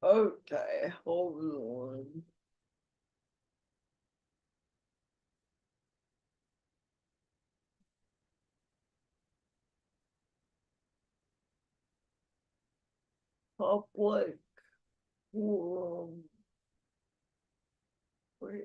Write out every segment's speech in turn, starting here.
Okay, hold on. Public forum. Wait.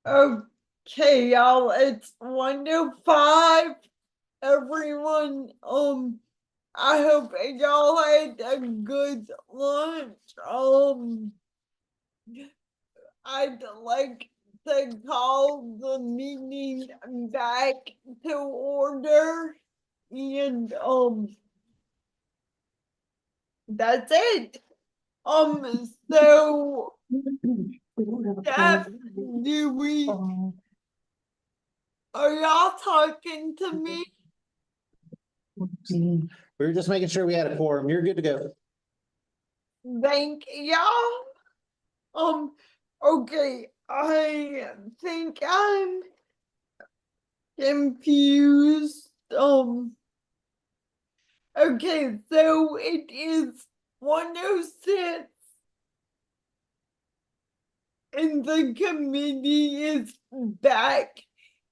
Okay, y'all, it's 1:05. Everyone, I hope y'all had a good lunch. I'd like to call the meeting back to order, and that's it. So Steph, are y'all talking to me? We were just making sure we had a quorum. You're good to go. Thank y'all. Okay, I think I'm confused. Okay, so it is 1:06 and the committee is back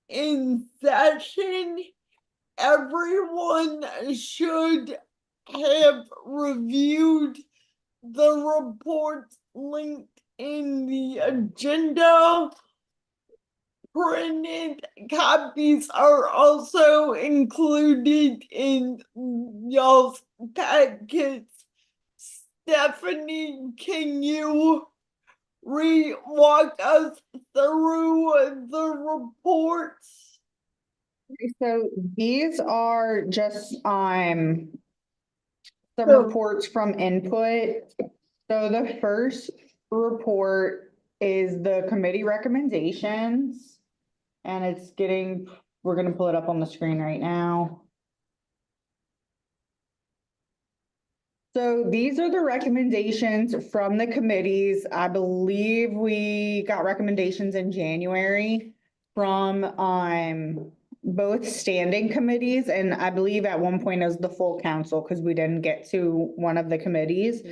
in session. Everyone should have reviewed the reports linked in the agenda. Printed copies are also included in y'all's packets. Stephanie, can you walk us through the reports? So these are just some So- reports from input. So the first report is the committee recommendations. And we're gonna pull it up on the screen right now. So these are the recommendations from the committees. I believe we got recommendations in January from both standing committees, and I believe at one point as the full council, because we didn't get to one of the committees.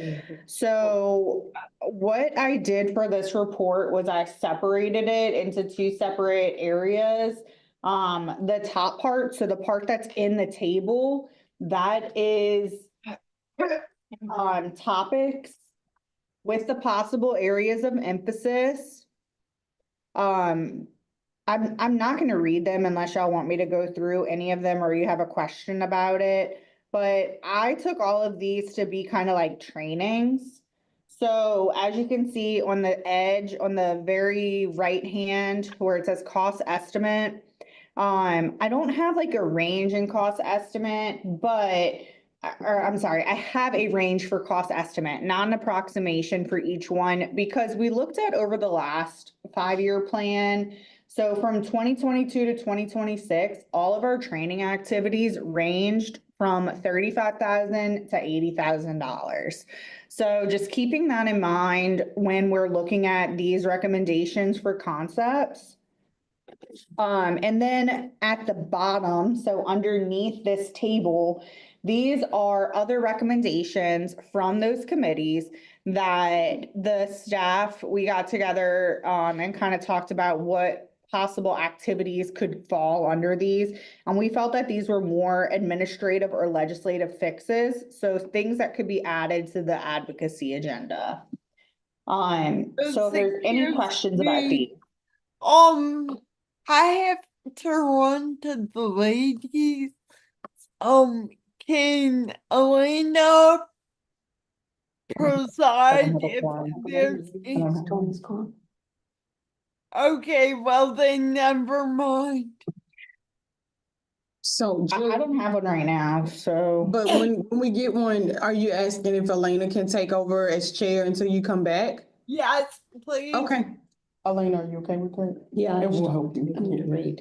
So what I did for this report was I separated it into two separate areas. The top part, so the part that's in the table, that is topics with the possible areas of emphasis. I'm not gonna read them unless y'all want me to go through any of them or you have a question about it. But I took all of these to be kind of like trainings. So as you can see on the edge, on the very right hand where it says cost estimate, I don't have like a range in cost estimate, but, or I'm sorry, I have a range for cost estimate, not an approximation for each one, because we looked at over the last 5-year plan. So from 2022 to 2026, all of our training activities ranged from $35,000 to $80,000. So just keeping that in mind when we're looking at these recommendations for concepts. And then at the bottom, so underneath this table, these are other recommendations from those committees that the staff, we got together, and kind of talked about what possible activities could fall under these. And we felt that these were more administrative or legislative fixes, so things that could be added to the advocacy agenda. So if there's any Excuse questions about me. these. I have to run to the ladies. Can Elena preside if there's Tony's gone. okay, well then never mind. So, I Jill, don't have one right now, so. but when we get one, are you asking if Elena can take over as chair until you come back? Yes, please. Okay. Elena, are you okay with that? Yeah. It will help you.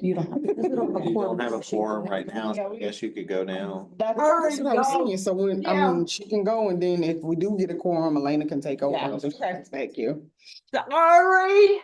You don't have. You don't have a quorum right now, so I guess you could go now. That's. That's what I was saying. So when, I Yeah. mean, she can go and then if we do get a quorum, Elena can take over. Yeah. until she gets back here. Sorry.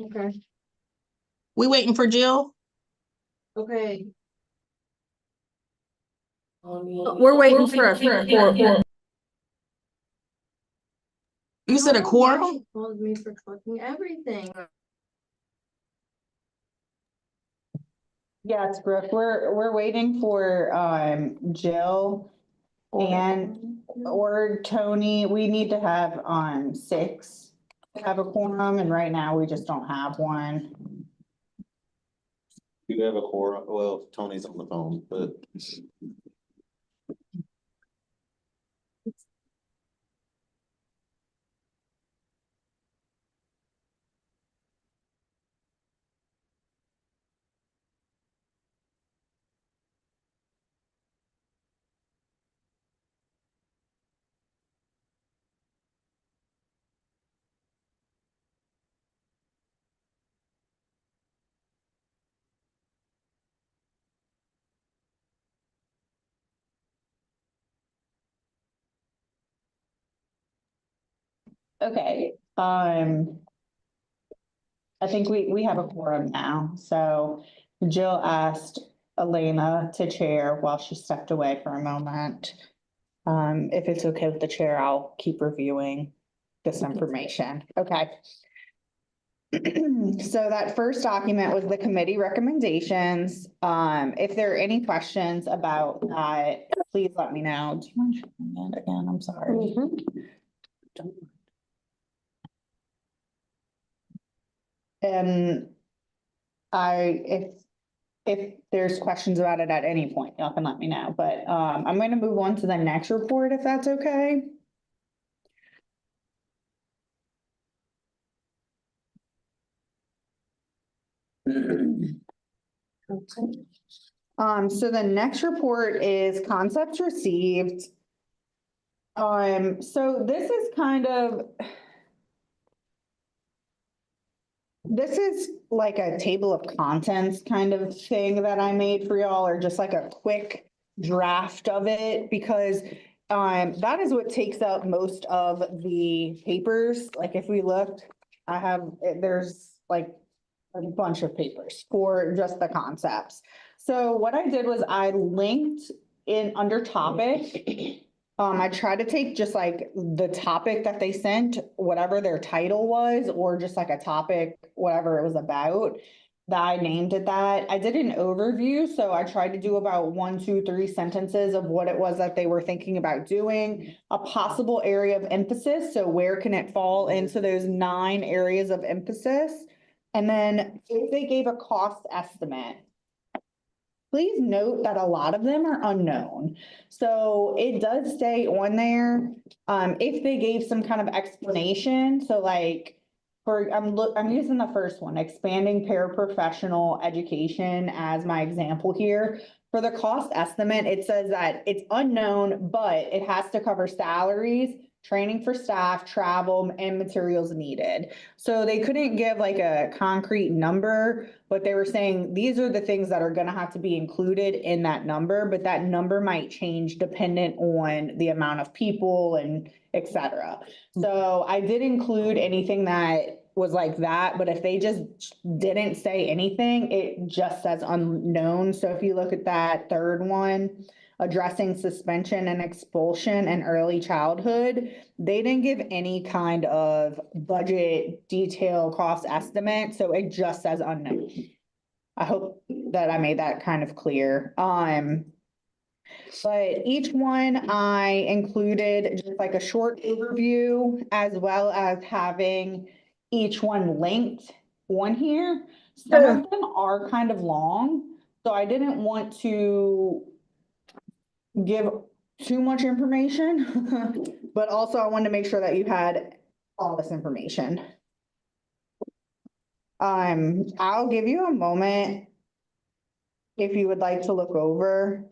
Okay, We waiting for Jill? okay. We're waiting for a. You said a quorum? She called me for trucking everything. Yes, Brooke, we're waiting for, Jill and, or Tony. We need to have, 6 to have a quorum, and right now we just don't have one. You have a quorum, well, Tony's on the phone, but Okay, I think we have a quorum now, so Jill asked Elena to chair while she stepped away for a moment. If it's okay with the chair, I'll keep reviewing this information. Okay. So that first document was the committee recommendations. If there are any questions about that, please let me know. Do you mind showing that again? I'm sorry. And if there's questions about it at any point, y'all can let me know, but, I'm going to move on to the next report, if that's okay. So the next report is concepts received. So this is kind of. This is like a table of contents kind of thing that I made for y'all, or just like a quick draft of it, because that is what takes up most of the papers. Like if we looked I have, there's like a bunch of papers for just the concepts. So what I did was I linked in under topic. I tried to take just like the topic that they sent, whatever their title was, or just like a topic, whatever it was about. That I named it that. I did an overview, so I tried to do about 1, 2, 3 sentences of what it was that they were thinking about doing. A possible area of emphasis, so where can it fall into those 9 areas of emphasis? And then if they gave a cost estimate. Please note that a lot of them are unknown. So it does say on there, if they gave some kind of explanation, so like. I'm using the first one, expanding paraprofessional education as my example here. For the cost estimate, it says that it's unknown, but it has to cover salaries, training for staff, travel, and materials needed. So they couldn't give like a concrete number, but they were saying these are the things that are gonna have to be included in that number, but that number might change dependent on the amount of people and et cetera. So I did include anything that was like that, but if they just didn't say anything, it just says unknown. So if you look at that third one, addressing suspension and expulsion in early childhood, they didn't give any kind of budget detail cost estimate, so it just says unknown. I hope that I made that kind of clear. But each one I included just like a short overview as well as having each one linked on here. Some of them are kind of long, so I didn't want to give too much information, but also I wanted to make sure that you had all this information. I'll give you a moment if you would like to look over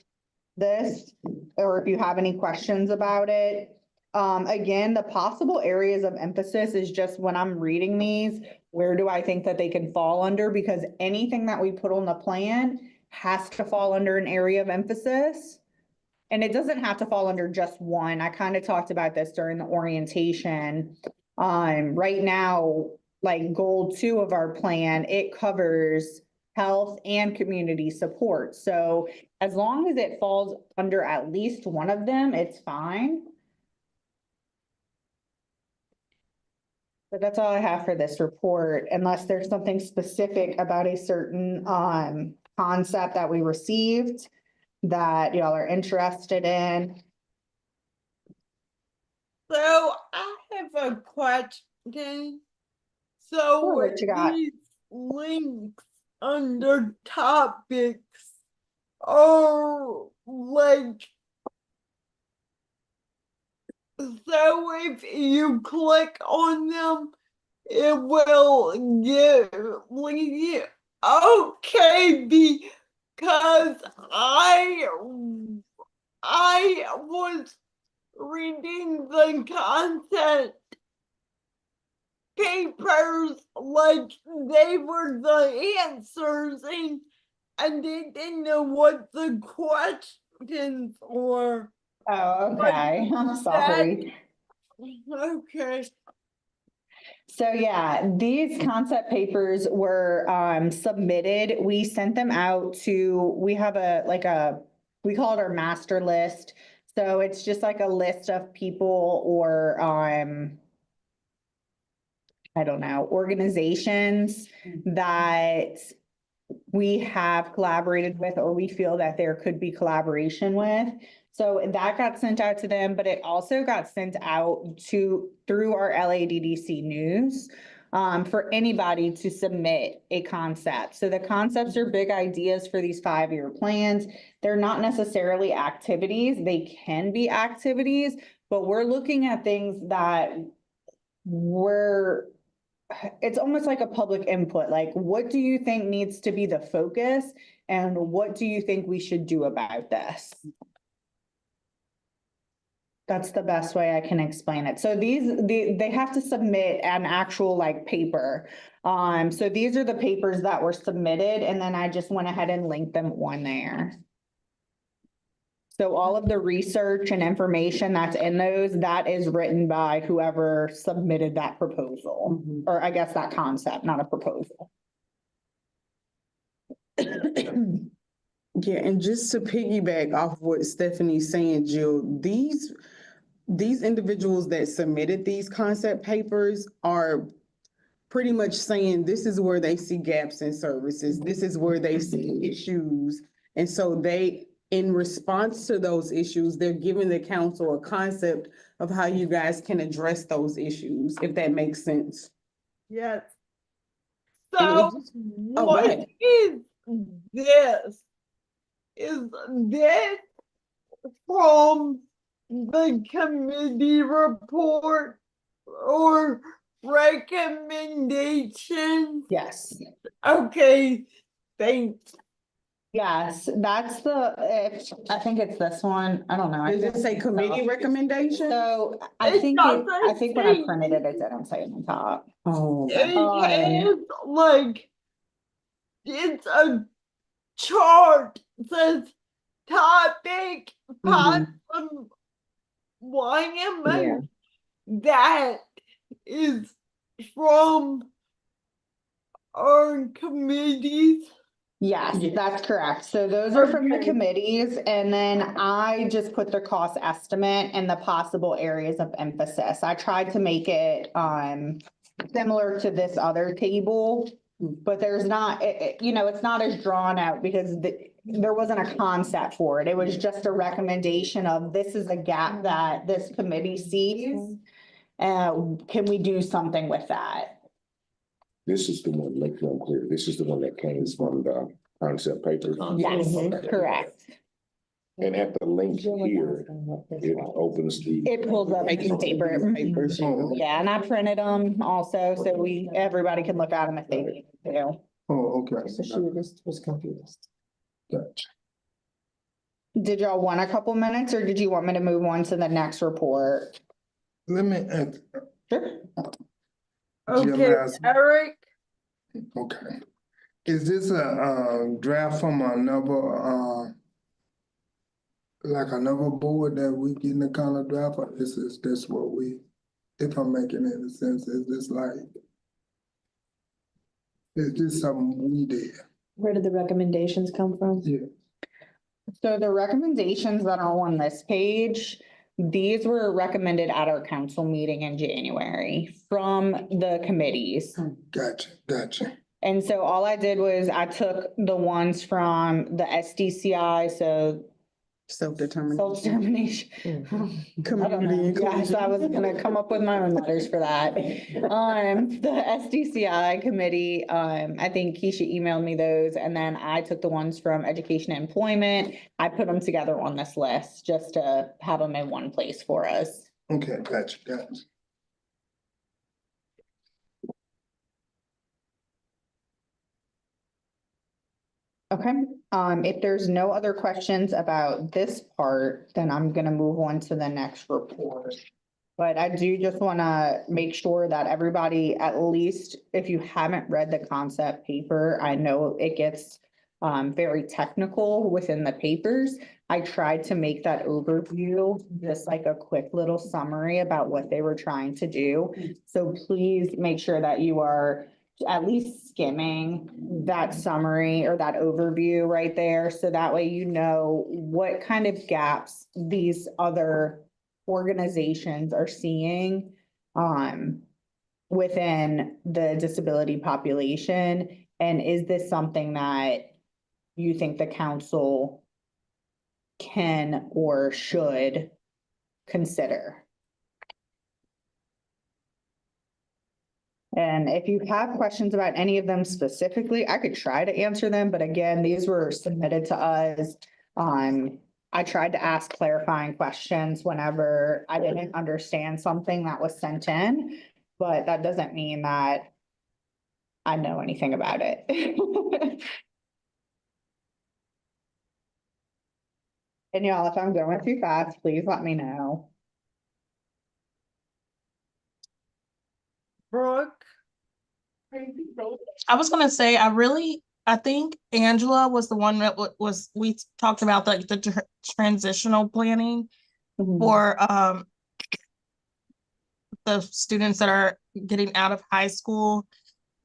this, or if you have any questions about it. Again, the possible areas of emphasis is just when I'm reading these, where do I think that they can fall under? Because anything that we put on the plan has to fall under an area of emphasis. And it doesn't have to fall under just one. I kind of talked about this during the orientation. Right now, like goal 2 of our plan, it covers health and community support. So as long as it falls under at least one of them, it's fine. But that's all I have for this report, unless there's something specific about a certain concept that we received that y'all are interested in. So I have a question. So Sure, what you got? these links under topics are like, so if you click on them, it will give you, okay, because I was reading the content papers like they were the answers, and they didn't know what the questions were. Oh, okay, I'm sorry. Okay. So yeah, these concept papers were submitted. We sent them out to, we have we call it our master list. So it's just like a list of people or I don't know, organizations that we have collaborated with, or we feel that there could be collaboration with. So that got sent out to them, but it also got sent out through our LADDC news for anybody to submit a concept. So the concepts are big ideas for these 5-year plans. They're not necessarily activities. They can be activities, but we're looking at things that it's almost like a public input. Like, what do you think needs to be the focus? And what do you think we should do about this? That's the best way I can explain it. So they have to submit an actual like paper. So these are the papers that were submitted, and then I just went ahead and linked them on there. So all of the research and information that's in those, that is written by whoever submitted that proposal. Mhm. Or I guess that concept, not a proposal. Yeah, and just to piggyback off what Stephanie's saying, Jill, these individuals that submitted these concept papers are pretty much saying this is where they see gaps in services, this is where they see issues. And so they, in response to those issues, they're giving the council a concept of how you guys can address those issues, if that makes sense. Yes. And it So just- what ahead. is this? Is this from the committee report or recommendation? Yes, Okay, thanks. yes, that's I think it's this one. I don't know. I Does it say committee recommendation? So It when doesn't I say- printed it, it didn't say it on top. Oh, okay. It has like, it's a chart, says topic, Mhm. possible YMN. That is from our committees. Yes, that's correct. So those are from the Okay. committees, and then I just put the cost estimate and the possible areas of emphasis. I tried to make it similar to this other table, but there's not, it's not as drawn out because there wasn't a concept for it. It was just a recommendation of this is a gap that this committee sees. Can we do something with that? This is the one, make them clear, this is the one that came from the concept paper. Yes, Okay. correct. And at the link here, it opens the. It pulls up the paper. Papers. Yeah, and I printed them also, so everybody can look at them if they need to. Oh, okay. So she was confused. Gotcha. Did y'all want a couple minutes or did you want me to move on to the next report? Let me, Sure. Okay, Jim, Eric, okay. Is this a, draft from another, like another board that we getting a kind of draft, or this what we, if I'm making any sense, is this something we did? Where did the recommendations come from? Yeah. So the recommendations that are on this page, these were recommended at our council meeting in January from the committees. Gotcha. And so all I did was I took the ones from the SDCI, so Self-determination. self-determination. Community Yes, I was gonna come up with my own letters for that. The SDCI committee, I think Keisha emailed me those, and then I took the ones from education and employment. I put them together on this list just to have them in one place for us. Okay, gotcha. Okay, if there's no other questions about this part, then I'm gonna move on to the next report. But I do just wanna make sure that everybody, at least if you haven't read the concept paper, I know it gets very technical within the papers. I tried to make that overview, just like a quick little summary about what they were trying to do. So please make sure that you are at least skimming that summary or that overview right there. So that way you know what kind of gaps these other organizations are seeing within the disability population. And is this something that you think the council can or should consider? And if you have questions about any of them specifically, I could try to answer them, but again, these were submitted to us. I tried to ask clarifying questions whenever I didn't understand something that was sent in, but that doesn't mean that I know anything about it. And y'all, if I'm going too fast, please let me know. Brooke, I was gonna say, I really I think Angela was the one that we talked about the transitional planning for the students that are getting out of high school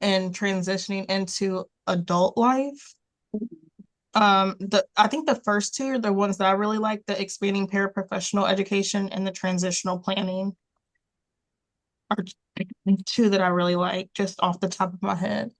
and transitioning into adult life. I think the first two are the ones that I really like, the expanding paraprofessional education and the transitional planning are two that I really like just off the top of my head.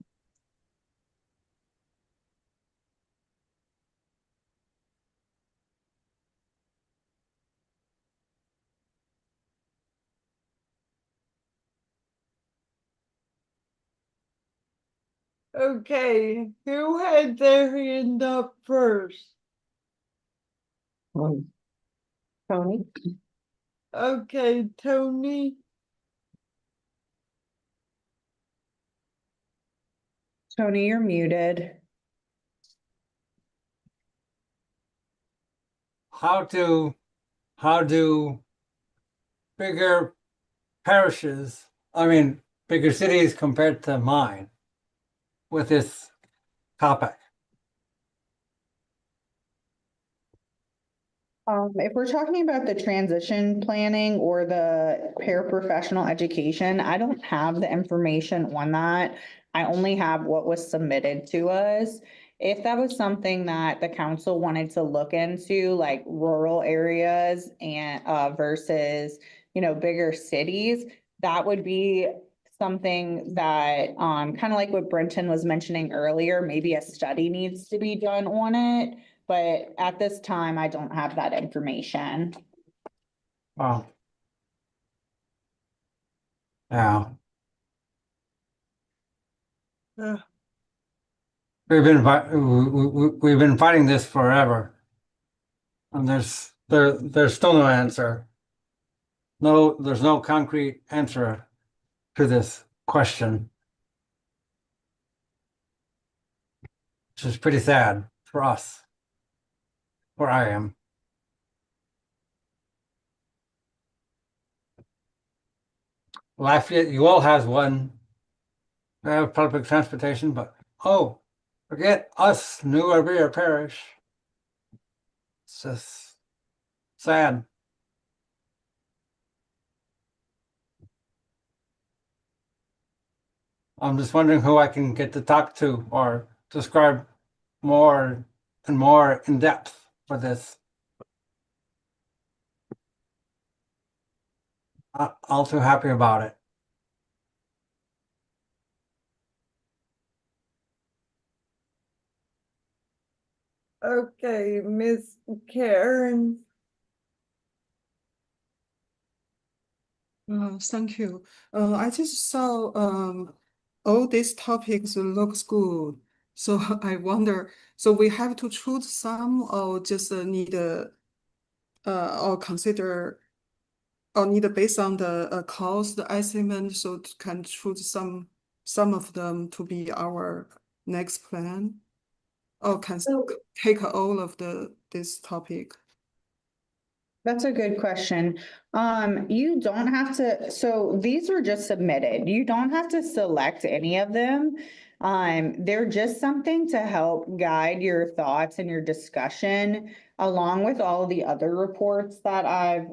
Okay, who had their hand up first? Tony? Okay, Tony. Tony, you're muted. How do bigger parishes, bigger cities compared to mine with this topic? If we're talking about the transition planning or the paraprofessional education, I don't have the information on that. I only have what was submitted to us. If that was something that the council wanted to look into, like rural areas and versus, bigger cities, that would be something that kind of like what Brenton was mentioning earlier, maybe a study needs to be done on it. But at this time, I don't have that information. Wow. Yeah. Uh, We've been fighting this forever. And there's still no answer. There's no concrete answer to this question. Which is pretty sad for us. Where I am. Lafayette, you all has one. They have public transportation, but forget us, New Iberia Parish. It's just sad. I'm just wondering who I can get to talk to or describe more and more in depth for this. All too happy about it. Okay, Miss Karen. Thank you. I just saw all these topics looks good. So I wonder, so we have to choose some or just need or consider or need based on the cost estimate, so can choose some of them to be our next plan? Or can take all of this topic? That's a good question. You don't have to, so these are just submitted. You don't have to select any of them. They're just something to help guide your thoughts and your discussion, along with all the other reports that I've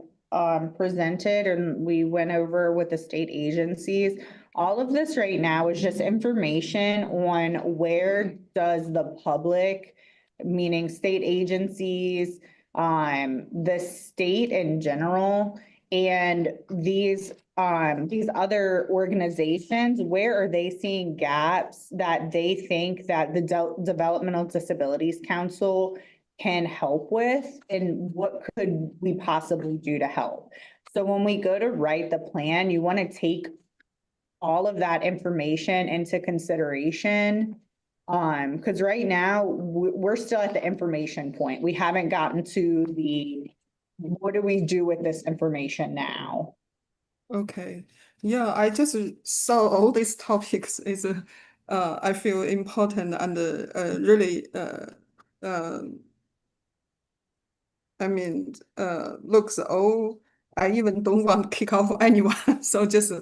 presented and we went over with the state agencies. All of this right now is just information on where does the public, meaning state agencies, the state in general, and these other organizations, where are they seeing gaps that they think that the Developmental Disabilities Council can help with, and what could we possibly do to help? So when we go to write the plan, you want to take all of that information into consideration. Because right now we're still at the information point. We haven't gotten to the, what do we do with this information now? Okay, yeah, I just saw all these topics is I feel important and really looks all, I even don't want to kick off anyone. So just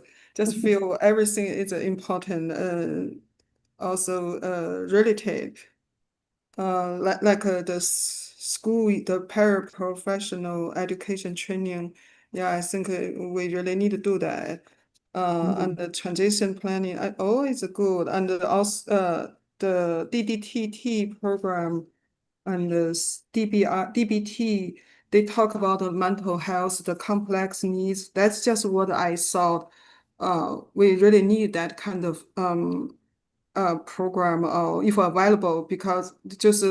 feel everything is important. also related. Like the school, the paraprofessional education training. Yeah, I think we really need to do that. And the transition planning, always good, and also the DDTT program and the DBT, they talk about the mental health, the complex needs. That's just what I thought. We really need that kind of program, if available, because just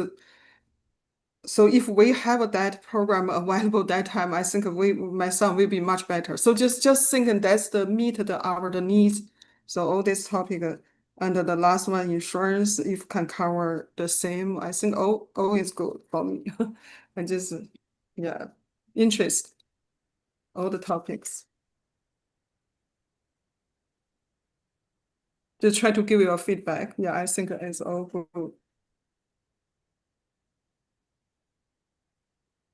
so if we have that program available that time, I think my son will be much better. So just thinking that's the meet our needs. So all this topic, and the last one, insurance, if can cover the same, I think all is good for me. I just, yeah, interest, all the topics. Just try to give you a feedback. Yeah, I think it's all good.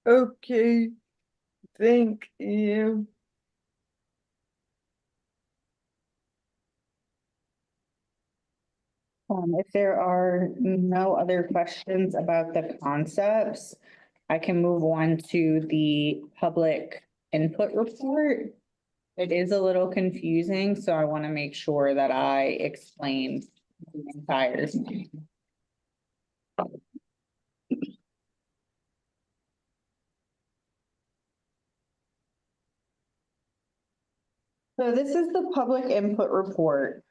Okay, thank you. If there are no other questions about the concepts, I can move on to the public input report. It is a little confusing, so I want to make sure that I explain the entire thing. So this is the public input report.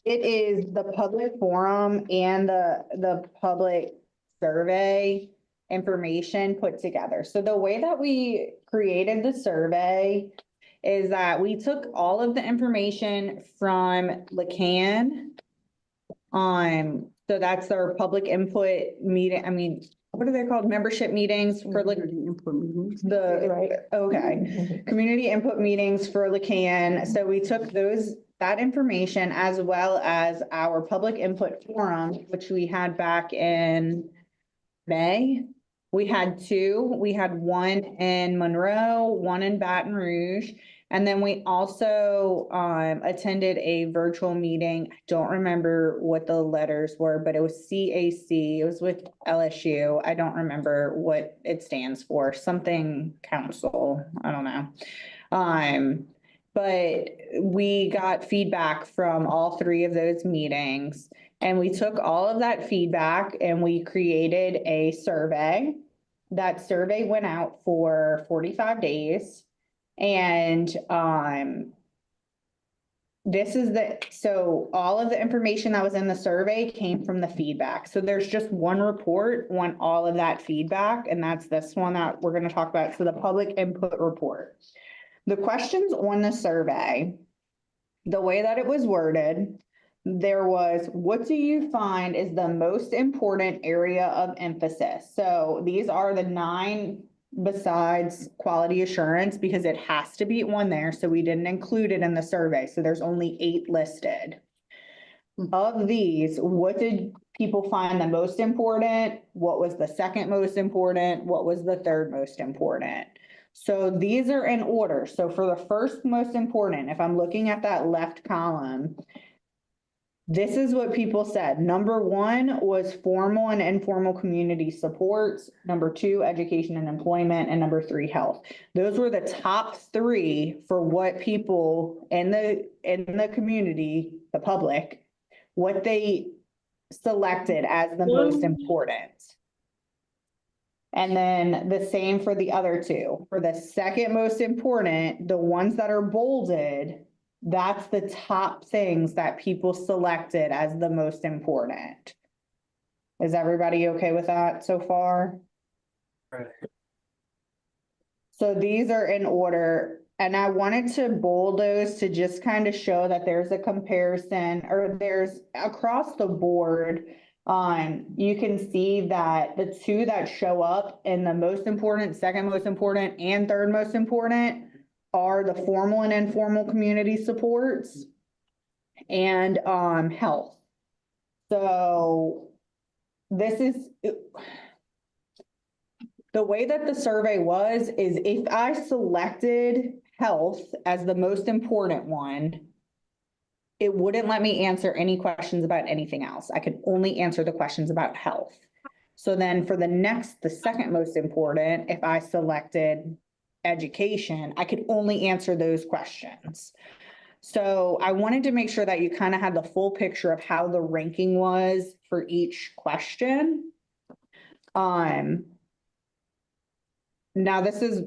It is the public forum and the public survey information put together. So the way that we created the survey is that we took all of the information from LeCan. So that's their public input meeting, I mean, what are they called? Membership meetings for like Community input meetings. okay, community input meetings for LeCan. So we took that information as well as our public input forum, which we had back in May. We had two. We had one in Monroe, one in Baton Rouge. And then we also attended a virtual meeting. I don't remember what the letters were, but it was CAC. It was with LSU. I don't remember what it stands for, something council. I don't know. But we got feedback from all three of those meetings. And we took all of that feedback and we created a survey. That survey went out for 45 days. And so all of the information that was in the survey came from the feedback. So there's just one report on all of that feedback, and that's this one that we're going to talk about. So the public input report. The questions on the survey, the way that it was worded, there was, what do you find is the most important area of emphasis? So these are the 9 besides quality assurance, because it has to be on there. So we didn't include it in the survey. So there's only 8 listed. Of these, what did people find the most important? What was the second most important? What was the third most important? So these are in order. So for the first most important, if I'm looking at that left column, this is what people said. Number 1 was formal and informal community supports. Number 2, education and employment. And number 3, health. Those were the top 3 for what people in the community, the public, what they selected as the most important. And then the same for the other 2. For the second most important, the ones that are bolded, that's the top things that people selected as the most important. Is everybody okay with that so far? Right. So these are in order, and I wanted to bold those to just kind of show that there's a comparison, or there's across the board. You can see that the 2 that show up in the most important, second most important, and third most important are the formal and informal community supports and health. So this is the way that the survey was, is if I selected health as the most important one, it wouldn't let me answer any questions about anything else. I could only answer the questions about health. So then for the second most important, if I selected education, I could only answer those questions. So I wanted to make sure that you kind of had the full picture of how the ranking was for each question. Now this is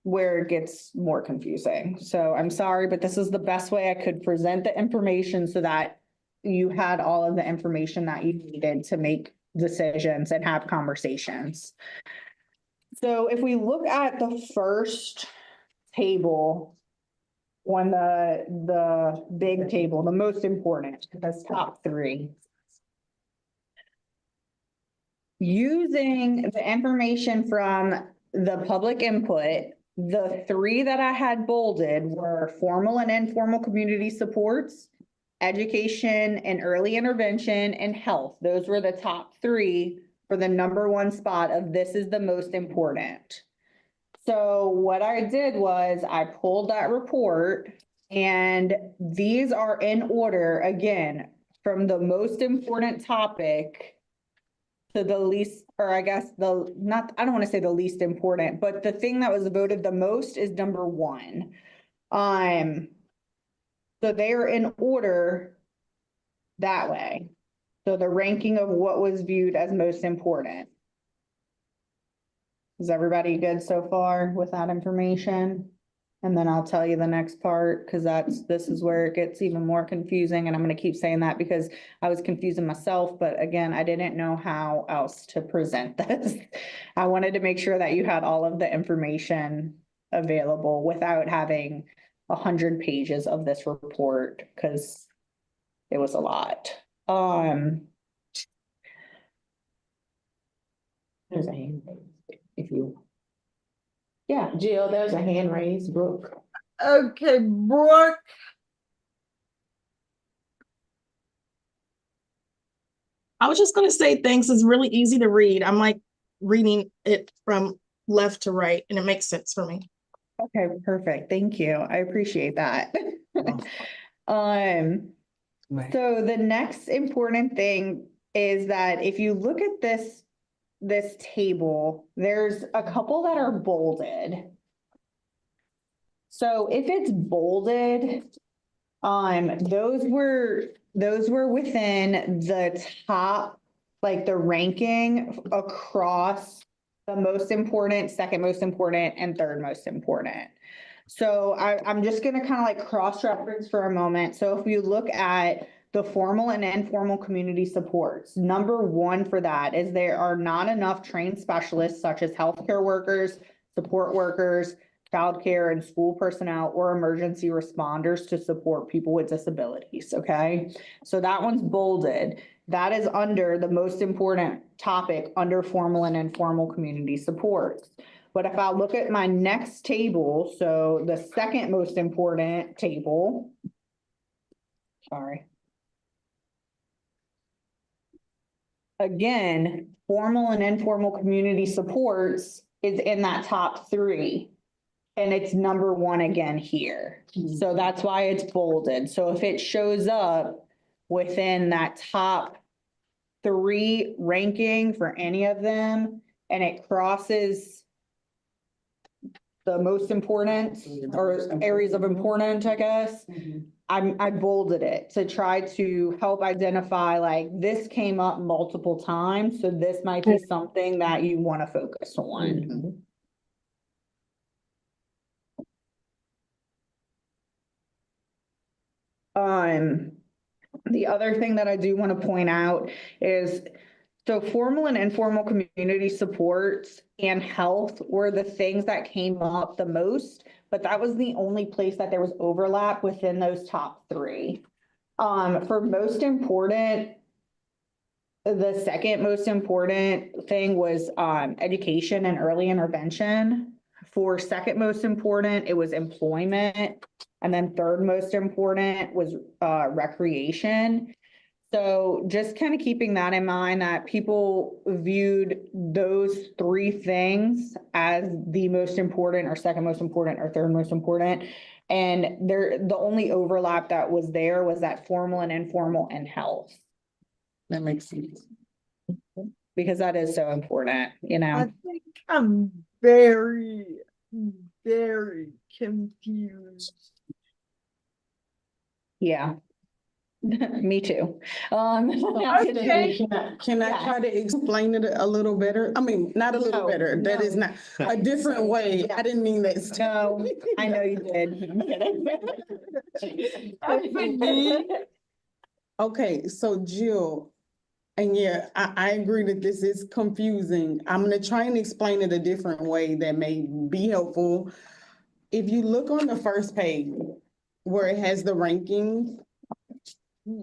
where it gets more confusing. So I'm sorry, but this is the best way I could present the information so that you had all of the information that you needed to make decisions and have conversations. So if we look at the first table, on the big table, the most important, that's top three. Using the information from the public input, the three that I had bolded were formal and informal community supports, education and early intervention, and health. Those were the top three for the #1 spot of this is the most important. So what I did was I pulled that report, and these are in order, again, from the most important topic to the least, or I guess I don't want to say the least important, but the thing that was voted the most is #1. So they are in order that way. So the ranking of what was viewed as most important. Is everybody good so far with that information? And then I'll tell you the next part, because this is where it gets even more confusing, and I'm gonna keep saying that because I was confusing myself, but again, I didn't know how else to present this. I wanted to make sure that you had all of the information available without having 100 pages of this report, because it was a lot. There's a hand raised. If you. Yeah, Jill, there's a hand raised, Brooke. Okay, Brooke, I was just gonna say thanks. It's really easy to read. I'm like reading it from left to right, and it makes sense for me. Okay, perfect. Thank you. I appreciate that. So the next important thing is that if you look at this table, there's a couple that are bolded. So if it's bolded, those were within the top, like the ranking across the most important, second most important, and third most important. So I'm just gonna kind of like cross-reference for a moment. So if you look at the formal and informal community supports, #1 for that is there are not enough trained specialists such as healthcare workers, support workers, childcare and school personnel, or emergency responders to support people with disabilities, okay? So that one's bolded. That is under the most important topic under formal and informal community supports. But if I look at my next table, so the second most important table, sorry. Again, formal and informal community supports is in that top three. And it's #1 again here. So that's why it's bolded. So if it shows up within that top three ranking for any of them, and it crosses the most important or areas of importance, I guess, I bolded it to try to help identify, like, this came up multiple times, so this might be something that you want to focus on. The other thing that I do want to point out is, so formal and informal community supports and health were the things that came up the most, but that was the only place that there was overlap within those top three. For most important, the second most important thing was education and early intervention. For second most important, it was employment. And then third most important was recreation. So just kind of keeping that in mind, that people viewed those three things as the most important or second most important or third most important. And the only overlap that was there was that formal and informal and health, That makes sense. because that is so important, you I know? think I'm very, very confused. Yeah. Me too. Okay. Can I Yes. try to explain it a little better? I mean, not a little No, better, that is no. not, a different way. I didn't mean that. No, I know you did. I'm kidding. Okay, so Jill, and yeah, I agree that this is confusing. I'm gonna try and explain it a different way that may be helpful. If you look on the first page where it has the rankings,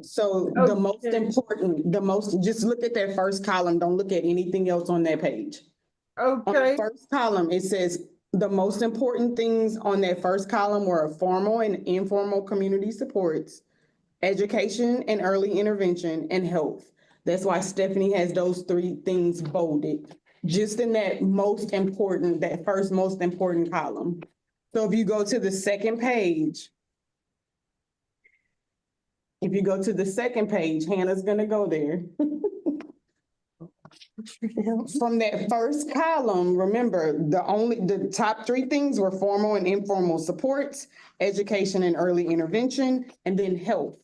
so the most Okay. important, just look at that first column, don't look at anything else on that page. On the Okay, first column, it says the most important things on that first column were formal and informal community supports, education and early intervention, and health. That's why Stephanie has those three things bolded, just in that most important, that first most important column. So if you go to the second page, Hannah's gonna go there. From that first column, remember, the top three things were formal and informal supports, education and early intervention, and then health.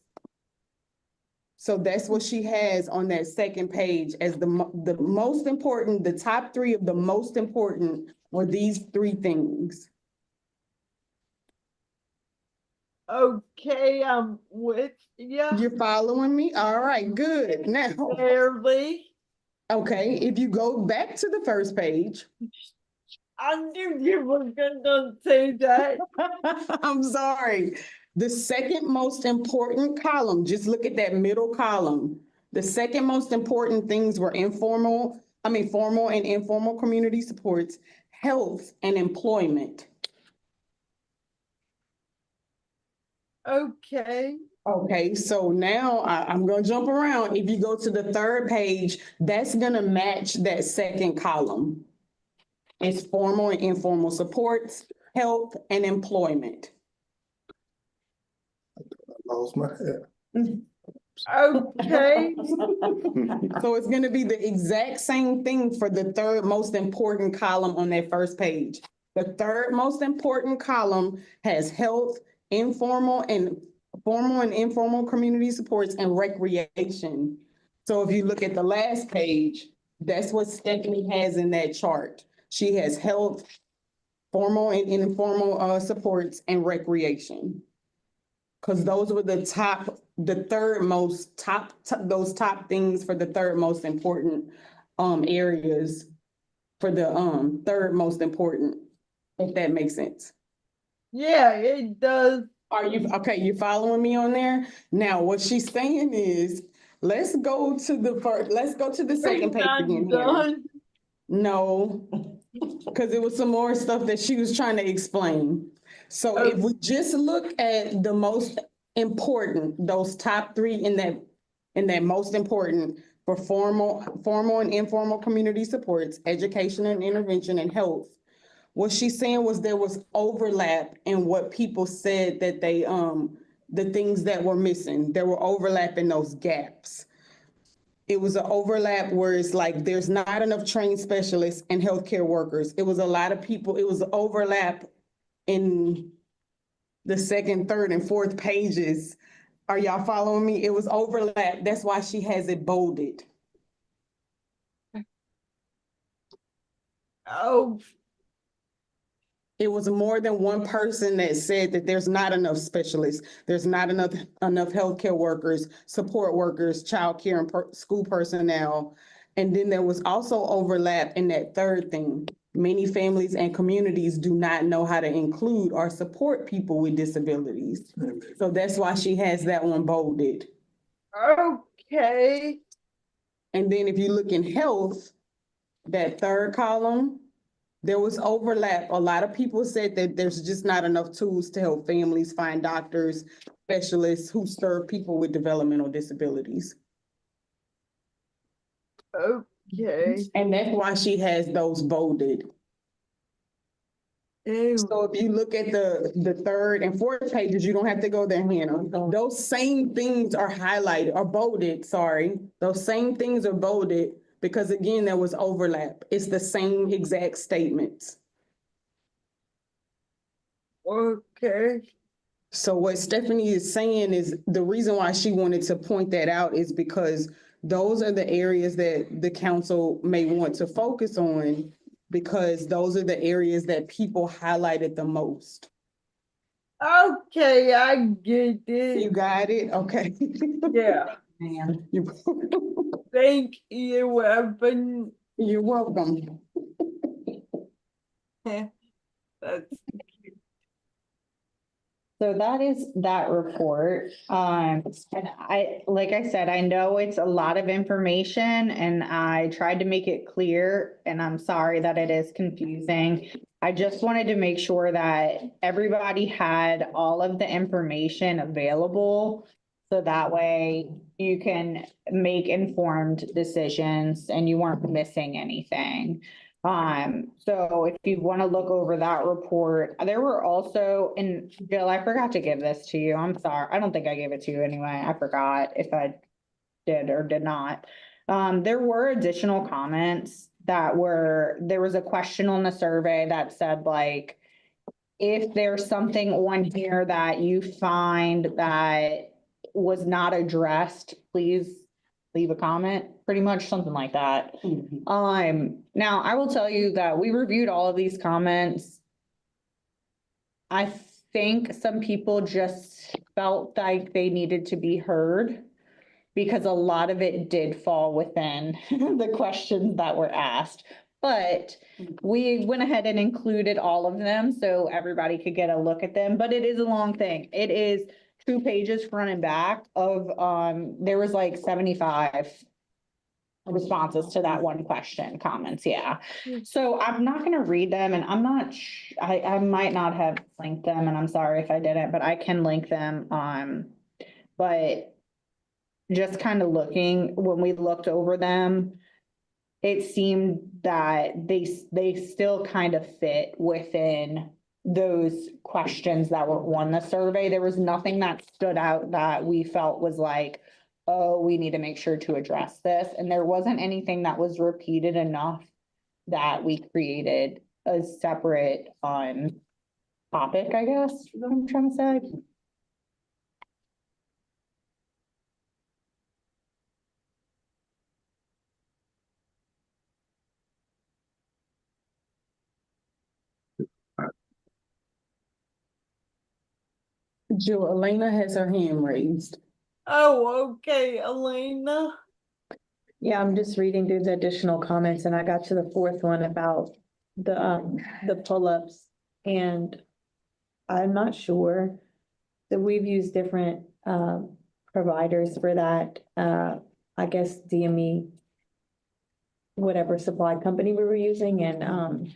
So that's what she has on that second page as the most important, the top three of the most important were these three things. okay, I'm with you. You're following me? All right, good. Now, Barely. okay, if you go back to the first page, I knew you were gonna say that. I'm sorry. The second most important column, just look at that middle column. The second most important things were formal and informal community supports, health, and employment. Okay, Okay, so now I'm gonna jump around. If you go to the third page, that's gonna match that second column. It's formal and informal supports, health, and employment. I lost my head. okay, So it's gonna be the exact same thing for the third most important column on that first page. The third most important column has health, formal and informal community supports, and recreation. So if you look at the last page, that's what Stephanie has in that chart. She has health, formal and informal supports, and recreation. Because those were those top things for the third most important areas for the third most important, if that makes sense. yeah, it does. Are you, okay, you following me on there? Now, what she's saying is, let's go to the second page Not again here. done. No, because it was some more stuff that she was trying to explain. So if we just look at the most important, those top three in that most important for formal and informal community supports, education and intervention, and health. What she's saying was there was overlap in what people said that they, the things that were missing. There were overlap in those gaps. It was an overlap where it's like there's not enough trained specialists and healthcare workers. It was a lot of people. It was an overlap in the second, third, and fourth pages. Are y'all following me? It was overlap. That's why she has it bolded. Oh, It was more than one person that said that there's not enough specialists, there's not enough healthcare workers, support workers, childcare and school personnel. And then there was also overlap in that third thing. Many families and communities do not know how to include or support people with disabilities. So that's why she has that one bolded. okay, And then if you look in health, that third column, there was overlap. A lot of people said that there's just not enough tools to help families find doctors, specialists who serve people with developmental disabilities. Okay. And that's why she has those bolded. Ew. So if you look at the third and fourth pages, you don't have to go there, Hannah. Those same things are highlighted or bolded, sorry. Those same things are bolded because again, there was overlap. It's the same exact statements. Okay. So what Stephanie is saying is the reason why she wanted to point that out is because those are the areas that the council may want to focus on because those are the areas that people highlighted the most. Okay, I get You it. got it? Okay. Yeah. Thank you, Evan. You're welcome. That's So that is that report. And like I said, I know it's a lot of information and I tried to make it clear and I'm sorry that it is confusing. I just wanted to make sure that everybody had all of the information available. So that way you can make informed decisions and you weren't missing anything. So if you want to look over that report, there were also, and Jill, I forgot to give this to you. I'm sorry. I don't think I gave it to you anyway. I forgot if I did or did not. There were additional comments there was a question on the survey that said like, if there's something on here that you find that was not addressed, please leave a comment, pretty much something like that. Now I will tell you that we reviewed all of these comments. I think some people just felt like they needed to be heard because a lot of it did fall within the questions that were asked. But we went ahead and included all of them so everybody could get a look at them, but it is a long thing. It is 2 pages front and back of, there was like 75 responses to that one question, comments, yeah. So I'm not gonna read them and I'm not, I might not have linked them and I'm sorry if I didn't, but I can link them, but just kind of looking, when we looked over them, it seemed that they still kind of fit within those questions that were on the survey. There was nothing that stood out that we felt was like, oh, we need to make sure to address this. And there wasn't anything that was repeated enough that we created a separate topic, I guess, is what I'm trying to say. Jill, Elena has her hand raised. Oh, okay, Elena. Yeah, I'm just reading through the additional comments and I got to the fourth one about the pull-ups. And I'm not sure that we've used different providers for that. I guess DME, whatever supply company we were using, and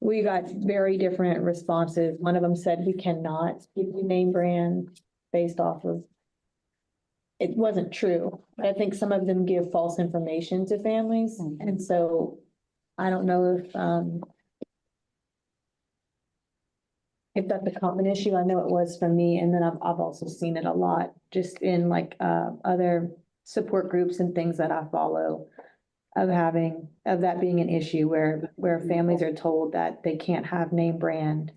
we got very different responses. One of them said we cannot give you name brand based off of. It wasn't true, but I think some of them give false information to families, and so I don't know if that's a common issue. I know it was for me, and then I've also seen it a lot just in like other support groups and things that I follow of that being an issue where families are told that they can't have name brand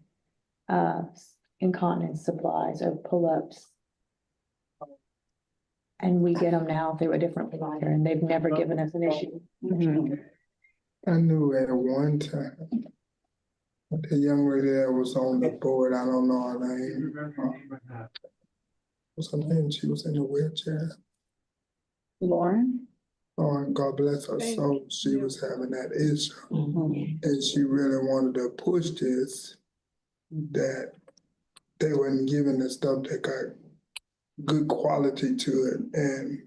incontinence supplies or pull-ups. And we get them now through a different provider and they've never given us an issue. I knew at one time, the young lady that was on the board, I don't know her name. What's her name? She was in a wheelchair. Lauren? Oh, and God bless her soul, she was having that issue. And she really wanted to push this, that they weren't giving the stuff that got good quality to it, and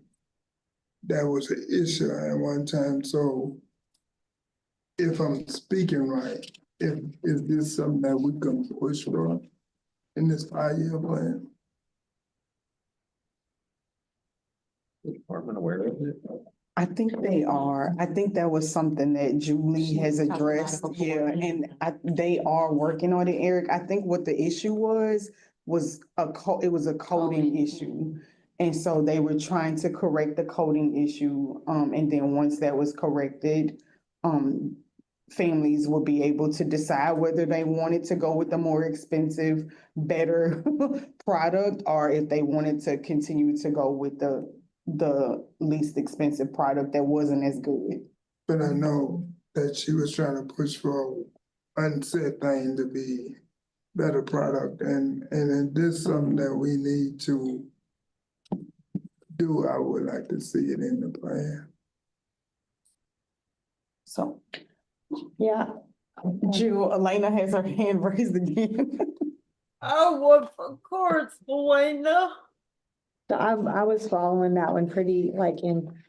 that was an issue at one time. So if I'm speaking right, is this something that we can push for in this 5-year plan? The department aware of it? I think they are. I think that was something that Julie has talked about it addressed. before. Yeah, and they are working on it, Eric. I think what the issue was it was a coding issue. And so they were trying to correct the coding issue. And then once that was corrected, families will be able to decide whether they wanted to go with the more expensive, better product, or if they wanted to continue to go with the least expensive product that wasn't as good. But I know that she was trying to push for unsaid thing to be better product, and if this is something that we need to do, I would like to see it in the plan. So, Yeah. Jill, Elena has her hand raised again. Oh, well, of course, Elena. So I was following that one pretty like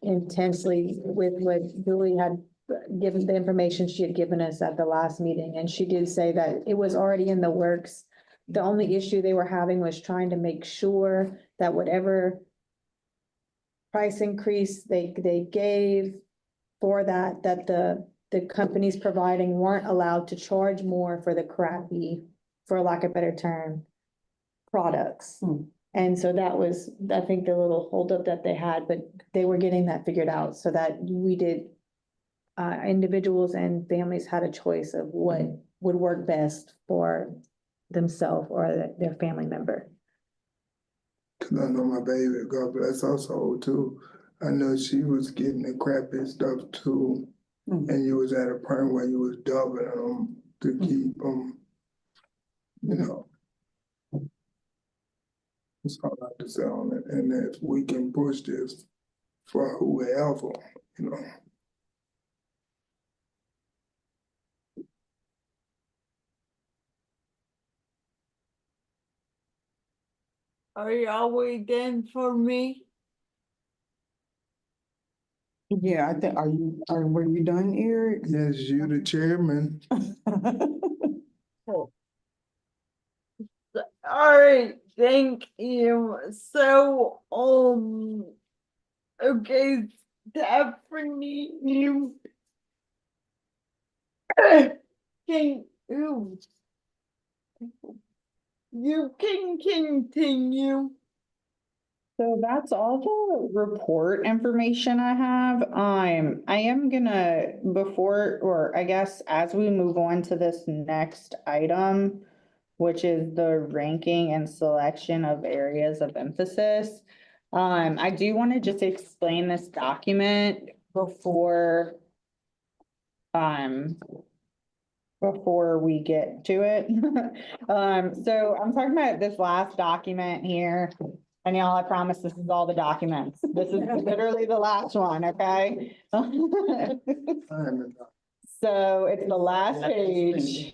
intensely with what Julie had given, the information she had given us at the last meeting, and she did say that it was already in the works. The only issue they were having was trying to make sure that whatever price increase they gave for that the companies providing weren't allowed to charge more for the crappy, for lack of a better term, products. And so that was, I think, the little holdup that they had, but they were getting that figured out so that we did, individuals and families had a choice of what would work best for themselves or their family member. Cause I know my baby, God bless her soul too. I know she was getting the crappy stuff too. And you was at a point where you was doubling them to keep them, you know. That's all I have to say on it, and if we can push this for whoever, you know. Are y'all waiting for me? Yeah, I think, were you done, Eric? Yes, you the chairman. All right, thank you. So, okay, Stephanie, you can, you can continue. So that's all the report information I have. I am gonna, before, or I guess as we move on to this next item, which is the ranking and selection of areas of emphasis. I do want to just explain this document before we get to it. So I'm talking about this last document here. And y'all, I promise this is all the documents. This is literally the last one, okay? So it's the last page.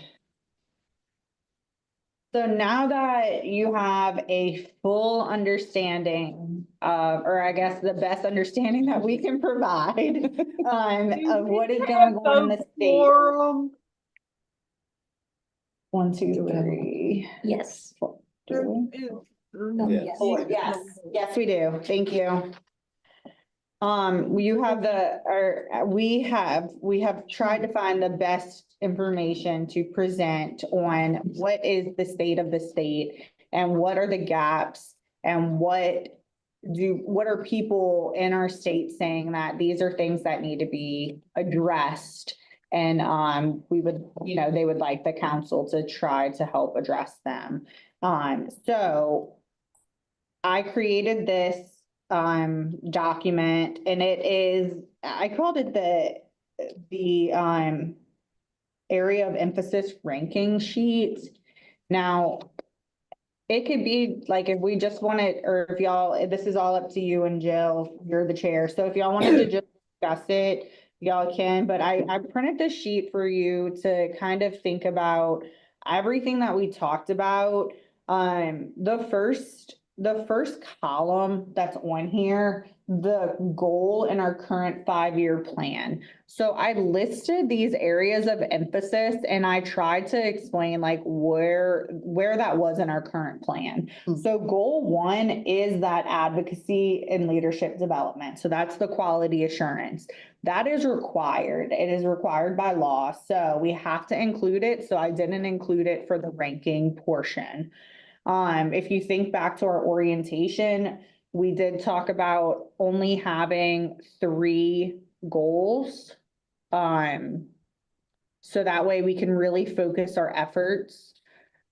So now that you have a full understanding of, or I guess the best understanding that we can provide of what is going on in the state. 1, 2, 3. Yes. Yes. Yes, we do. Thank you. You have we have tried to find the best information to present on what is the state of the state and what are the gaps and what are people in our state saying that these are things that need to be addressed. And we would, they would like the council to try to help address them. So I created this document, and I called it the area of emphasis ranking sheet. Now, it could be like if we just wanted, or if this is all up to you and Jill, you're the chair. So if y'all wanted to just discuss it, y'all can, but I printed this sheet for you to kind of think about everything that we talked about. The first the first column that's on here, the goal in our current 5-year plan. So I listed these areas of emphasis and I tried to explain like where that was in our current plan. So goal 1 is that advocacy and leadership development. So that's the quality assurance. That is required. It is required by law. So we have to include it. So I didn't include it for the ranking portion. If you think back to our orientation, we did talk about only having 3 goals. So that way we can really focus our efforts.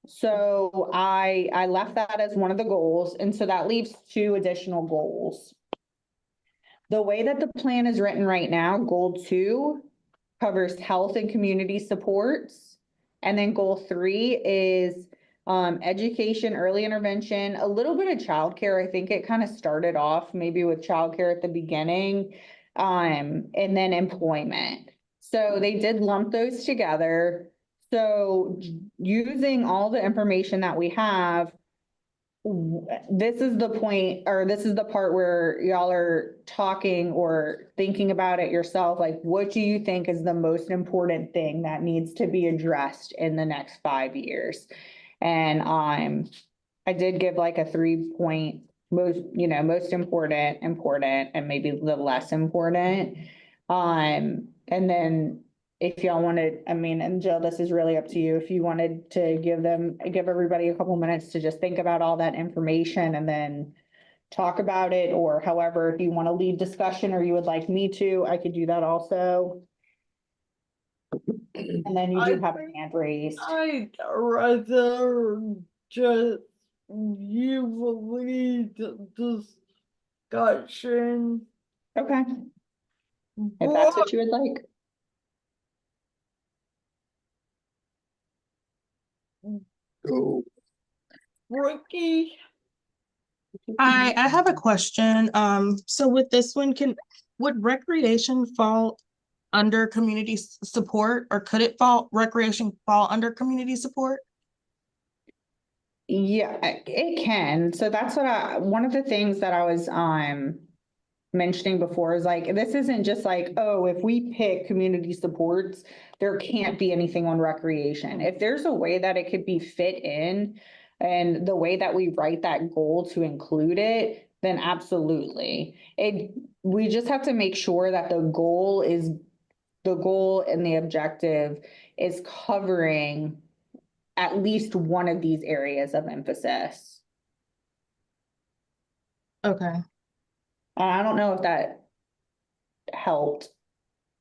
So I left that as one of the goals, and so that leaves 2 additional goals. The way that the plan is written right now, goal 2 covers health and community supports. And then goal 3 is education, early intervention, a little bit of childcare. I think it kind of started off maybe with childcare at the beginning, and then employment. So they did lump those together. So using all the information that we have, this is the point, or this is the part where y'all are talking or thinking about it yourself. Like, what do you think is the most important thing that needs to be addressed in the next 5 years? And I did give like a 3-point most important, and maybe the less important. And then if y'all wanted, I mean, and Jill, this is really up to you. If you wanted to give everybody a couple minutes to just think about all that information and then talk about it, or however, if you want to lead discussion or you would like me to, I could do that also. And then you do have a hand raised. I'd rather just you lead discussion. Okay. If that's what you would like. Go. Ricky, I have a question. So with this one, would recreation fall under community support, or could recreation fall under community support? Yeah, it can. So that's what one of the things that I was mentioning before is like, this isn't just like, oh, if we pick community supports, there can't be anything on recreation. If there's a way that it could be fit in and the way that we write that goal to include it, then absolutely. We just have to make sure that the goal and the objective is covering at least one of these areas of emphasis. Okay. I don't know if that helped.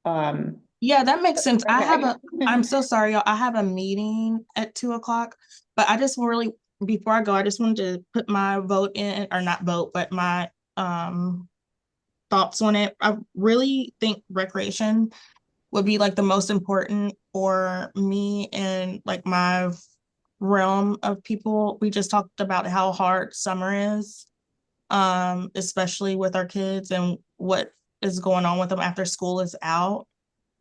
Yeah, that makes sense. Okay. I'm so sorry, y'all. I have a meeting at 2:00, but I just really, before I go, I just wanted to put my vote in, or not vote, but my thoughts on it. I really think recreation would be like the most important for me and like my realm of people. We just talked about how hard summer is, especially with our kids and what is going on with them after school is out,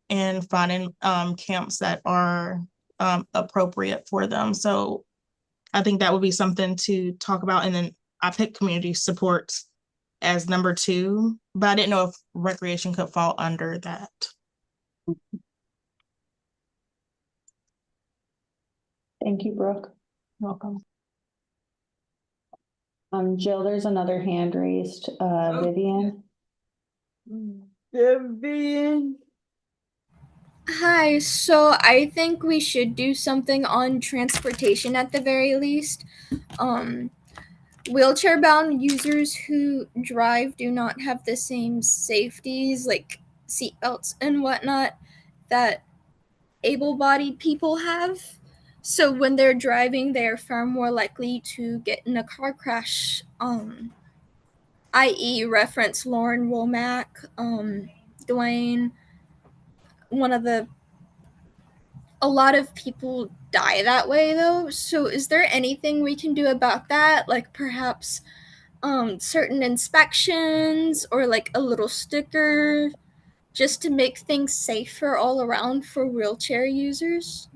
and finding camps that are appropriate for them. So I think that would be something to talk about. And then I picked community supports as number 2, but I didn't know if recreation could fall under that. Thank you, Brooke. Welcome. Jill, there's another hand raised, Vivian. Vivian. Hi, so I think we should do something on transportation at the very least. Wheelchair-bound users who drive do not have the same safeties like seatbelts and whatnot that able-bodied people have. So when they're driving, they are far more likely to get in a car crash, i.e. reference Lauren Womack, Dwayne, a lot of people die that way though. So is there anything we can do about that? Like perhaps certain inspections or like a little sticker just to make things safer all around for wheelchair users?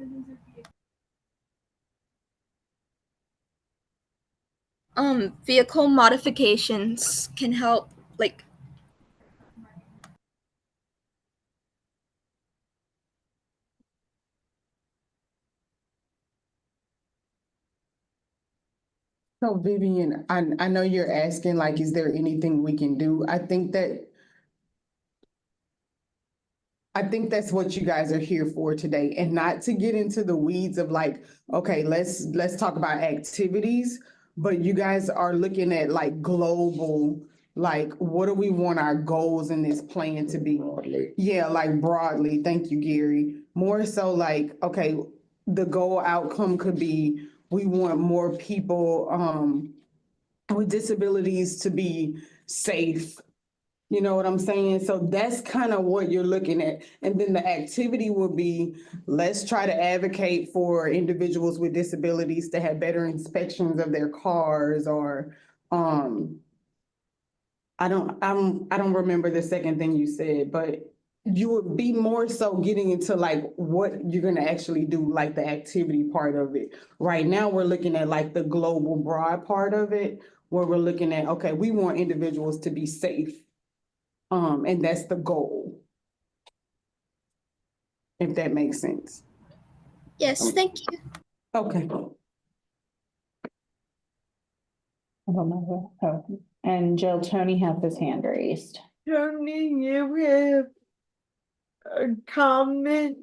vehicle modifications can help, like, So Vivian, I know you're asking, like, is there anything we can do? I think that's what you guys are here for today, and not to get into the weeds of like, okay, let's talk about activities, but you guys are looking at like global, like, what do we want our goals in this plan to be? Broadly. Yeah, like broadly. Thank you, Gary. More so like, okay, the goal outcome could be, we want more people with disabilities to be safe. You know what I'm saying? So that's kind of what you're looking at. And then the activity will be, let's try to advocate for individuals with disabilities to have better inspections of their cars, or I don't remember the second thing you said, but you would be more so getting into like what you're gonna actually do, like the activity part of it. Right now, we're looking at like the global broad part of it, where we're looking at, okay, we want individuals to be safe. And that's the goal. If that makes sense. yes, thank you. Okay. And Jill, Tony has his hand raised. Tony, you have a comment?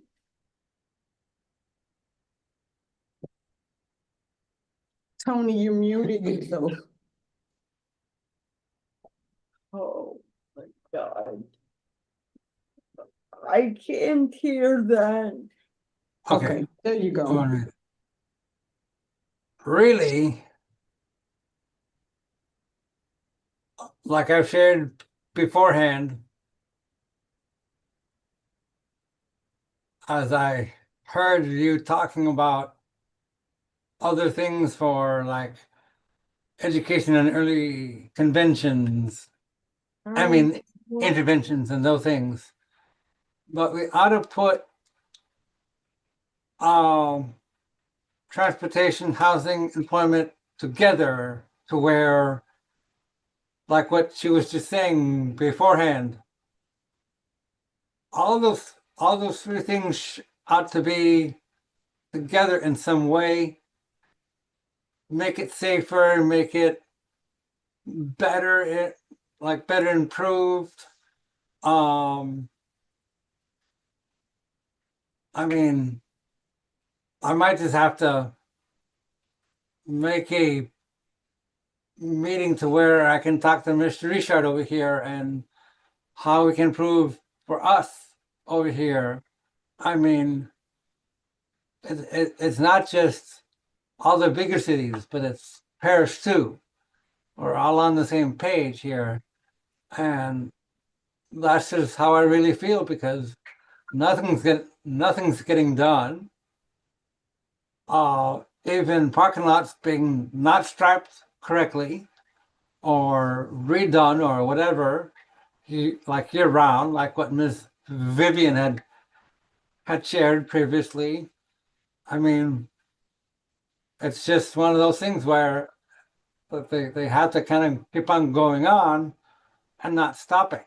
Tony, you muted yourself. Oh my God. I can't hear that. Okay. There you go. Alright. Really, like I've shared beforehand, as I heard you talking about other things for like education and early conventions, I mean, interventions and those things. But we ought to put transportation, housing, employment together to where, like what she was just saying beforehand, all those three things ought to be together in some way. Make it safer, make it better, like better improved. I mean, I might just have to make a meeting to where I can talk to Mr. Richard over here and how we can improve for us over here. I mean, it's not just all the bigger cities, but it's Paris too. We're all on the same page here. And that's just how I really feel, because nothing's getting done. Even parking lots being not striped correctly or redone or whatever, like year round, like what Ms. Vivian had shared previously. I mean, it's just one of those things where they have to kind of keep on going on and not stopping.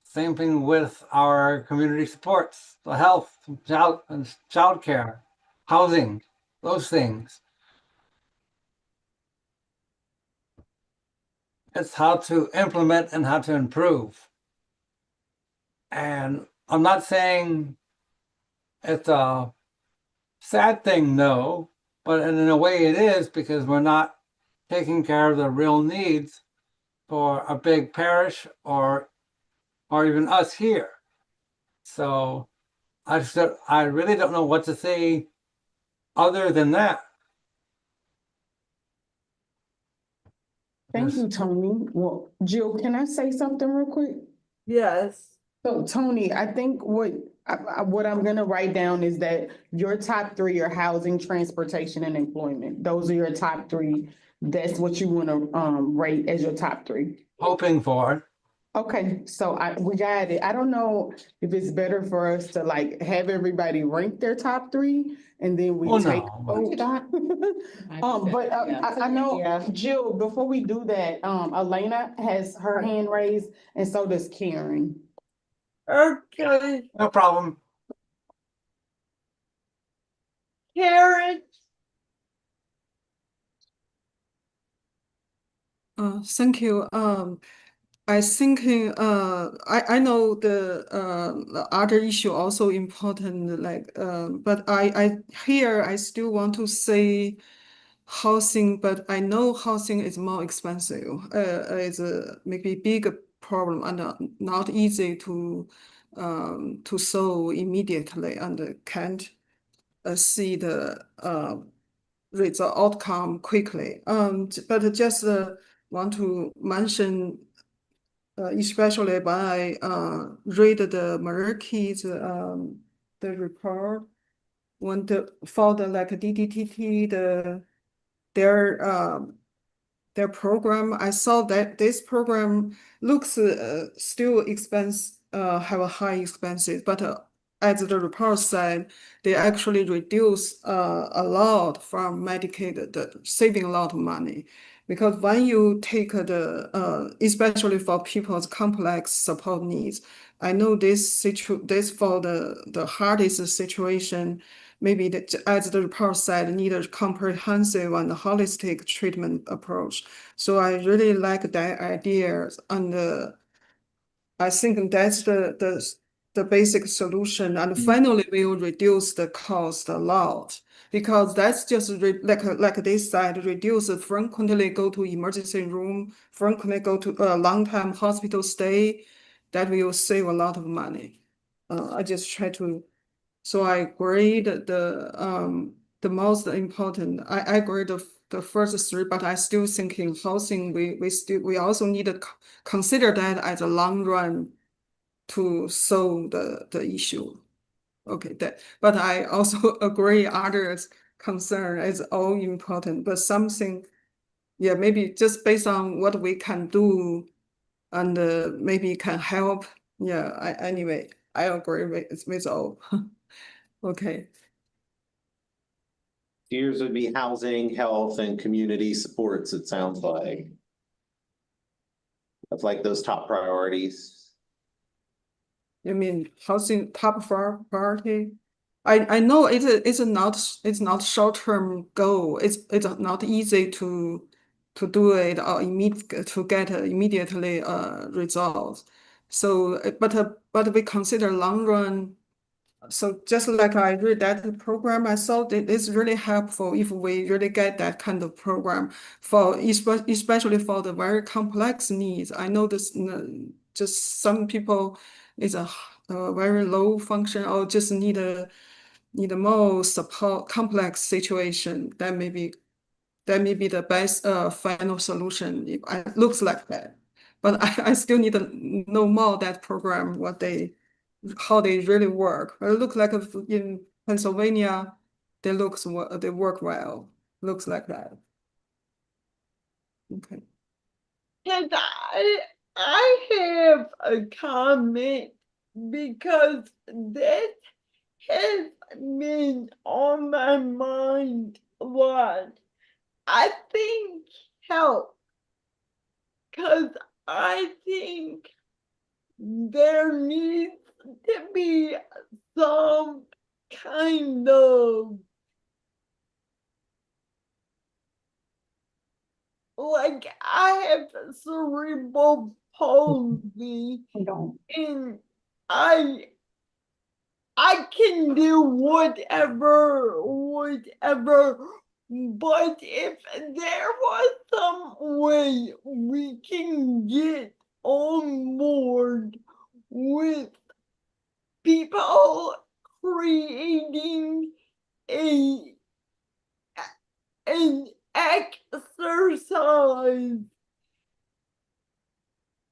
Same thing with our community supports, the health, child care, housing, those things. It's how to implement and how to improve. And I'm not saying it's a sad thing, no, but in a way it is, because we're not taking care of the real needs for a big parish or even us here. So I really don't know what to say other than that. Thank you, Tony. Well, Jill, can I say something real quick? Yes. So Tony, I think what I'm gonna write down is that your top three are housing, transportation, and employment. Those are your top three. That's what you wanna rate as your top three. Hoping for. Okay, so we got it. I don't know if it's better for us to like have everybody rank their top three and then we Oh, take. no. But I know, Yeah. Jill, before we do that, Elena has her hand raised and so does Karen. Okay, No problem. Karen, Thank you. I thinking, I know the other issue also important, like, but I still want to say housing, but I know housing is more expensive. It's a maybe big problem and not easy to solve immediately and can't see the result outcome quickly. But just want to mention, especially when I read the Merki's the report when for the like DDTT their program, I saw that this program looks still have a high expenses, but as the report said, they actually reduce a lot from Medicaid, saving a lot of money. Because when you take especially for people's complex support needs, I know this for the hardest situation, maybe as the report said, need a comprehensive and holistic treatment approach. So I really like that idea, and I think that's the basic solution, and finally will reduce the cost a lot. Because that's just like they said, reduce frequently go to emergency room, frequently go to a long-term hospital stay. That will save a lot of money. I just try to. So I agree that the most important. I agree the first three, but I still think in housing we also need to consider that as a long run to solve the issue. Okay, but I also agree others' concern is all important, but something, yeah, maybe just based on what we can do and maybe can help. Yeah, anyway, I agree with all. Okay. Yours would be housing, health, and community supports, it sounds like. Of like those top priorities. You mean housing top priority? I know it's not short-term goal. It's not easy to do it or to get immediately results. So but we consider long run. So just like I read that program, I thought it is really helpful if we really get that kind of program for especially for the very complex needs. I know this just some people is a very low function or just need a more support complex situation. That may be the best final solution. It looks like that, but I still need to know more that program how they really work. It looks like in Pennsylvania, they work well. Looks like that. Okay. and I have a comment because this has been on my mind a lot. I think help, because I think there needs to be some kind of like I have cerebral palsy and I can do whatever, but if there was some way we can get on board with people creating an exercise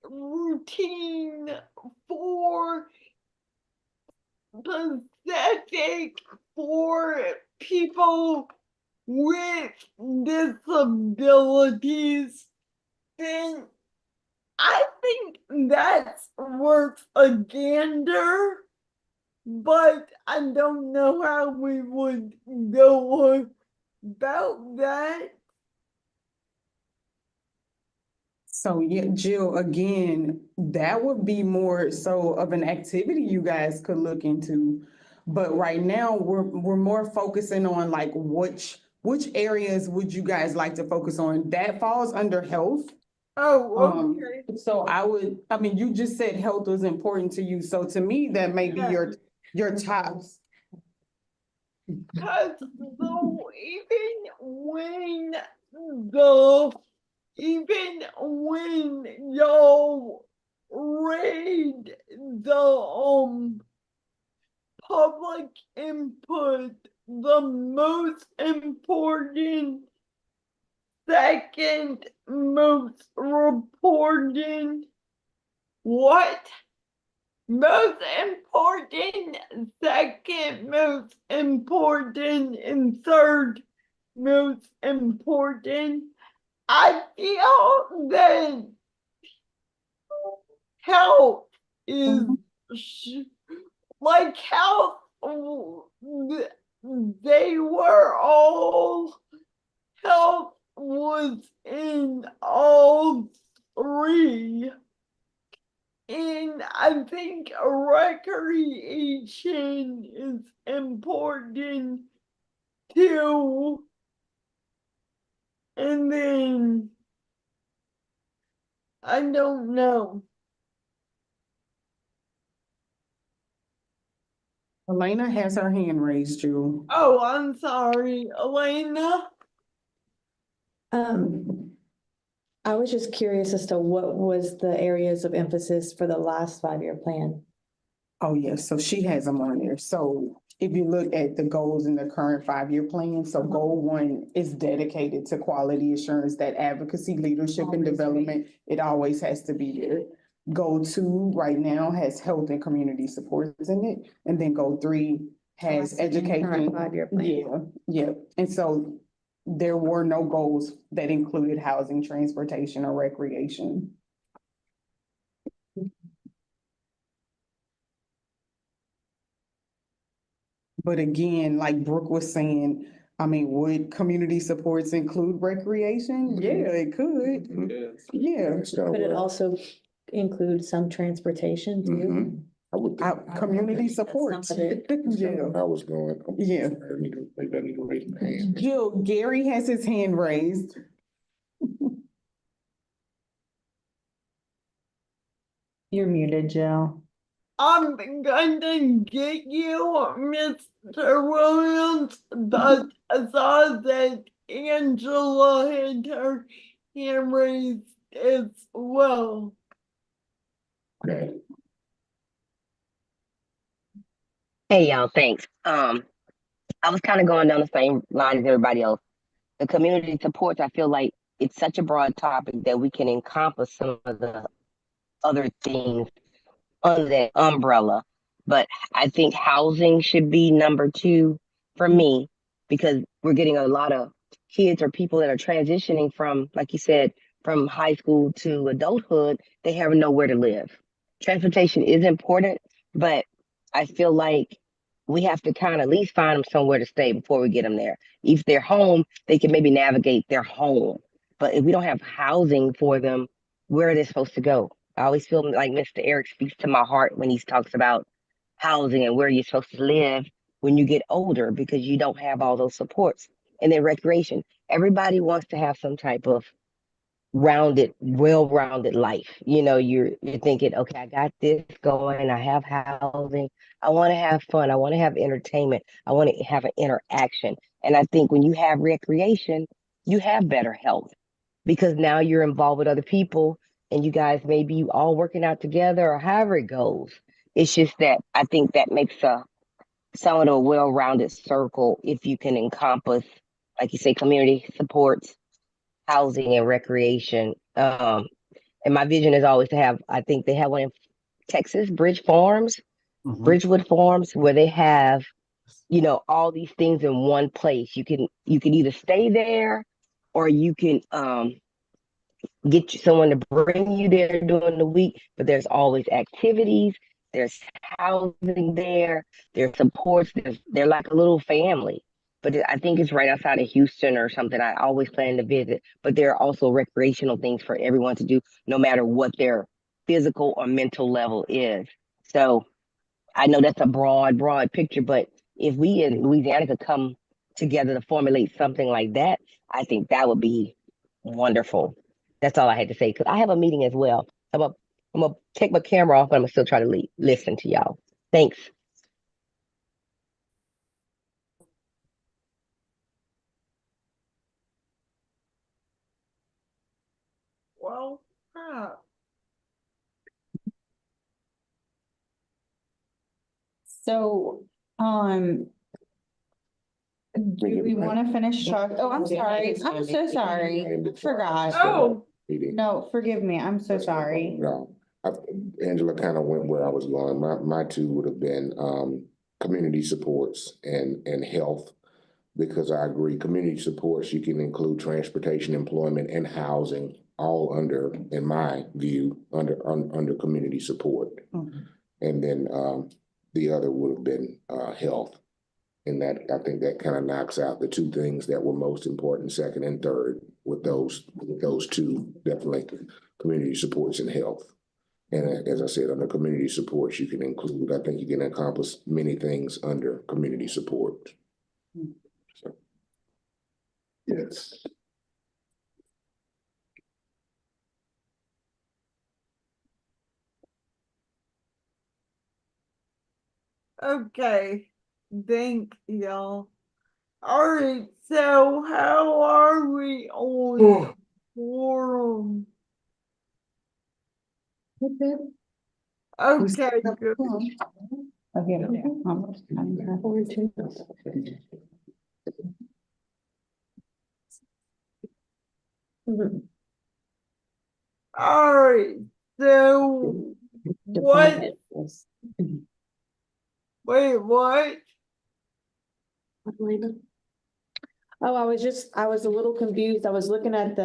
routine for specific for people with disabilities, then I think that's worth a gander. but I don't know how we would go about that. So yeah, Jill, again, that would be more so of an activity you guys could look into. But right now, we're more focusing on like which areas would you guys like to focus on? That falls under health. Oh, okay. So I mean, you just said health was important to you, so to me, that may be your tops. Cause though the even when y'all read the public input, the most important, second most important, what? Most important, second most important, and third most important. I feel that health is like health. They were all health was in all three. And I think recreation is important too. And then I don't know. Elena has her hand raised, Jill. Oh, I'm sorry, Elena. I was just curious as to what was the areas of emphasis for the last 5-year plan? Oh, yes, so she has them on there. So if you look at the goals in the current 5-year plan, so goal 1 is dedicated to quality assurance, that advocacy, leadership, and development. It always has to be there. Goal 2 right now has health and community supports in it. And then goal 3 has education. Current 5-year plan. Yeah. And so there were no goals that included housing, transportation, or recreation. But again, like Brooke was saying, I mean, would community supports include recreation? Yeah, it could. Yeah. But it also includes some transportation too. I would think. Community supports. some of it. Yeah. I was going. Yeah. Maybe I need to raise my hand. Jill, Gary has his hand raised. You're muted, Jill. I'm gonna get you, Mr. Williams, but I saw that Angela had her hand raised as well. Okay. Hey y'all, thanks. I was kind of going down the same line as everybody else. The community supports, I feel like it's such a broad topic that we can encompass some of the other things under that umbrella. But I think housing should be number 2 for me, because we're getting a lot of kids or people that are transitioning from, like you said, from high school to adulthood. They have nowhere to live. Transportation is important, but I feel like we have to kind of at least find them somewhere to stay before we get them there. If they're home, they can maybe navigate their home. But if we don't have housing for them, where are they supposed to go? I always feel like Mr. Eric speaks to my heart when he talks about housing and where you're supposed to live when you get older, because you don't have all those supports. And then recreation. Everybody wants to have some type of rounded, well-rounded life. You know, you're thinking, okay, I got this going, I have housing, I want to have fun, I want to have entertainment, I want to have an interaction. And I think when you have recreation, you have better health, because now you're involved with other people and you guys maybe you all working out together or however it goes. It's just that I think that makes a somewhat of a well-rounded circle if you can encompass, like you say, community supports, housing, and recreation. And my vision is always to have, I think they have one in Texas, Bridgewood Farms, where they have, you know, all these things in one place. You can either stay there or you can get someone to bring you there during the week, but there's always activities. there's housing there, there's supports, they're like a little family. But I think it's right outside of Houston or something. I always plan to visit, but there are also recreational things for everyone to do, no matter what their physical or mental level is. So I know that's a broad picture, but if we in Louisiana could come together to formulate something like that, I think that would be wonderful. That's all I had to say, because I have a meeting as well. I'm gonna take my camera off, but I'm gonna still try to listen to y'all. Thanks. Well, crap. So, do we want to finish talk? Oh, I'm sorry. I'm so sorry. Forgot. Oh, Meeting. No, forgive me. I'm so sorry. No, Angela kind of went where I was going. My two would have been, community supports and health. Because I agree, community supports, you can include transportation, employment, and housing, all under, in my view, under community support. And then, the other would have been, health. And that, I think that kind of knocks out the two things that were most important, second and third, with those two, definitely community supports and health. And as I said, under community supports, you can include, I think you can accomplish many things under community support. So, yes. okay. Thank y'all. Alright, so how are we on forum? Okay, good. Okay. Alright, so what? Wait, what? Oh, I was a little confused. I was looking at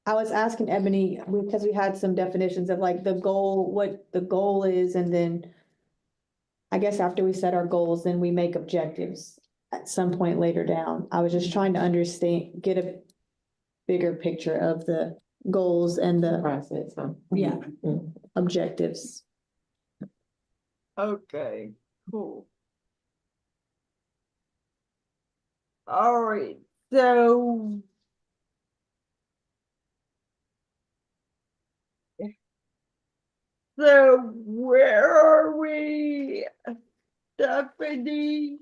I was asking Ebony, because we had some definitions of like the goal, what the goal is, and then I guess after we set our goals, then we make objectives at some point later down. I was just trying to understand, get a bigger picture of the goals and the process, yeah, objectives. Okay, cool. Alright, so. So where are we, Stephanie?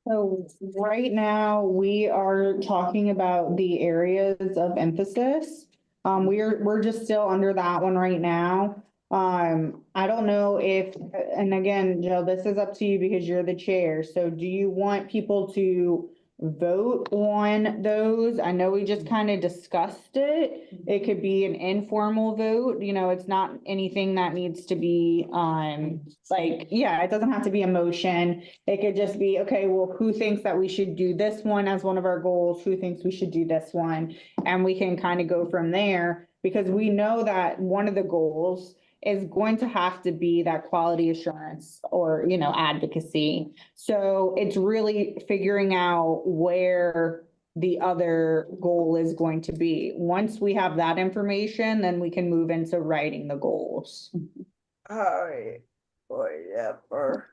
So right now, we are talking about the areas of emphasis. We're just still under that one right now. I don't know if, and again, Jill, this is up to you because you're the chair. So do you want people to vote on those? I know we just kind of discussed it. It could be an informal vote, you know, it's not anything that needs to be, like, yeah, it doesn't have to be a motion. It could just be, okay, well, who thinks that we should do this one as one of our goals? Who thinks we should do this one? And we can kind of go from there, because we know that one of the goals is going to have to be that quality assurance or, you know, advocacy. So it's really figuring out where the other goal is going to be. Once we have that information, then we can move into writing the goals. Alright, whatever.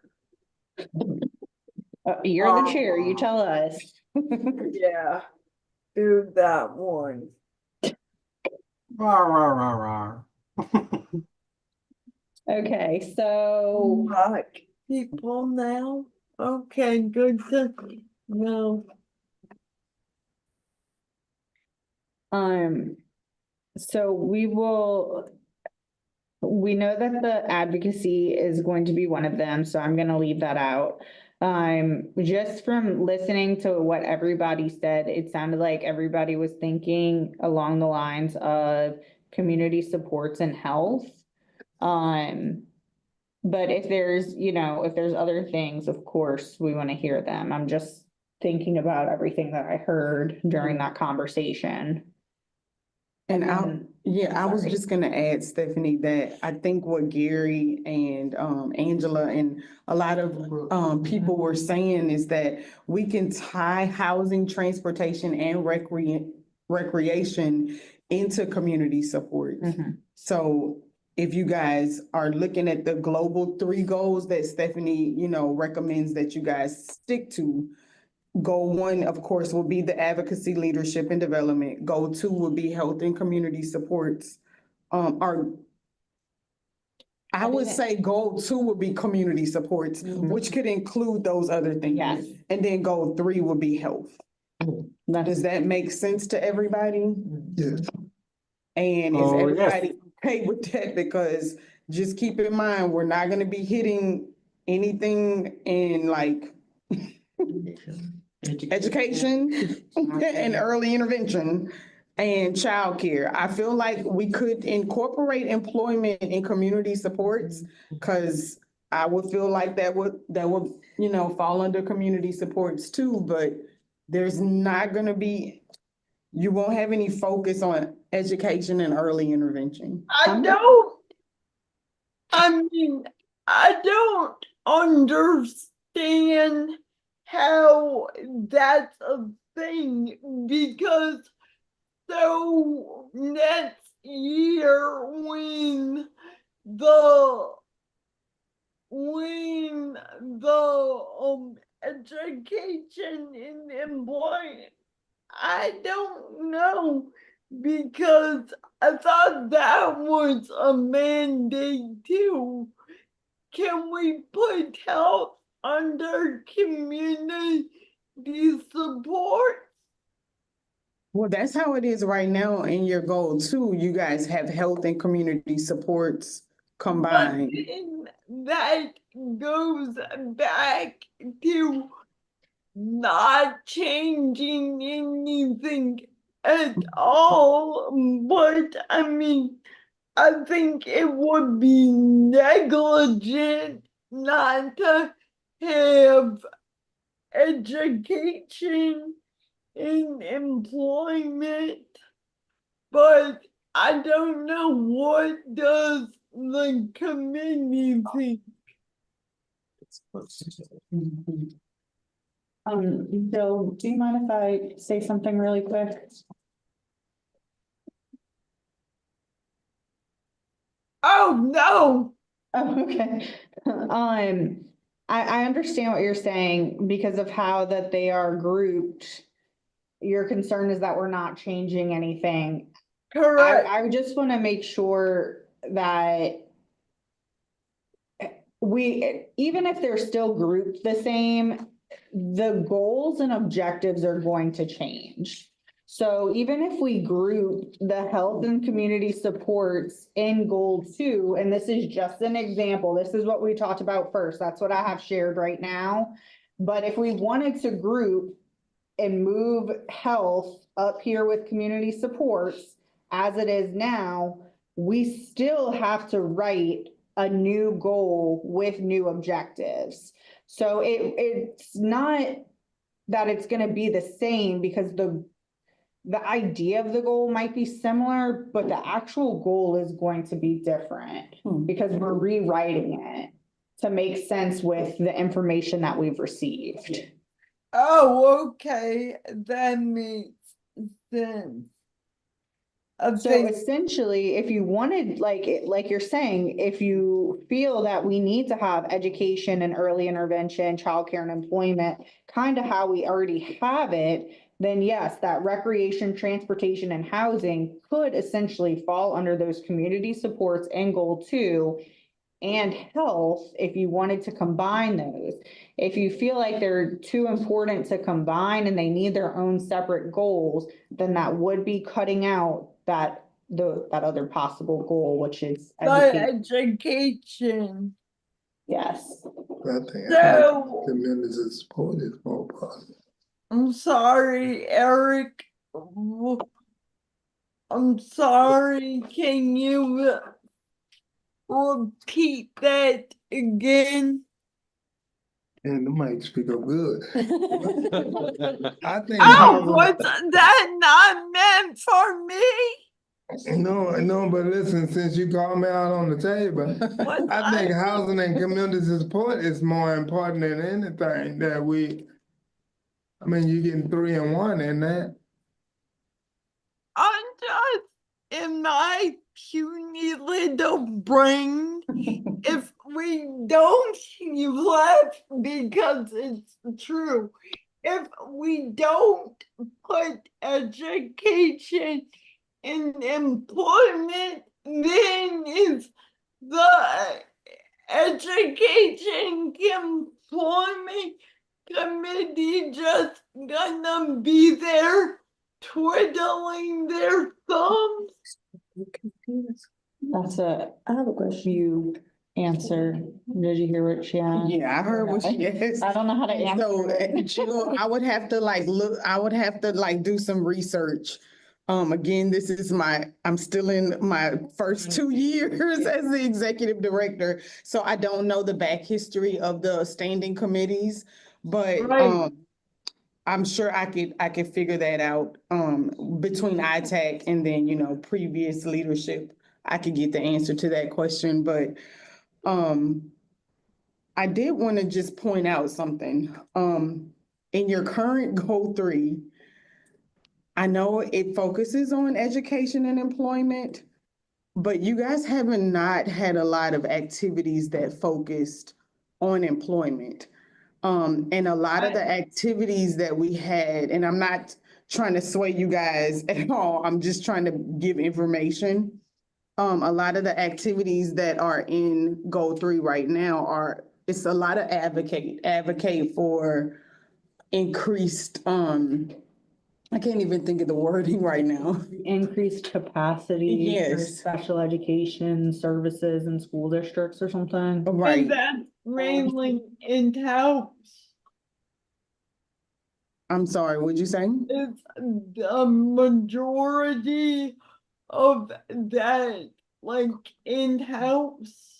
You're the chair, you tell us. Yeah, do that one. Rah, rah, rah, rah. Okay, so Like people now, okay, good to know. So we know that the advocacy is going to be one of them, so I'm gonna leave that out. Just from listening to what everybody said, it sounded like everybody was thinking along the lines of community supports and health. But if there's, you know, if there's other things, of course, we want to hear them. I'm just thinking about everything that I heard during that conversation. And I was Sorry. just gonna add, Stephanie, that I think what Gary and Angela and a lot of people were saying is that we can tie housing, transportation, and recreation into community support. Mhm. So if you guys are looking at the global 3 goals that Stephanie, recommends that you guys stick to, Goal 1, of course, will be the advocacy, leadership, and development. Goal 2 will be health and community supports. I would say goal 2 would be community supports, which could include those other things. Yes. And then goal 3 would be health. Does that make sense to everybody? Yes. And is Oh, yes. everybody okay with that? Because just keep in mind, we're not gonna be hitting anything in like education and early intervention and childcare. I feel like we could incorporate employment and community supports, because I would feel like that would, fall under community supports too, but there's not gonna be, you won't have any focus on education and early intervention. I don't understand how that's a thing, because so next year when the education and employment, I don't know, because I thought that was a mandate too. Can we put health under community support? Well, that's how it is right now in your goal too. You guys have health and community supports combined. But then that goes back to not changing anything at all. But I mean, I think it would be negligent not to have education and employment, but I don't know, what does the committee think? Bill, do you mind if I say something really quick? Oh, no. Oh, okay. I understand what you're saying because of how that they are grouped. Your concern is that we're not changing anything. Correct. I just want to make sure that even if they're still grouped the same, the goals and objectives are going to change. So even if we group the health and community supports in goal 2, and this is just an example, this is what we talked about first, that's what I have shared right now. But if we wanted to group and move health up here with community supports as it is now, we still have to write a new goal with new objectives. So it's not that it's going to be the same, because the idea of the goal might be similar, but the actual goal is going to be different because we're rewriting it to make sense with the information that we've received. Oh, okay, that makes sense. So essentially, if you wanted, like you're saying, if you feel that we need to have education and early intervention, childcare and employment, kind of how we already have it, then yes, that recreation, transportation, and housing could essentially fall under those community supports in goal 2, and health, if you wanted to combine those. If you feel like they're too important to combine and they need their own separate goals, then that would be cutting out that other possible goal, which is education. Yes. I think So- community support is more positive. I'm sorry, Eric. I'm sorry, can you repeat that again? And the mic speak up good. I think. Oh, was that not meant for me? No, but listen, since you called me out on the table, What I think housing and community support is more important than anything that I mean, you getting 3 and 1 in that. I'm just in my puny little brain. If we don't, you laugh because it's true. If we don't put education in employment, then is the education employment committee just gonna be there twiddling their thumbs? That's a I have a question. few answer. Did you hear what she asked? Yeah, I heard what she asked. I don't know how to answer. So, it. Jill, I would have to like look, I would have to like do some research. Again, this is I'm still in my first 2 years as the executive director. So I don't know the back history of the standing committees, but, Right. I'm sure I could figure that out, between ITAC and then, previous leadership. I could get the answer to that question, but, I did want to just point out something. In your current goal 3, I know it focuses on education and employment, but you guys haven't not had a lot of activities that focused on employment. And a lot of the activities that we had, and I'm not trying to sway you guys at all, I'm just trying to give information. A lot of the activities that are in goal 3 right now it's a lot of advocate for increased, I can't even think of the wording right now. Increased capacity for Yes. special education services in school districts or something. Right. And that's mainly in house. I'm sorry, what'd you say? It's the majority of that, like in-house.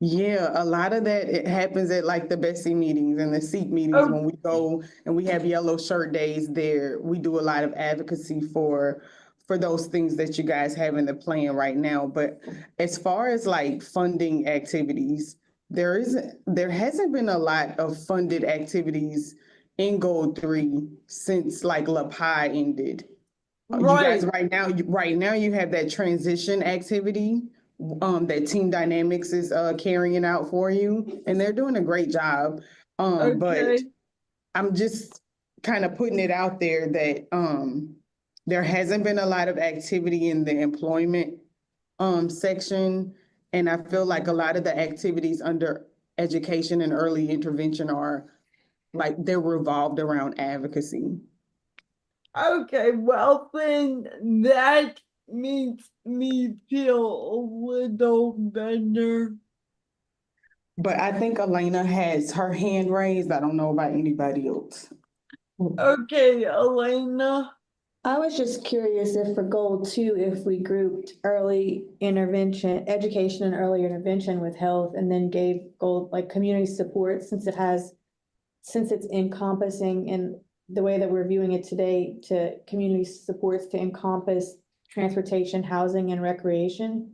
Yeah, a lot of that, it happens at like the Bessie meetings and the SEEK meetings when we go and we have yellow shirt days there. We do a lot of advocacy for those things that you guys have in the plan right now. But as far as like funding activities, there hasn't been a lot of funded activities in Goal 3 since like LaPie ended. You guys, right now you have that transition activity that Team Dynamics is carrying out for you, and they're doing a great job. But I'm just kind of putting it out there that there hasn't been a lot of activity in the employment section, and I feel like a lot of the activities under education and early intervention are like they're revolved around advocacy. Okay, well then that makes me feel a little better. But I think Elena has her hand raised. I don't know about anybody else. Okay, Elena. I was just curious if for goal 2, if we grouped early intervention, education and early intervention with health, and then gave goal like community support, since it's encompassing in the way that we're viewing it today, to community supports to encompass transportation, housing, and recreation.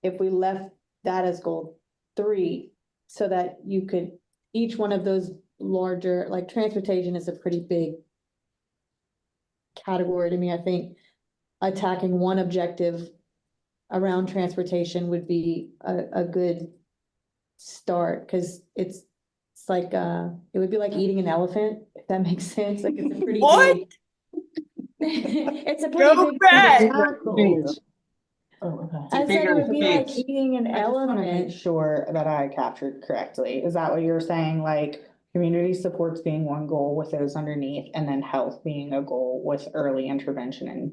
If we left that as goal 3, so that you could, each one of those larger, like transportation is a pretty big category to me. I think attacking one objective around transportation would be a good start, because it's like it would be like eating an elephant, if that makes sense. Like it's a pretty big. It's a pretty Go big back. tackle. I said it would be like Speech. eating an I just wanna make elephant. sure that I captured correctly. Is that what you're saying? Like community supports being one goal with those underneath, and then health being a goal with early intervention? And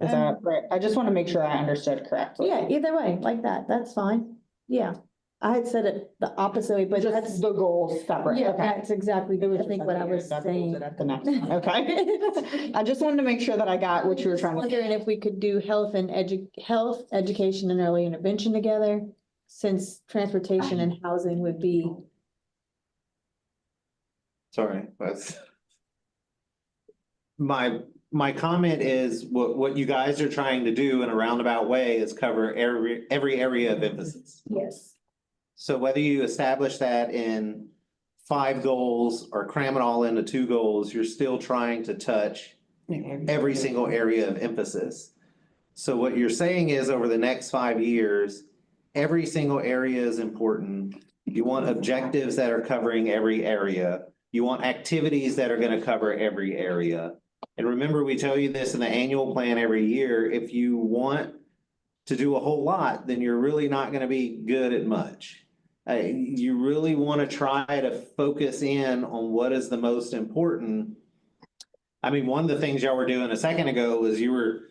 is that right? I just want to make sure I understood correctly. Yeah, either way, like that, that's fine. Yeah, I had said it the opposite way, but Just that's, the goal separate. yeah, Okay. that's exactly, I think what I was saying. At the next one. Okay. I just wanted to make sure that I got what you were trying to. Wondering if we could do health, education and early intervention together, since transportation and housing would be. Sorry, but my my comment is what you guys are trying to do in a roundabout way is cover every area of emphasis. Yes. So whether you establish that in 5 goals or cram it all into 2 goals, you're still trying to touch every single area of emphasis. So what you're saying is over the next 5 years, every single area is important. You want objectives that are covering every area. You want activities that are gonna cover every area. And remember, we tell you this in the annual plan every year, if you want to do a whole lot, then you're really not gonna be good at much. You really wanna try to focus in on what is the most important. I mean, one of the things y'all were doing a second ago was you were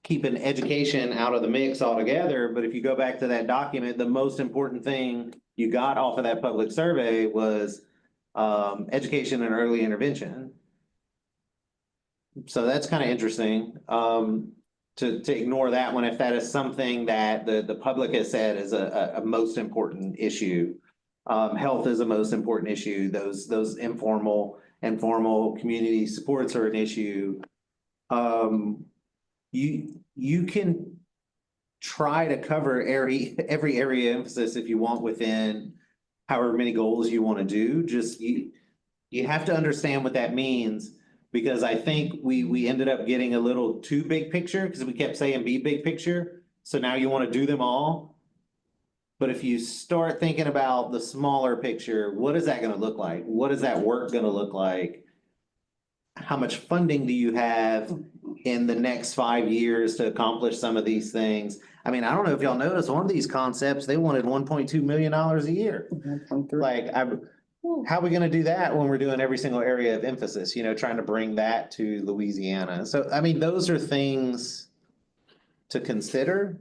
keeping education out of the mix altogether, but if you go back to that document, the most important thing you got off of that public survey was education and early intervention. So that's kind of interesting, to ignore that one if that is something that the public has said is a most important issue. Health is a most important issue. Those informal and formal community supports are an issue. You can try to cover every area of emphasis if you want within however many goals you want to do. Just you have to understand what that means, because I think we ended up getting a little too big picture because we kept saying be big picture. So now you want to do them all. But if you start thinking about the smaller picture, what is that going to look like? What is that work going to look like? How much funding do you have in the next 5 years to accomplish some of these things? I mean, I don't know if y'all noticed, one of these concepts, they wanted $1.2 million a year. Like, how are we gonna do that when we're doing every single area of emphasis, trying to bring that to Louisiana? So, I mean, those are things to consider.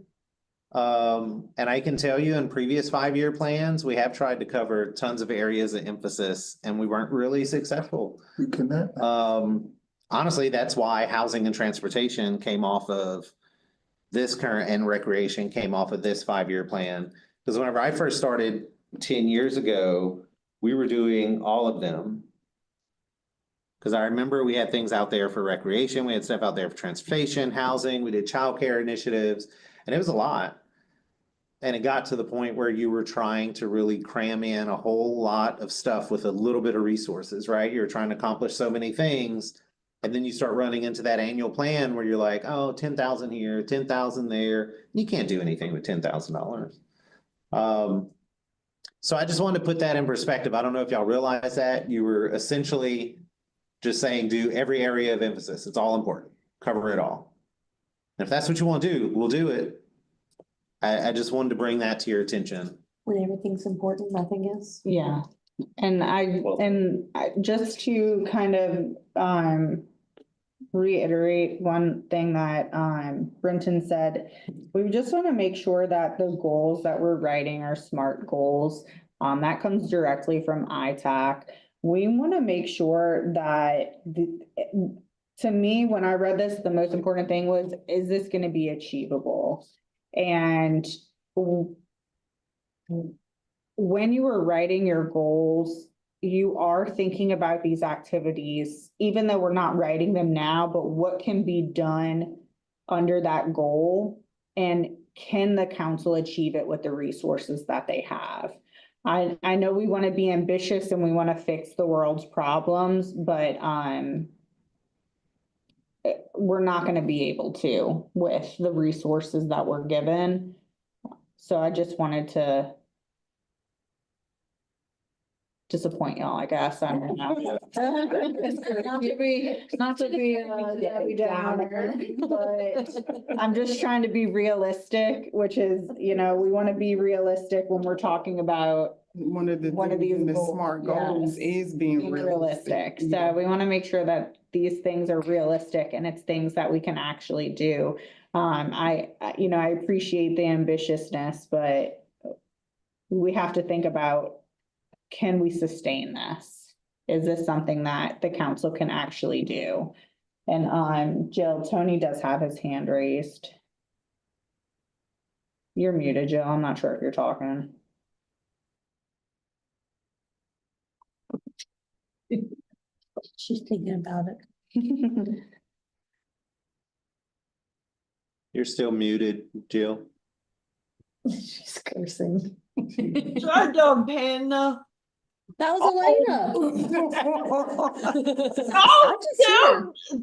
And I can tell you in previous 5-year plans, we have tried to cover tons of areas of emphasis and we weren't really successful. We cannot. Honestly, that's why housing and transportation came off of this current, and recreation came off of this 5-year plan. Because whenever I first started 10 years ago, we were doing all of them. Because I remember we had things out there for recreation, we had stuff out there for transportation, housing, we did childcare initiatives, and it was a lot. And it got to the point where you were trying to really cram in a whole lot of stuff with a little bit of resources, right? You're trying to accomplish so many things. And then you start running into that annual plan where you're like, oh, 10,000 here, 10,000 there. You can't do anything with $10,000. So I just wanted to put that in perspective. I don't know if y'all realize that. You were essentially just saying, do every area of emphasis. It's all important. Cover it all. And if that's what you want to do, we'll do it. I just wanted to bring that to your attention. When everything's important, nothing is. Yeah, and just to kind of reiterate one thing that Brenton said, we just want to make sure that the goals that we're writing are SMART goals. That comes directly from ITAC. We want to make sure that to me, when I read this, the most important thing was, is this going to be achievable? And when you are writing your goals, you are thinking about these activities, even though we're not writing them now, but what can be done under that goal? And can the council achieve it with the resources that they have? I know we want to be ambitious and we want to fix the world's problems, but we're not going to be able to with the resources that we're given. So I just wanted to disappoint y'all, I guess. I don't know. Not to be a Debbie Downer, but I'm just trying to be realistic, which is, we want to be realistic when we're talking about one of these SMART goals is being realistic. So we want to make sure that these things are realistic and it's things that we can actually do. I appreciate the ambitiousness, but we have to think about, can we sustain this? Is this something that the council can actually do? And Jill, Tony does have his hand raised. You're muted, Jill. I'm not sure if you're talking. She's thinking about it. You're still muted, Jill. She's cursing. Shut up, Hannah. That was Oh,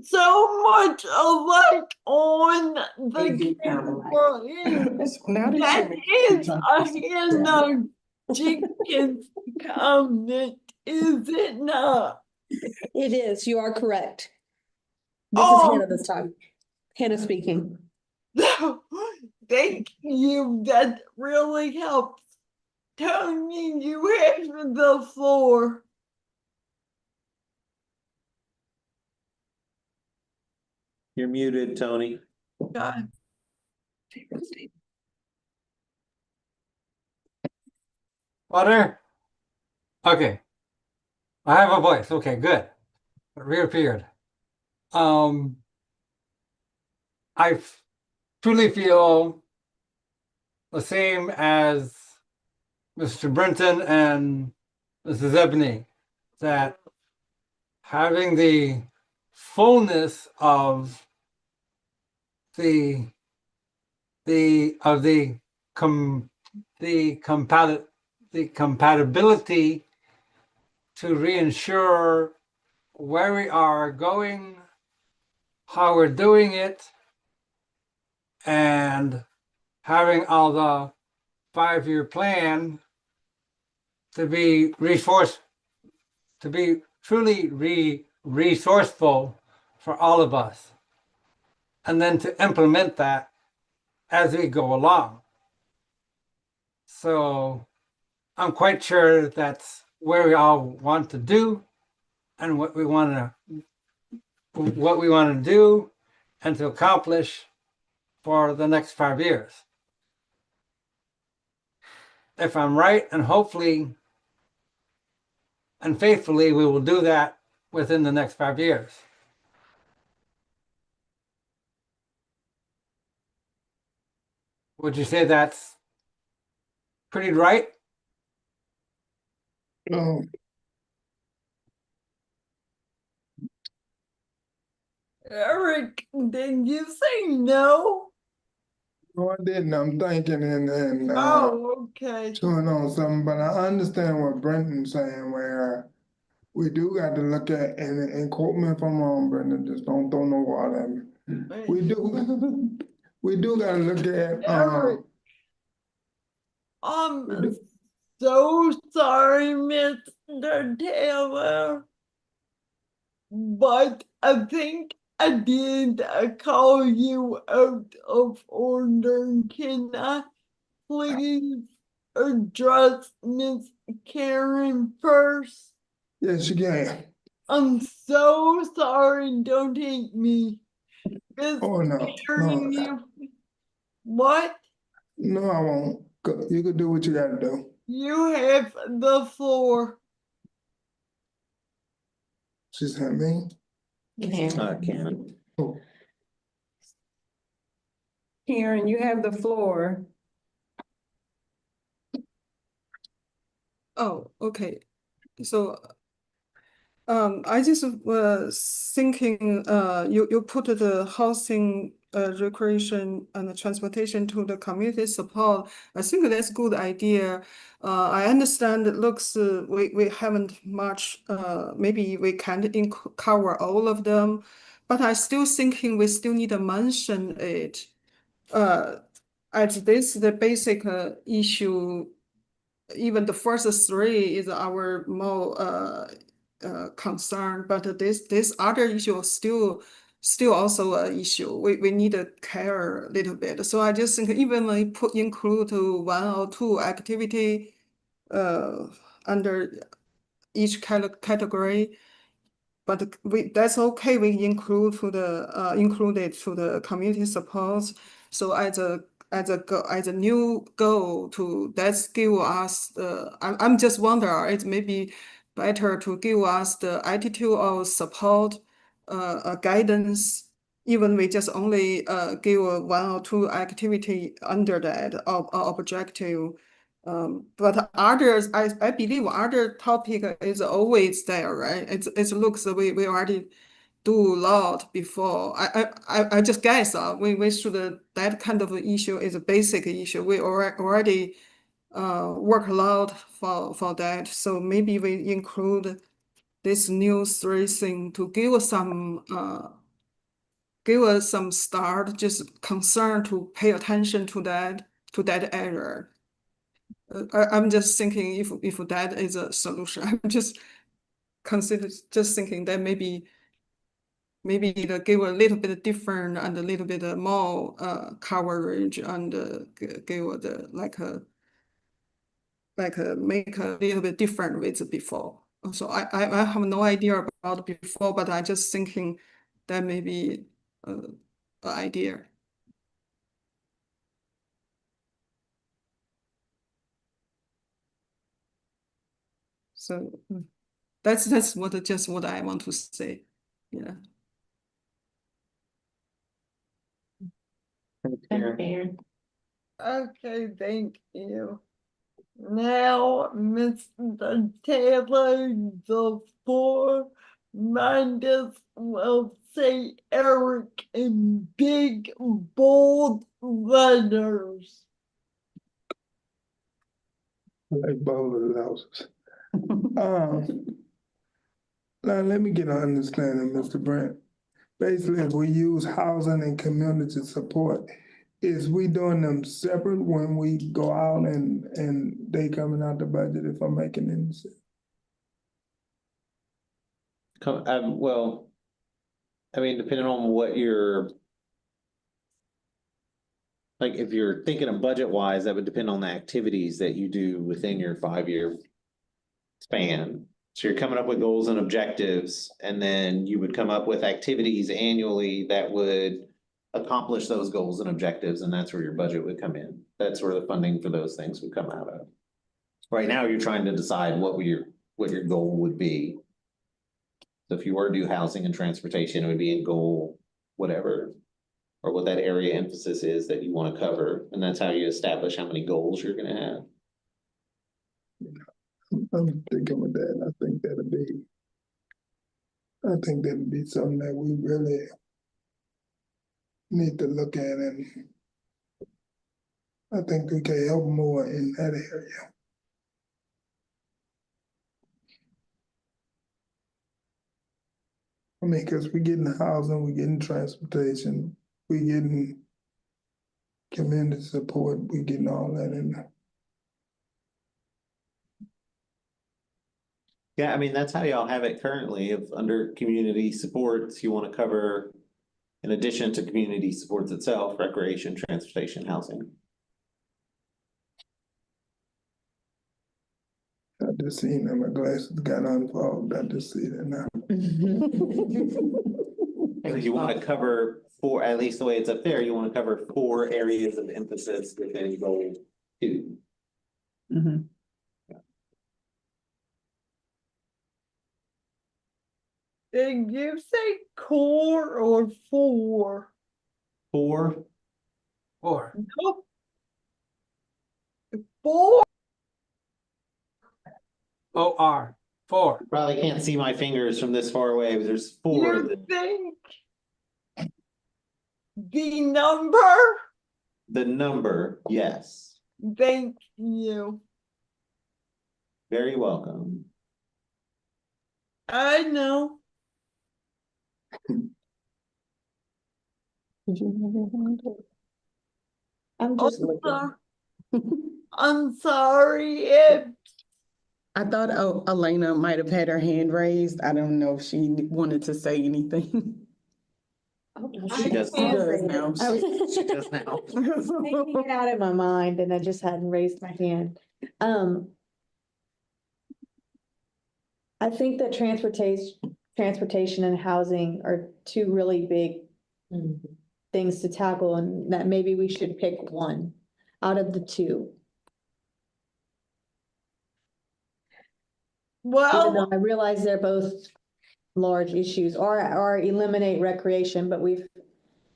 so much alike on the camera. Now That is a Hannah Jenkins comment, is it not? It is, you are correct. This is Oh. Hannah this time. Hannah speaking. Thank you, that really helps. Tony, you have the floor. You're muted, Tony. God. Water? Okay. I have a voice. Okay, good. It reappeared. I truly feel the same as Mr. Brenton and Mrs. Ebony, that having the fullness of the compatibility to reinsure where we are going, how we're doing it, and having all the 5-year plan to be truly resourceful for all of us, and then to implement that as we go along. So I'm quite sure that's where we all want to do and what we want to do and to accomplish for the next 5 years. If I'm right, and hopefully and faithfully, we will do that within the next 5 years. Would you say that's pretty right? Eric, did you say no? No, I didn't. I'm thinking and Oh, okay. chewing on something, but I understand what Brenton's saying, where we do got to look at, and quote me if I'm wrong, Brenton, just don't throw no water at me. We do gotta look at, Eric. I'm so sorry, Mr. Taylor. But I think I did call you out of order. Can I please address Miss Karen first? Yes, you can. I'm so sorry, don't hate me. Oh, no, Karen, no. What? No, I won't. You can do what you gotta do. You have the floor. She said me. Karen. Karen, you have the floor. Oh, okay. So, I just was thinking, you put the housing, recreation and transportation to the community support. I think that's good idea. I understand it looks, we haven't much, maybe we can't cover all of them, but I still thinking we still need to mention it. As this, the basic, issue, even the first 3 is our more concern, but this other issue is still also an issue. We need to care a little bit. So I just think even we include 1 or 2 activity under each category, but that's okay. We include included to the community supports. So as a new goal to that's give us I'm just wonder it may be better to give us the attitude of support, guidance, even we just only give 1 or 2 activity under that objective. But others, I believe other topic is always there, right? It looks we already do a lot before. I just guess, we should, that kind of issue is a basic issue. We already work a lot for that. So maybe we include this new three thing to give us some start, just concern to pay attention to that area. I'm just thinking if that is a solution, I'm just thinking that maybe to give a little bit different and a little bit more coverage and give the like make a little bit different with before. So I have no idea about before, but I just thinking that may be an idea. So that's just what I want to say. Yeah. Okay, thank you. Now, Mr. Taylor, the floor, Mindus will say Eric in big, bold letters. Like bowling houses. Now let me get an understanding, Mr. Brent. Basically, if we use housing and community support, is we doing them separate when we go out and they coming out the budget, if I'm making any sense? Well, I mean, depending on what you're. Like, if you're thinking of budget wise, that would depend on the activities that you do within your 5-year span. So you're coming up with goals and objectives, and then you would come up with activities annually that would accomplish those goals and objectives, and that's where your budget would come in. That's where the funding for those things would come out of. Right now, you're trying to decide what your goal would be. So if you were to do housing and transportation, it would be in goal, whatever, or what that area emphasis is that you want to cover, and that's how you establish how many goals you're gonna have. I'm thinking with that, I think that'd be something that we really need to look at, and I think we can help more in that area. I mean, cause we getting housing, we getting transportation, we getting community support, we getting all that in there. Yeah, I mean, that's how y'all have it currently. If under community supports, you want to cover, in addition to community supports itself, recreation, transportation, housing. I just seen that my glasses got unfogged, I just see that now. If you want to cover four, at least the way it's up there, you want to cover 4 areas of emphasis within goal 2. Mhm. Did you say core or 4? 4. Nope. 4. OR, 4. Probably can't see my fingers from this far away, but there's 4. You think the number? The number, yes. Thank you. Very welcome. I know. I'm just looking. I'm sorry if I thought Elena might have had her hand raised. I don't know if she wanted to say anything. She does She does now. She does now. Taking it out of my mind and I just hadn't raised my hand. I think that transportation and housing are 2 really big things to tackle, and that maybe we should pick one out of the 2. Even well, though I realize they're both large issues, or eliminate recreation, but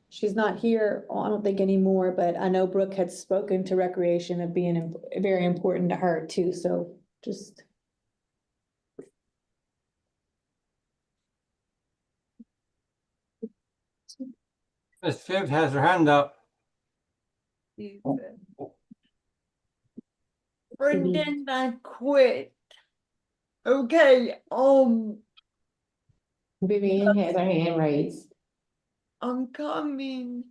she's not here, I don't think anymore, but I know Brooke had spoken to recreation of being very important to her too, so just. Ms. Phibbs has her hand up. Brendan, I quit. Okay, Vivian has her hand raised. I'm coming.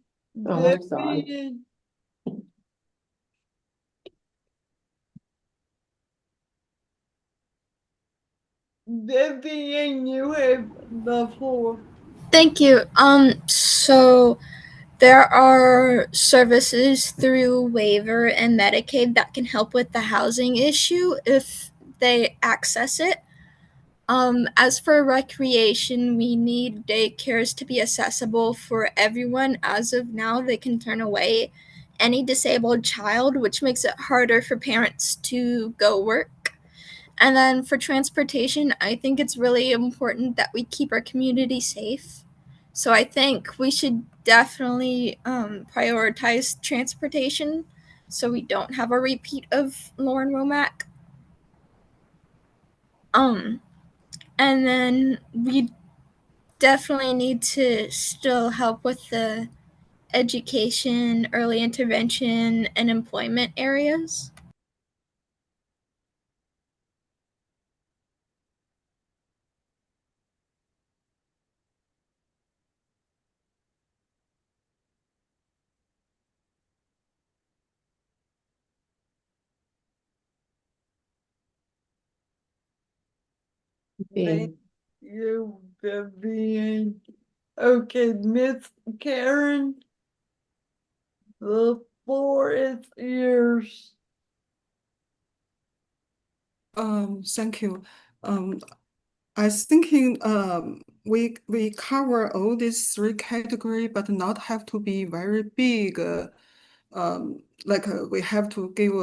Oh, I'm sorry. Vivian. Vivian, you have the floor. Thank you. So there are services through waiver and Medicaid that can help with the housing issue if they access it. As for recreation, we need daycares to be accessible for everyone. As of now, they can turn away any disabled child, which makes it harder for parents to go work. And then for transportation, I think it's really important that we keep our community safe. So I think we should definitely prioritize transportation so we don't have a repeat of Lauren Womack. And then we definitely need to still help with the education, early intervention, and employment areas. Thank you, Vivian. Okay, Miss Karen. The floor is yours. Thank you. I was thinking, we cover all these three categories, but not have to be very big. Like we have to give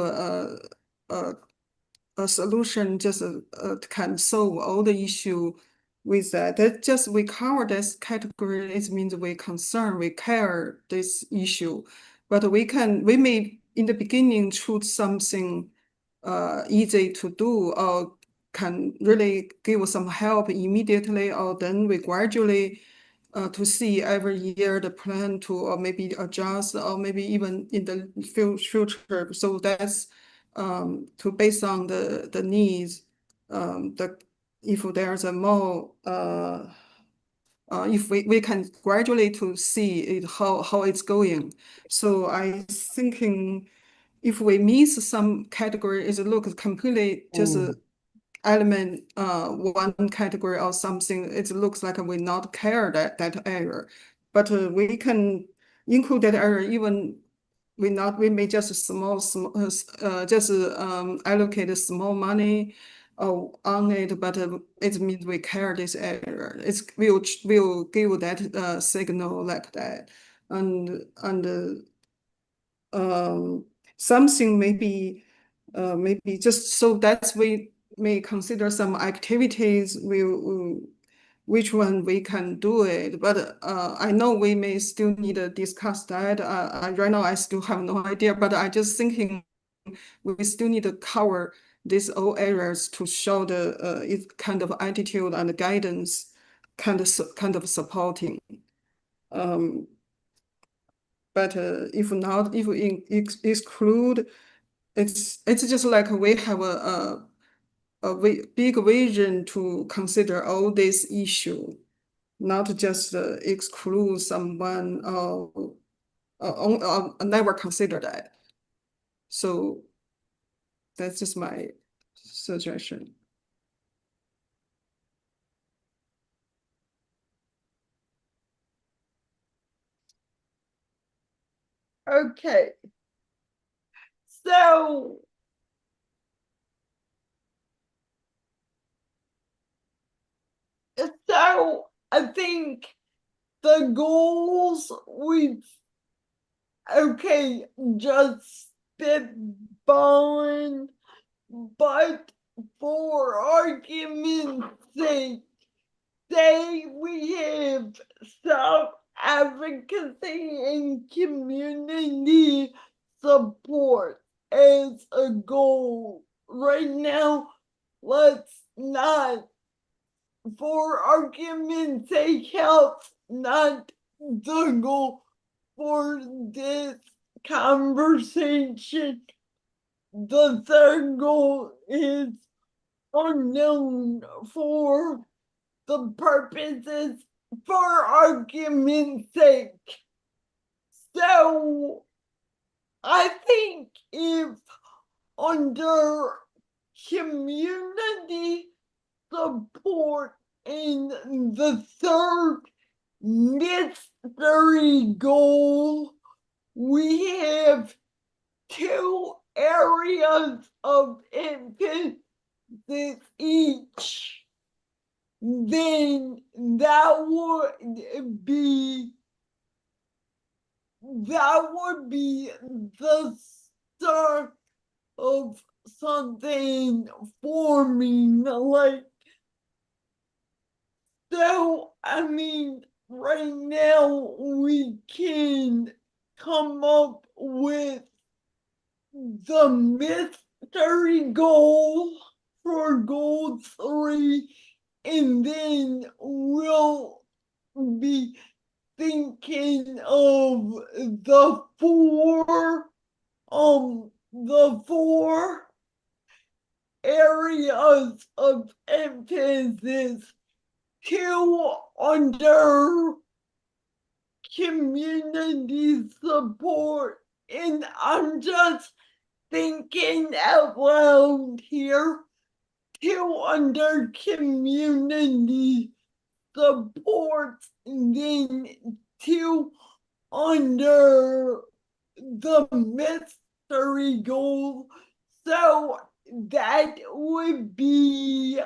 a solution just can solve all the issue with that. That just we cover this category. It means we concern, we care this issue, but we may in the beginning choose something easy to do or can really give some help immediately, or then we gradually to see every year the plan to or maybe adjust or maybe even in the future. So that's to based on the needs, if there's a more if we can gradually to see it how it's going. So I thinking if we miss some category, it looks completely just a element one category or something. It looks like we not care that area, but we can include that area even we may just just allocate small money on it, but it means we care this area. Will give that signal like that, and something maybe just so that we may consider some activities which one we can do it, but I know we may still need to discuss that. Right now I still have no idea, but I just thinking we still need to cover these all areas to show the it kind of attitude and guidance kind of supporting. But if not, if we exclude, it's just like we have a big vision to consider all this issue, not just exclude someone or never consider that. So that's just my suggestion. Okay. So I think the goals just spitballing, but for argument's sake, say we have self-advocacy and community support as a goal. Right now, let's not, for argument's sake, help not the goal for this conversation. The third goal is unknown for the purposes, for argument's sake. So I think if under community support in the third mystery goal, we have two areas of emphasis each, then that would be the start of something forming. Like, so I mean, right now we can come up with the mystery goal for goal 3, and then we'll be thinking of the four areas of emphasis, 2 under community support. And I'm just thinking out loud here, 2 under community support, and then 2 under the mystery goal. So that would be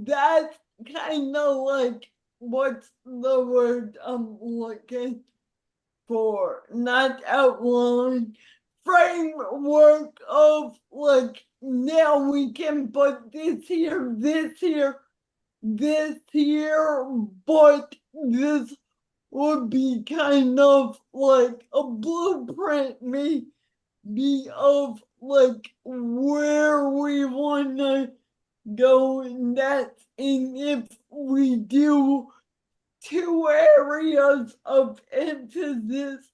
that's kind of like, what's the word I'm looking for? Not outline, framework of like, now we can put this here, this here, this here, but this would be kind of like a blueprint maybe of like where we want to go, and that's, and if we do 2 areas of emphasis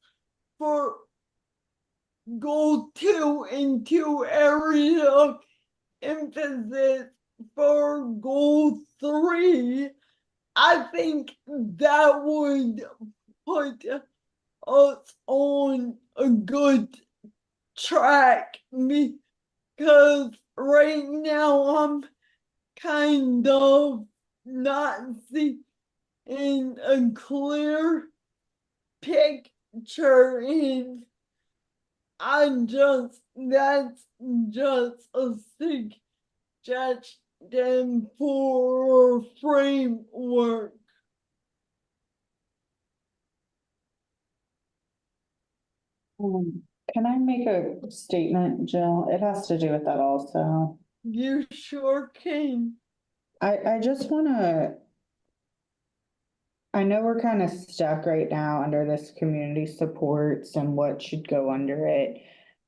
for goal 2 and 2 areas of emphasis for goal 3, I think that would put us on a good track, because right now I'm kind of not seeing a clear picture, and that's just a suggestion for a framework. Can I make a statement, Jill? It has to do with that also. You sure can. I just wanna. I know we're kind of stuck right now under this community supports and what should go under it.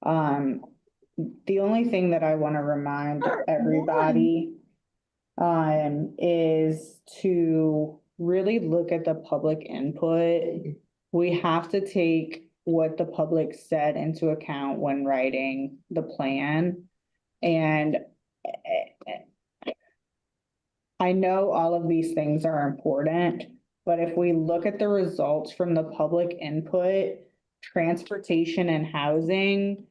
The only thing that I want to remind everybody is to really look at the public input. We have to take what the public said into account when writing the plan. And I know all of these things are important, but if we look at the results from the public input, transportation and housing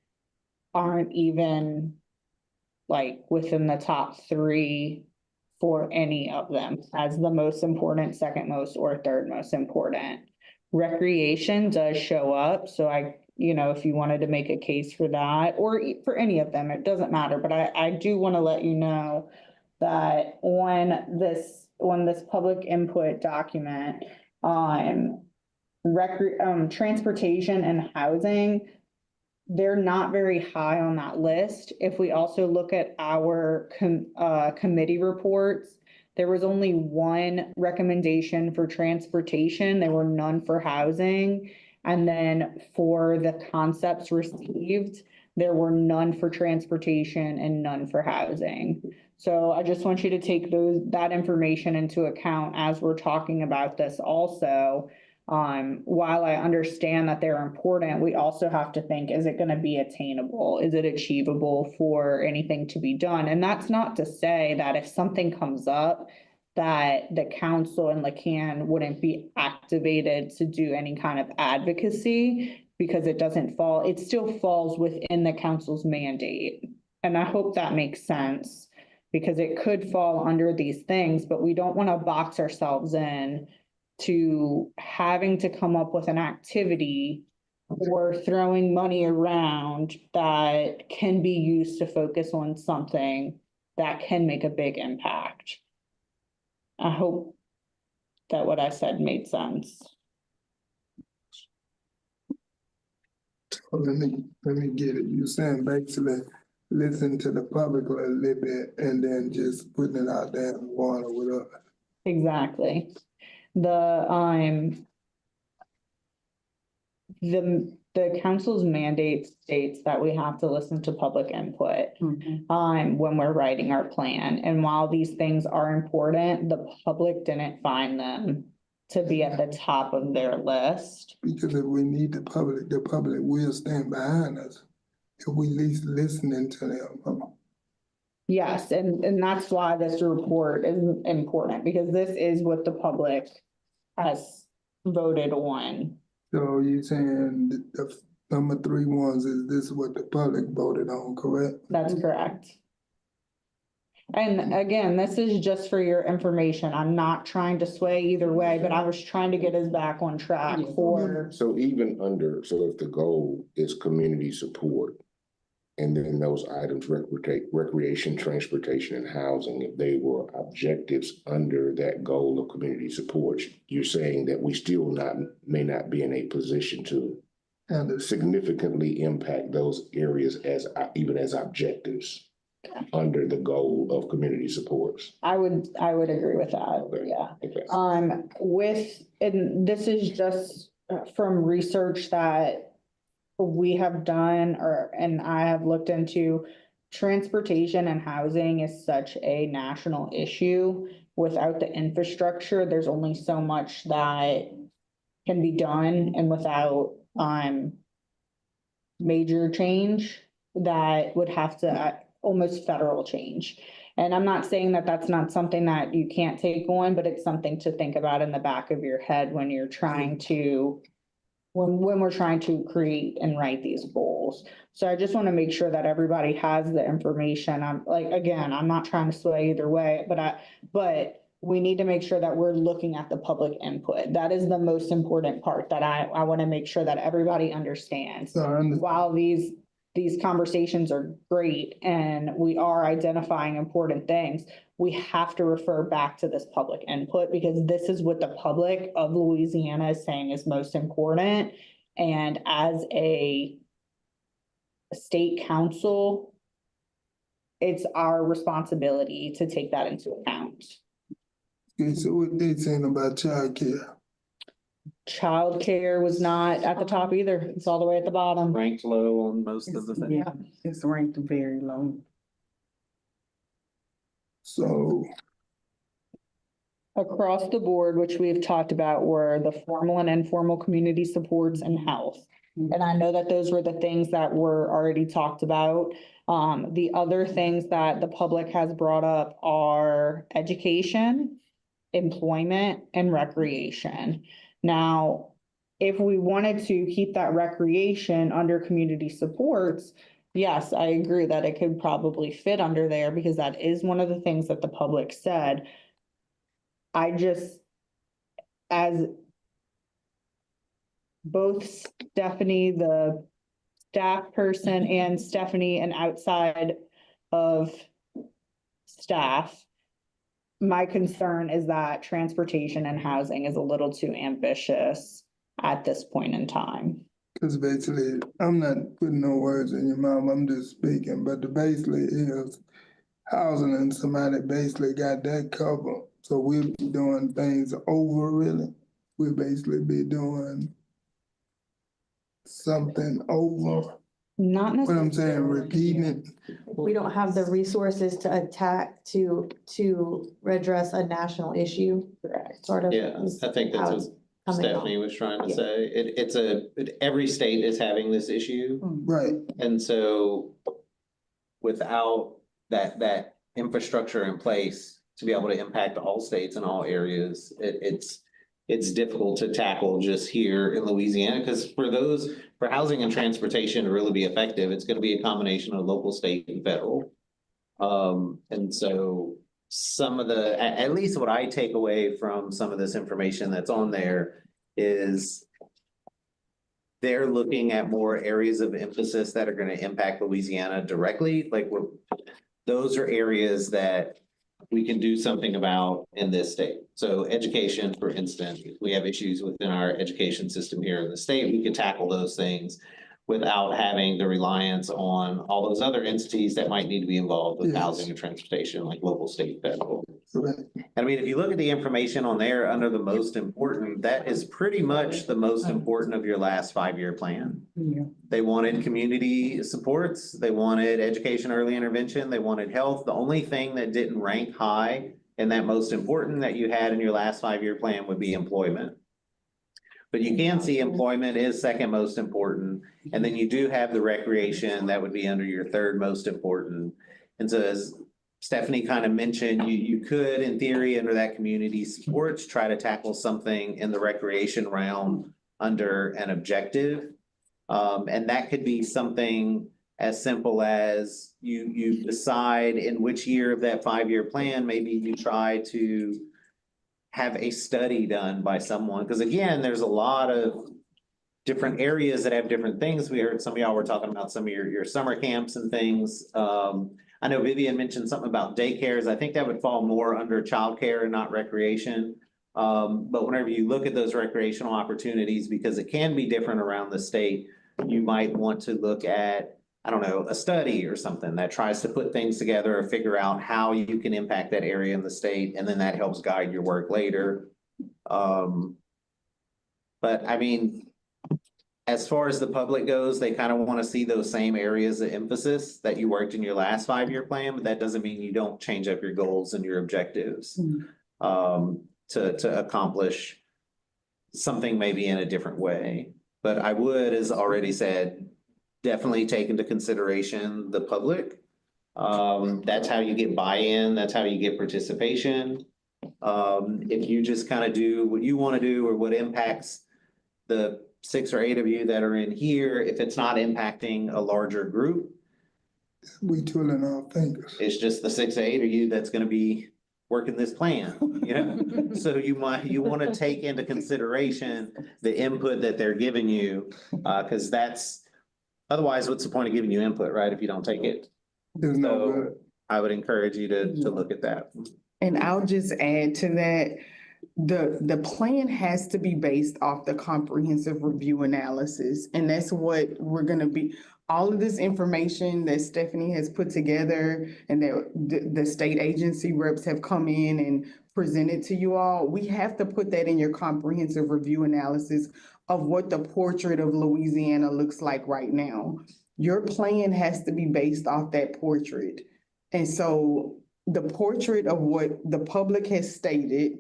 aren't even like within the top 3 for any of them as the most important, second most, or third most important. Recreation does show up, so if you wanted to make a case for that, or for any of them, it doesn't matter, but I do want to let you know that when this public input document on transportation and housing, they're not very high on that list. If we also look at our committee reports, there was only 1 recommendation for transportation. There were none for housing. And then for the concepts received, there were none for transportation and none for housing. So I just want you to take that information into account as we're talking about this also. While I understand that they're important, we also have to think, is it gonna be attainable? Is it achievable for anything to be done? And that's not to say that if something comes up, that the council and LaCan wouldn't be activated to do any kind of advocacy because it still falls within the council's mandate. And I hope that makes sense because it could fall under these things, but we don't want to box ourselves in to having to come up with an activity or throwing money around that can be used to focus on something that can make a big impact. I hope that what I said made sense. Let me get it. You're saying basically listen to the public a little bit and then just putting it out there in the water with us. Exactly. The council's mandate states that we have to listen to public input when we're writing our plan. And while these things are important, the public didn't find them to be at the top of their list. Because if we need the public will stand behind us if we at least listening to them. Yes, and that's why this report is important, because this is what the public has voted on. So you're saying the number 3 ones is this what the public voted on, correct? That's correct. And again, this is just for your information. I'm not trying to sway either way, but I was trying to get us back on track for. So even so if the goal is community support, and then those items, recreation, transportation, and housing, if they were objectives under that goal of community support, you're saying that we still may not be in a position to significantly impact those areas even as objectives under the goal of community supports. I would agree with that, Okay. yeah. Okay. And this is just from research that we have done and I have looked into. Transportation and housing is such a national issue. Without the infrastructure, there's only so much that can be done, and without major change, that would have to almost federal change. And I'm not saying that that's not something that you can't take on, but it's something to think about in the back of your head when you're trying to when we're trying to create and write these goals. So I just want to make sure that everybody has the information. I'm not trying to sway either way, but we need to make sure that we're looking at the public input. That is the most important part that I want to make sure that everybody understands. While these conversations are great and we are identifying important things, we have to refer back to this public input because this is what the public of Louisiana is saying is most important. And as a state council, it's our responsibility to take that into account. Okay, so what they saying about childcare? Childcare was not at the top either. It's all the way at the bottom. Ranked low on most of the things. Yeah, it's ranked very low. So Across the board, which we've talked about, were the formal and informal community supports and health. And I know that those were the things that were already talked about. The other things that the public has brought up are education, employment, and recreation. Now, if we wanted to keep that recreation under community supports, yes, I agree that it could probably fit under there because that is one of the things that the public said. As both Stephanie, the staff person, and Stephanie, an outside of staff, my concern is that transportation and housing is a little too ambitious at this point in time. because basically, I'm not putting no words in your mouth, I'm just speaking, but the basically is housing and somebody basically got that covered. So we'll be doing things over really. We'll basically be doing something over, Not what I'm necessarily. saying, repeating it. We don't have the resources to attack, to redress a national issue. Sort of. Yeah, is I think that's how what it's coming Stephanie off. was trying to Yeah. say. Every state is having this issue. Right, And so without that infrastructure in place to be able to impact all states and all areas, it's difficult to tackle just here in Louisiana, because for housing and transportation to really be effective, it's gonna be a combination of local, state, and federal. And so some of at least what I take away from some of this information that's on there is they're looking at more areas of emphasis that are gonna impact Louisiana directly, those are areas that we can do something about in this state. So education, for instance, if we have issues within our education system here in the state, we can tackle those things without having the reliance on all those other entities that might need to be involved with Yes. housing and transportation, like local, state, federal. right. I mean, if you look at the information on there under the most important, that is pretty much the most important of your last 5-year plan. Yeah. They wanted community supports, they wanted education, early intervention, they wanted health. The only thing that didn't rank high and that most important that you had in your last 5-year plan would be employment. But you can see employment is second most important, and then you do have the recreation, that would be under your third most important. And so as Stephanie kind of mentioned, you could, in theory, under that community supports, try to tackle something in the recreation realm under an objective. And that could be something as simple as you decide in which year of that 5-year plan, maybe you try to have a study done by someone, because again, there's a lot of different areas that have different things. We heard some of y'all were talking about some of your summer camps and things. I know Vivian mentioned something about daycares. I think that would fall more under childcare and not recreation. But whenever you look at those recreational opportunities, because it can be different around the state, you might want to look at, I don't know, a study or something that tries to put things together or figure out how you can impact that area in the state, and then that helps guide your work later. But I mean, as far as the public goes, they kind of want to see those same areas of emphasis that you worked in your last 5-year plan, but that doesn't mean you don't change up your goals and your objectives to accomplish something maybe in a different way. But I would, as already said, definitely take into consideration the public. That's how you get buy-in, that's how you get participation. If you just kind of do what you want to do or what impacts the 6 or 8 of you that are in here, if it's not impacting a larger group, We twiddling our fingers. it's just the 6 or 8 of you that's gonna be working this plan, you know? So you want to take into consideration the input that they're giving you, because otherwise, what's the point of giving you input, right, if you don't take it? There's no So good. I would encourage you to look at that. And I'll just add to that, the plan has to be based off the comprehensive review analysis. And that's what we're gonna be, all of this information that Stephanie has put together and that the state agency reps have come in and presented to you all, we have to put that in your comprehensive review analysis of what the portrait of Louisiana looks like right now. Your plan has to be based off that portrait. And so the portrait of what the public has stated,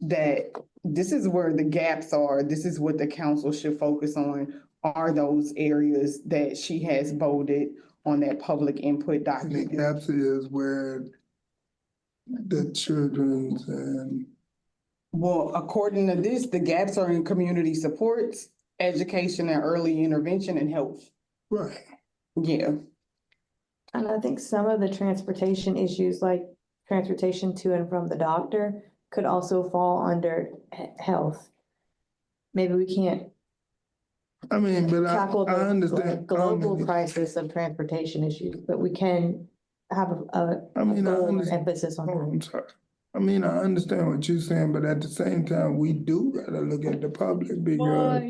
that this is where the gaps are, this is what the council should focus on, are those areas that she has bolded on that public input And the document. gaps is where the children's and Well, according to this, the gaps are in community supports, education and early intervention and health. right. Yeah. And I think some of the transportation issues, like transportation to and from the doctor, could also fall under health. Maybe we can't I mean, but tackle I the understand. global crisis of transportation issues, but we can have a I mean, I goal or understand. emphasis on Oh, that. I'm sorry. I mean, I understand what you're saying, but at the same time, we do gotta look at the public because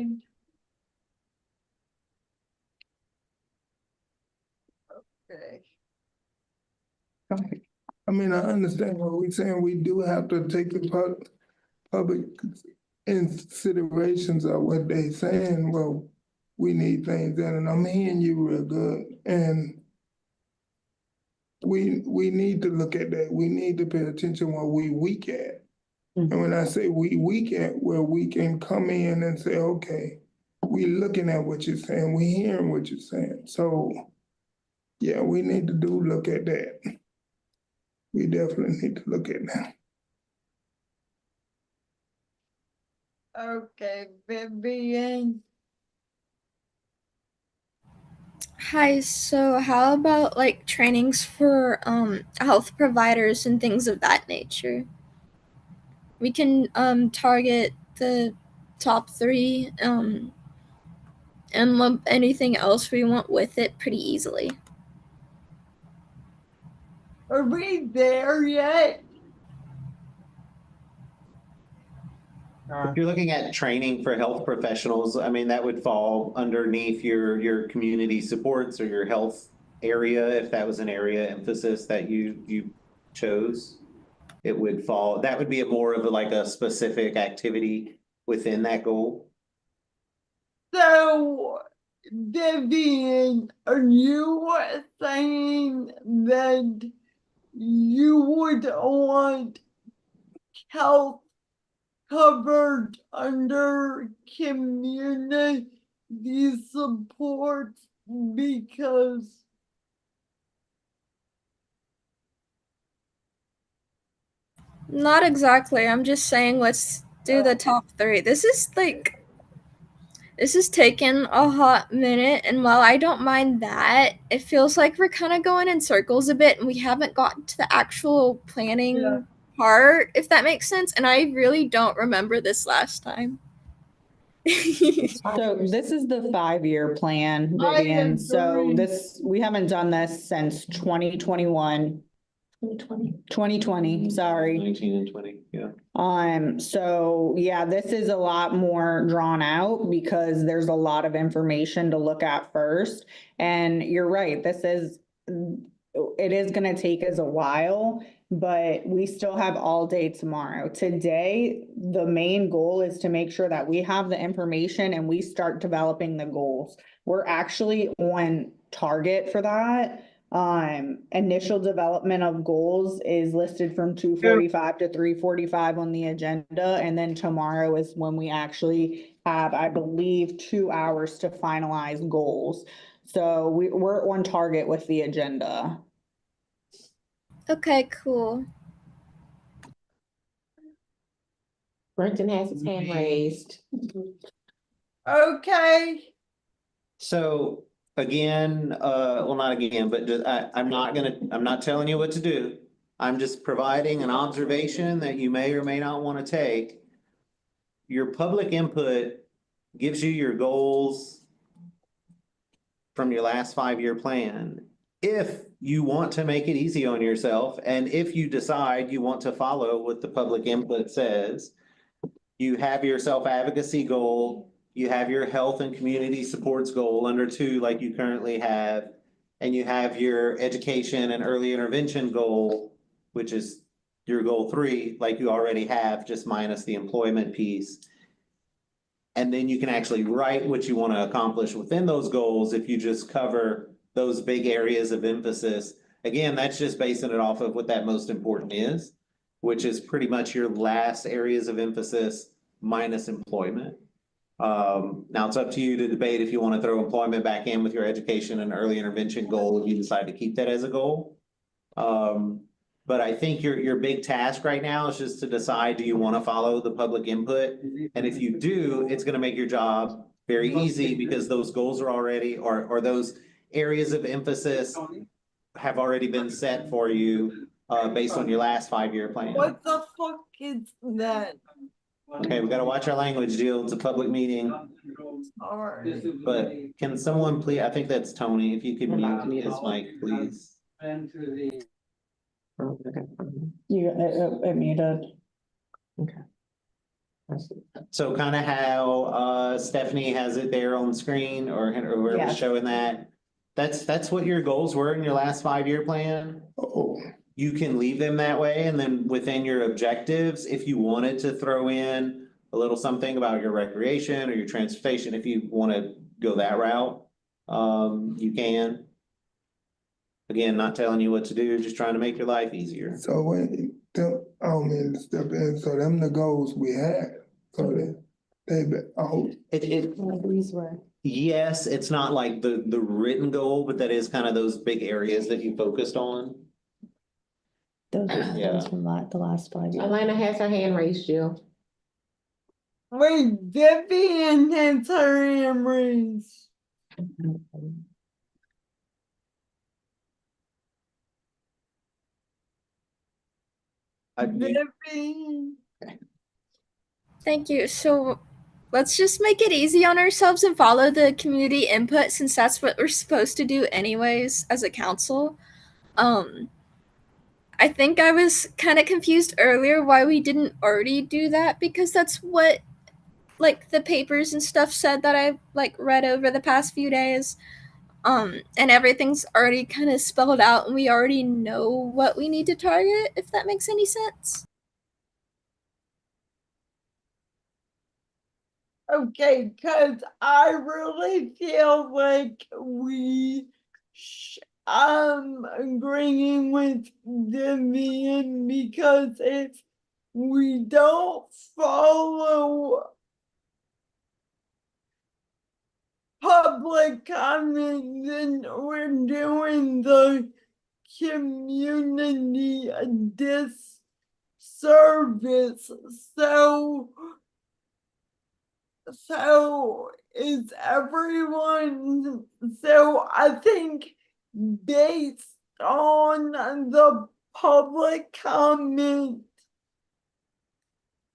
I mean, I understand what we're saying. We do have to take the public considerations of what they saying. Well, we need things in, and I'm hearing you real good, and we need to look at that. We need to pay attention where we weak at. And when I say we weak at, where we can come in and say, okay, we looking at what you're saying, we hearing what you're saying. So, yeah, we need to look at that. We definitely need to look at that. Okay, Vivian. Hi, so how about like trainings for health providers and things of that nature? We can target the top 3 and lump anything else we want with it pretty easily. Are we there yet? If you're looking at training for health professionals, I mean, that would fall underneath your community supports or your health area, if that was an area emphasis that you chose. It would fall, that would be a more of like a specific activity within that goal. So, Vivian, are you saying that you would want health covered under community supports because Not exactly. I'm just saying let's do the top 3. This is taking a hot minute, and while I don't mind that, it feels like we're kind of going in circles a bit and we haven't gotten to the actual planning part, if that makes sense. And I really don't remember this last time. So this is the 5-year plan, Vivian. So agree. we haven't done this since 2021. 2020, sorry. 19 and 20, yeah. So yeah, this is a lot more drawn out because there's a lot of information to look at first. And you're right, it is gonna take us a while, but we still have all day tomorrow. Today, the main goal is to make sure that we have the information and we start developing the goals. We're actually on target for that. Initial development of goals is listed from 2:45 to 3:45 on the agenda. And then tomorrow is when we actually have, I believe, 2 hours to finalize goals. So we're on target with the agenda. Okay, cool. Brenton has his hand raised. okay, So again, well, not again, but I'm not telling you what to do. I'm just providing an observation that you may or may not want to take. Your public input gives you your goals from your last 5-year plan. If you want to make it easy on yourself, and if you decide you want to follow what the public input says, you have your self-advocacy goal, you have your health and community supports goal under 2 like you currently have, and you have your education and early intervention goal, which is your goal 3, like you already have, just minus the employment piece. And then you can actually write what you want to accomplish within those goals if you just cover those big areas of emphasis. Again, that's just basing it off of what that most important is, which is pretty much your last areas of emphasis minus employment. Now it's up to you to debate if you want to throw employment back in with your education and early intervention goal, if you decide to keep that as a goal. But I think your big task right now is just to decide, do you want to follow the public input? And if you do, it's going to make your job very easy because those goals are already, or those areas of emphasis have already been set for you based on your last 5-year plan. what the fuck is that? Okay, we gotta watch our language, Jill. It's a public meeting, Sorry. but can someone please, I think that's Tony, if you could mute his mic, please. It muted. So kind of how Stephanie has it there on screen or whoever's Yes. showing that. That's what your goals were in your last 5-year plan. Oh, You can leave them that way, and then within your objectives, if you wanted to throw in a little something about your recreation or your transportation, if you want to go that route, you can. Again, not telling you what to do, just trying to make your life easier. So when, I don't mean to step in, so them the goals we had, so they, These were. Yes, it's not like the written goal, but that is kind of those big areas that you focused on. Those are the Yeah. ones from the last 5 years. Elena has her hand raised, Jill. Wait, Vivian has her hand raised. Vivian. Thank you. So let's just make it easy on ourselves and follow the community input since that's what we're supposed to do anyways as a council. I think I was kind of confused earlier why we didn't already do that because that's what like the papers and stuff said that I like read over the past few days. And everything's already kind of spelled out and we already know what we need to target, if that makes any sense. Okay, cause I really feel like I'm agreeing with Vivian because if we don't follow public comment, then we're doing the community a disservice. So is everyone, so I think based on the public comment,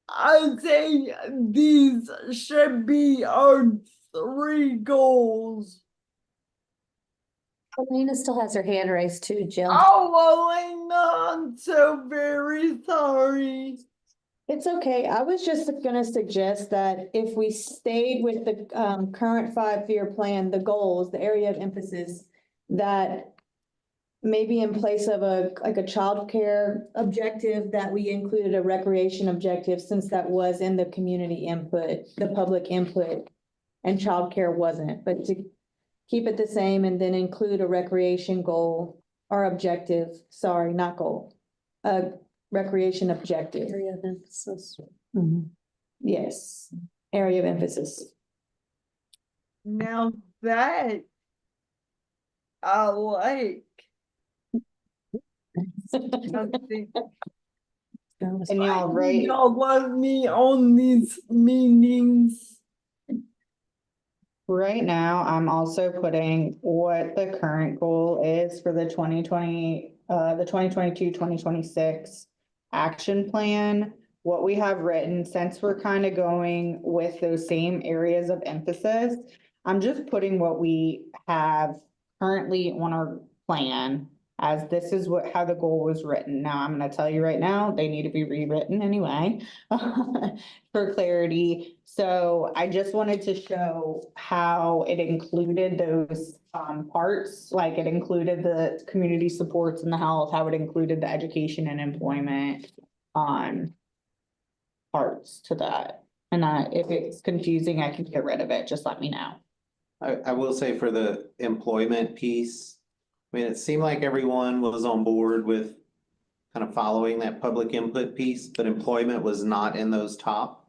I say these should be our 3 goals. Elena still has her hand raised too, Jill. Oh, Elena, I'm so very sorry. It's okay. I was just gonna suggest that if we stayed with the current 5-year plan, the goals, the area of emphasis, that maybe in place of a childcare objective, that we included a recreation objective, since that was in the community input, the public input, and childcare wasn't, but to keep it the same and then include a recreation goal or objective, sorry, not goal, recreation objective. Area of emphasis. Yes, area of emphasis. Now that I like. And y'all, right? Y'all love me on these meetings. Right now, I'm also putting what the current goal is for the 2022-2026 action plan. What we have written, since we're kind of going with those same areas of emphasis, I'm just putting what we have currently on our plan, as this is how the goal was written. Now, I'm gonna tell you right now, they need to be rewritten anyway, for clarity. So I just wanted to show how it included those parts, like it included the community supports and the health, how it included the education and employment parts to that. And if it's confusing, I can get rid of it. Just let me know. I will say for the employment piece, I mean, it seemed like everyone was on board with kind of following that public input piece, but employment was not in those top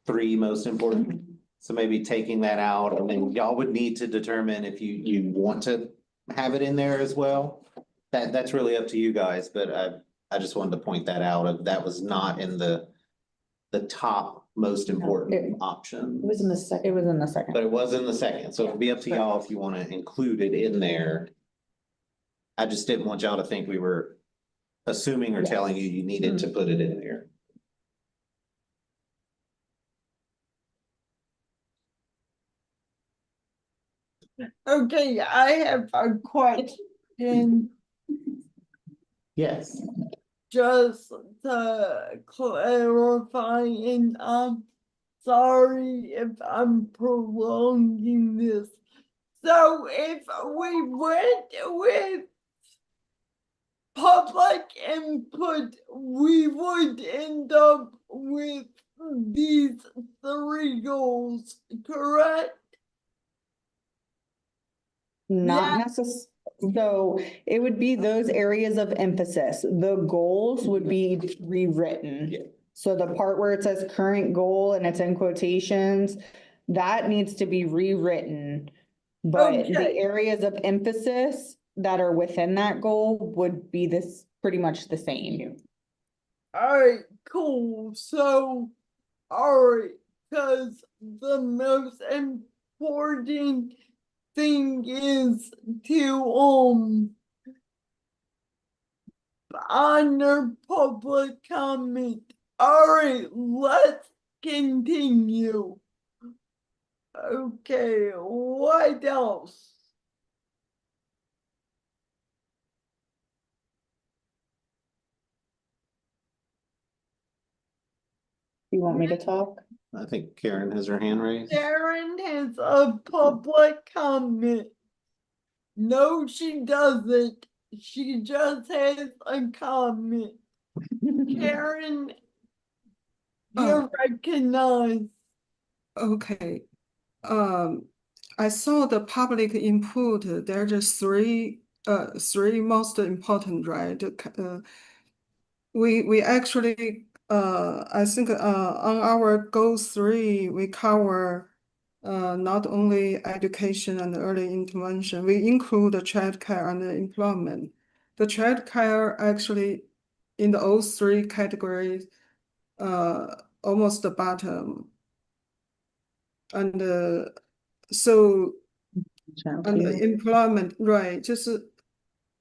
3 most important. So maybe taking that out, and then y'all would need to determine if you want to have it in there as well. That's really up to you guys, but I just wanted to point that out, of that was not in the top most important option. It was in the second. It was in the second. But it was in the second, so it'd be up to y'all if you want to include it in there. I just didn't want y'all to think we were assuming or telling you needed to put it in there. Okay, I have a question. Yes. Just to clarify, and I'm sorry if I'm prolonging this. So if we went with public input, we would end up with these 3 goals, correct? Not Yeah. so it would be those areas of emphasis. The goals would be rewritten. So the part where it says current goal and it's in quotations, that needs to be rewritten. But the Okay. areas of emphasis that are within that goal would be this pretty much the same. Alright, cool. So, alright, cause the most important thing is to honor public comment. Alright, let's continue. Okay, what else? You want me to talk? I think Karen has her hand raised. Karen has a public comment. No, she doesn't. She just has a comment. Karen, you're recognized. Okay. I saw the public input. There's just three most important, right? We actually, I think, on our goal 3, we cover not only education and early intervention, we include the child care and the employment. The child care actually in the all 3 categories, almost the bottom. And so, and the employment, right, just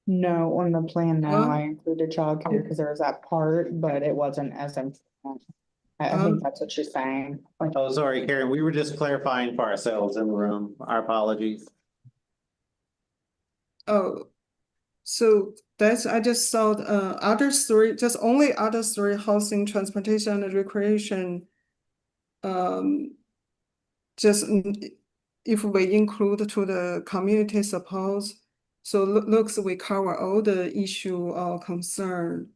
No, on the plan now, Huh? I included childcare because there was that part, but it wasn't as important. I think that's what she's saying. Like, Oh, sorry, Karen, we were just clarifying for ourselves in the room. Our apologies. Oh, so that's, I just saw, other 3, just only other 3, housing, transportation, and recreation. Just if we include to the community support, so looks we cover all the issue or concern.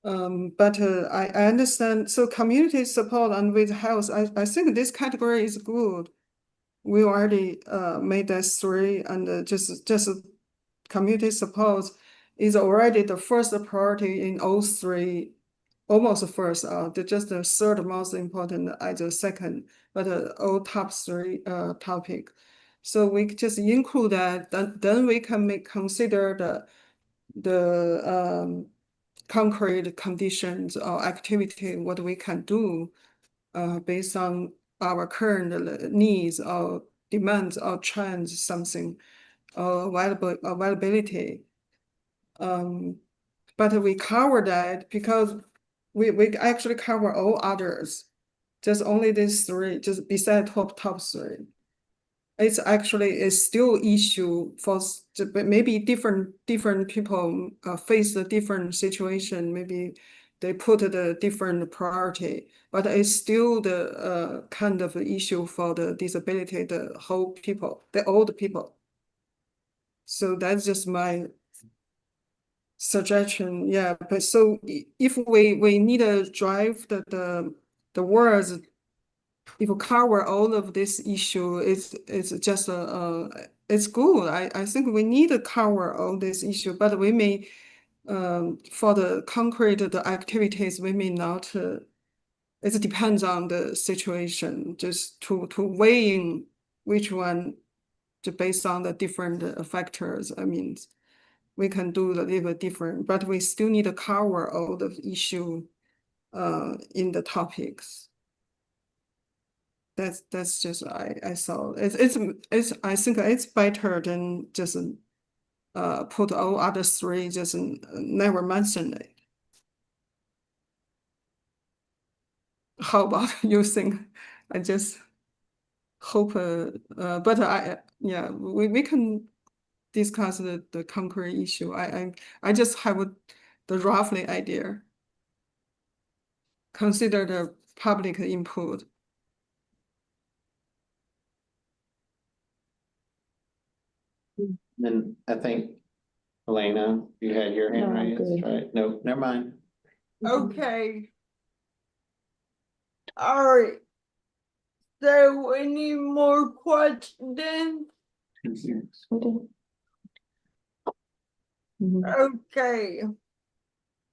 But I understand, so community support and with health, I think this category is good. We already made that 3 and just community support is already the first priority in all 3, almost first, just the third most important as a second, but all top 3 topic. So we just include that, then we can consider the concrete conditions or activity, what we can do based on our current needs or demands or trends, something, availability. But we cover that because we actually cover all others. Just only these 3, just beside top 3. It's actually a still issue for maybe different people face a different situation. Maybe they put a different priority, but it's still the kind of issue for the disability, the whole people, the old people. So that's just my suggestion. Yeah, but so if we need to drive the words, if we cover all of this issue, it's just it's good. I think we need to cover all this issue, but we may for the concrete the activities we may not. It depends on the situation. Just to weighing which one, based on the different factors. I mean, we can do a little bit different, but we still need to cover all the issue in the topics. That's just I saw it's I think it's better than just put all other 3, just never mention it. How about you think? I just hope but yeah, we can discuss the concrete issue. I just have the roughly idea. Consider the public input. Then I think, Elena, you had your hand No, I'm raised, good. right? No, never mind. Okay. Alright. So any more questions? We did. Okay.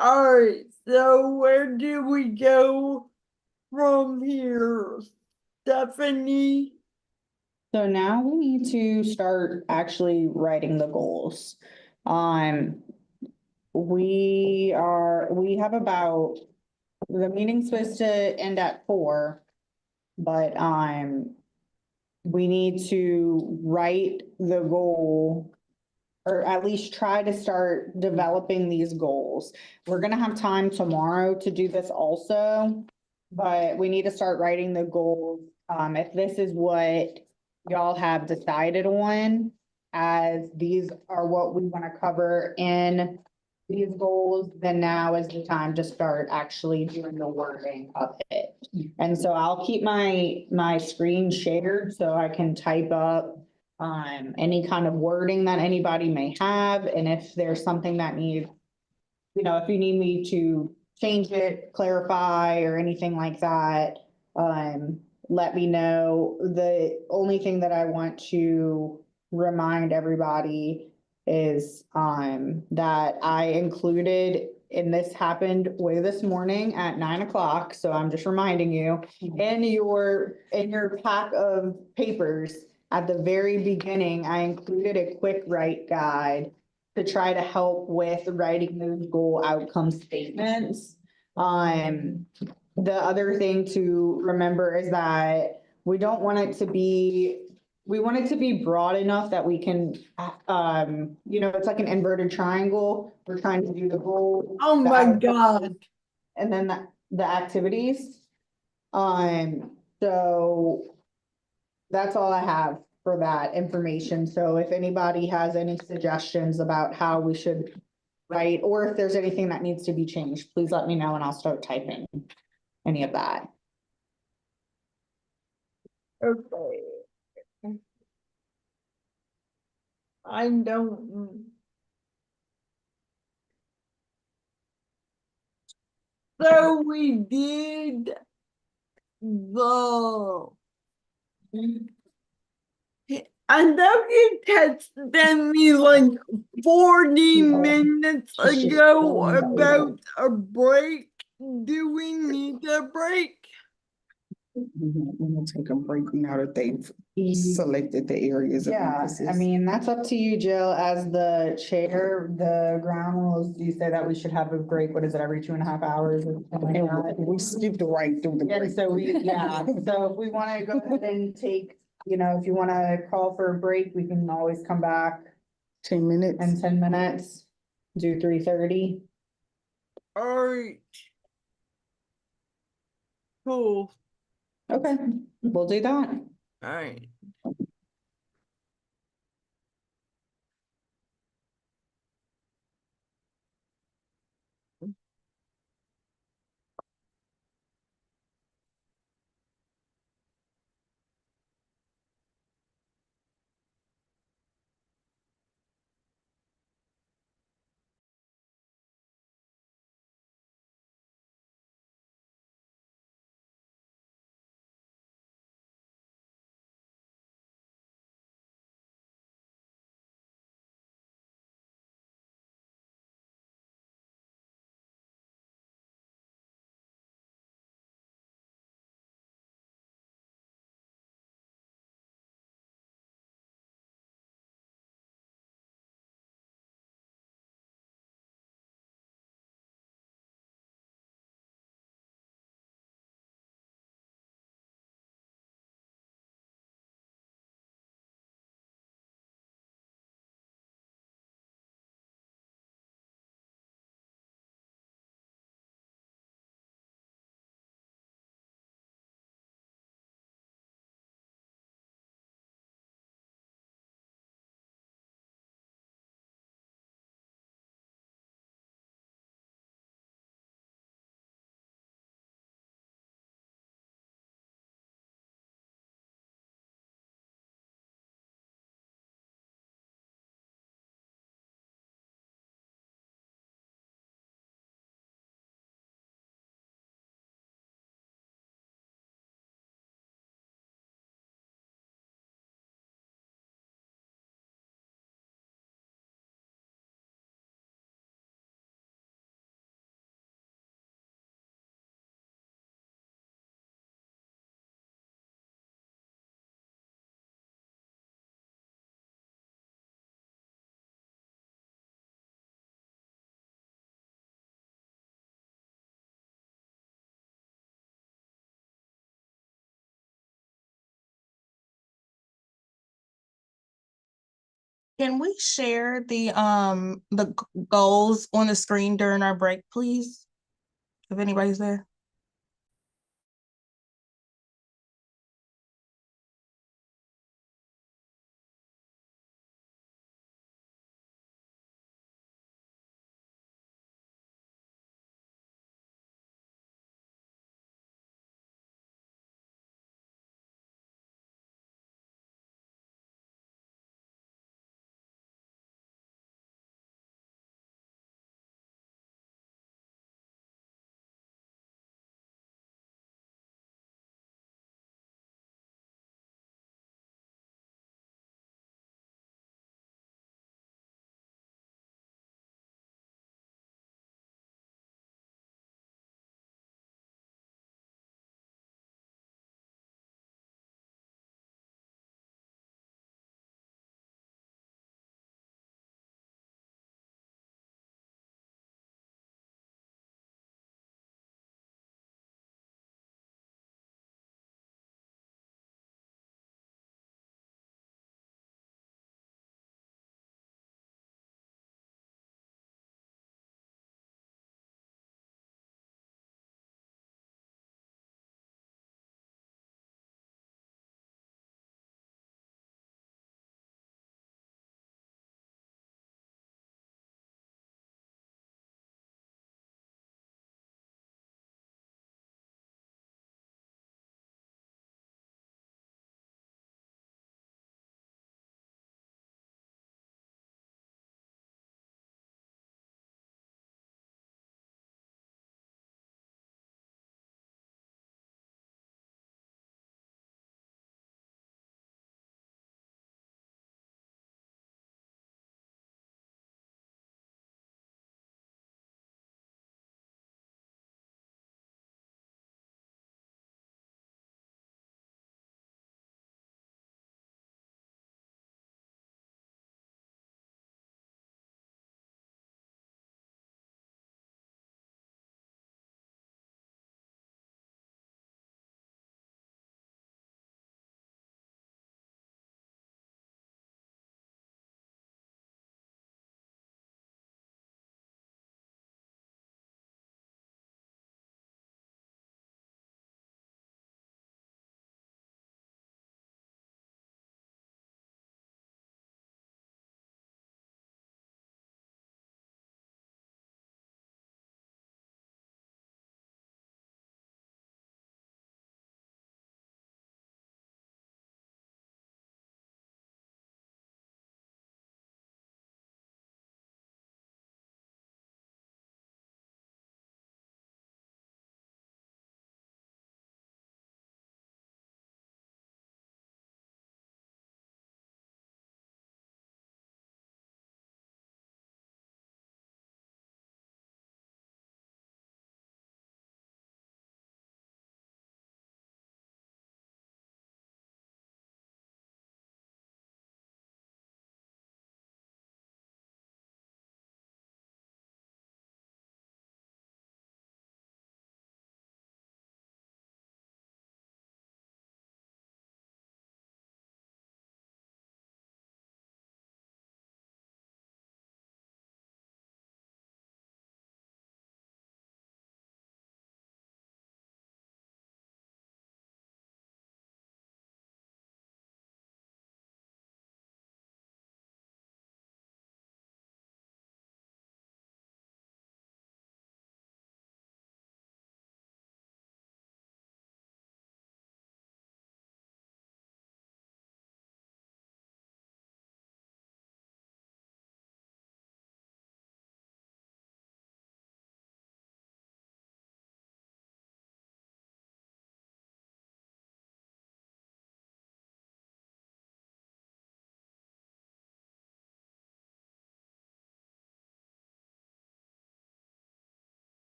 Alright, so where do we go from here? Stephanie? So now we need to start actually writing the goals. We have about, the meeting's supposed to end at 4, but, we need to write the goal, or at least try to start developing these goals. We're gonna have time tomorrow to do this also, but we need to start writing the goals. If this is what y'all have decided on, as these are what we want to cover in these goals, then now is the time to start actually doing the wording of it. And so I'll keep my screen shared so I can type up any kind of wording that anybody may have, and if there's something that needs, if you need me to change it, clarify, or anything like that, let me know. The only thing that I want to remind everybody is, that I included, and this happened way this morning at 9 o'clock, so I'm just reminding you, in your pack of papers, at the very beginning, I included a quick write guide to try to help with writing those goal outcome statements. The other thing to remember is that we don't want it to be, we want it to be broad enough that we can, it's like an inverted triangle. We're trying to do the goal. Oh the my outcome, God. And then the activities. So that's all I have for that information. So if anybody has any suggestions about how we should write, or if there's anything that needs to be changed, please let me know and I'll start typing any of that. Okay. I don't. So we did the. I know you texted me like 40 minutes ago about a break. Do we need a break? We're gonna take a break now that they've selected the areas of Yeah, emphasis. I mean, that's up to you, Jill, as the chair. The ground rules do say that we should have a break, what is it, every 2.5 hours or something like that? We skipped right through the break. And so so if we want to go ahead and take, if you want to call for a break, we can always come back 10 minutes. in 10 minutes, do 3:30. Alright. Cool. Okay, we'll do that. Alright. Can we share the goals on the screen during our break, please? If anybody's there.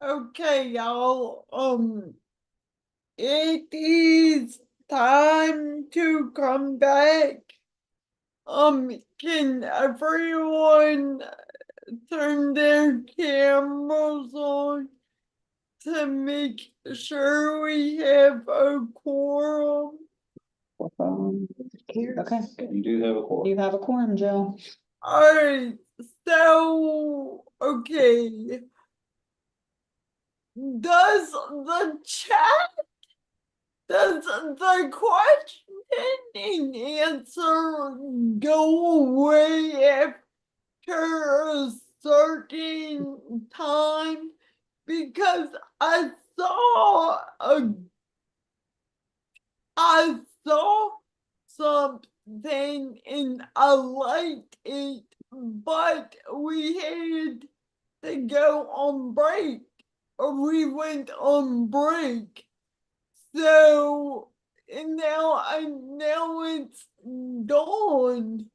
Okay, y'all, it is time to come back. Can everyone turn their cameras on to make sure we have a quorum? Okay, You do have a quorum. you have a quorum, Joe. Alright, so, okay. Does the question and answer go away after a certain time? Because I saw something and I liked it, but we had to go on break, or we went on break. So, and now it's gone.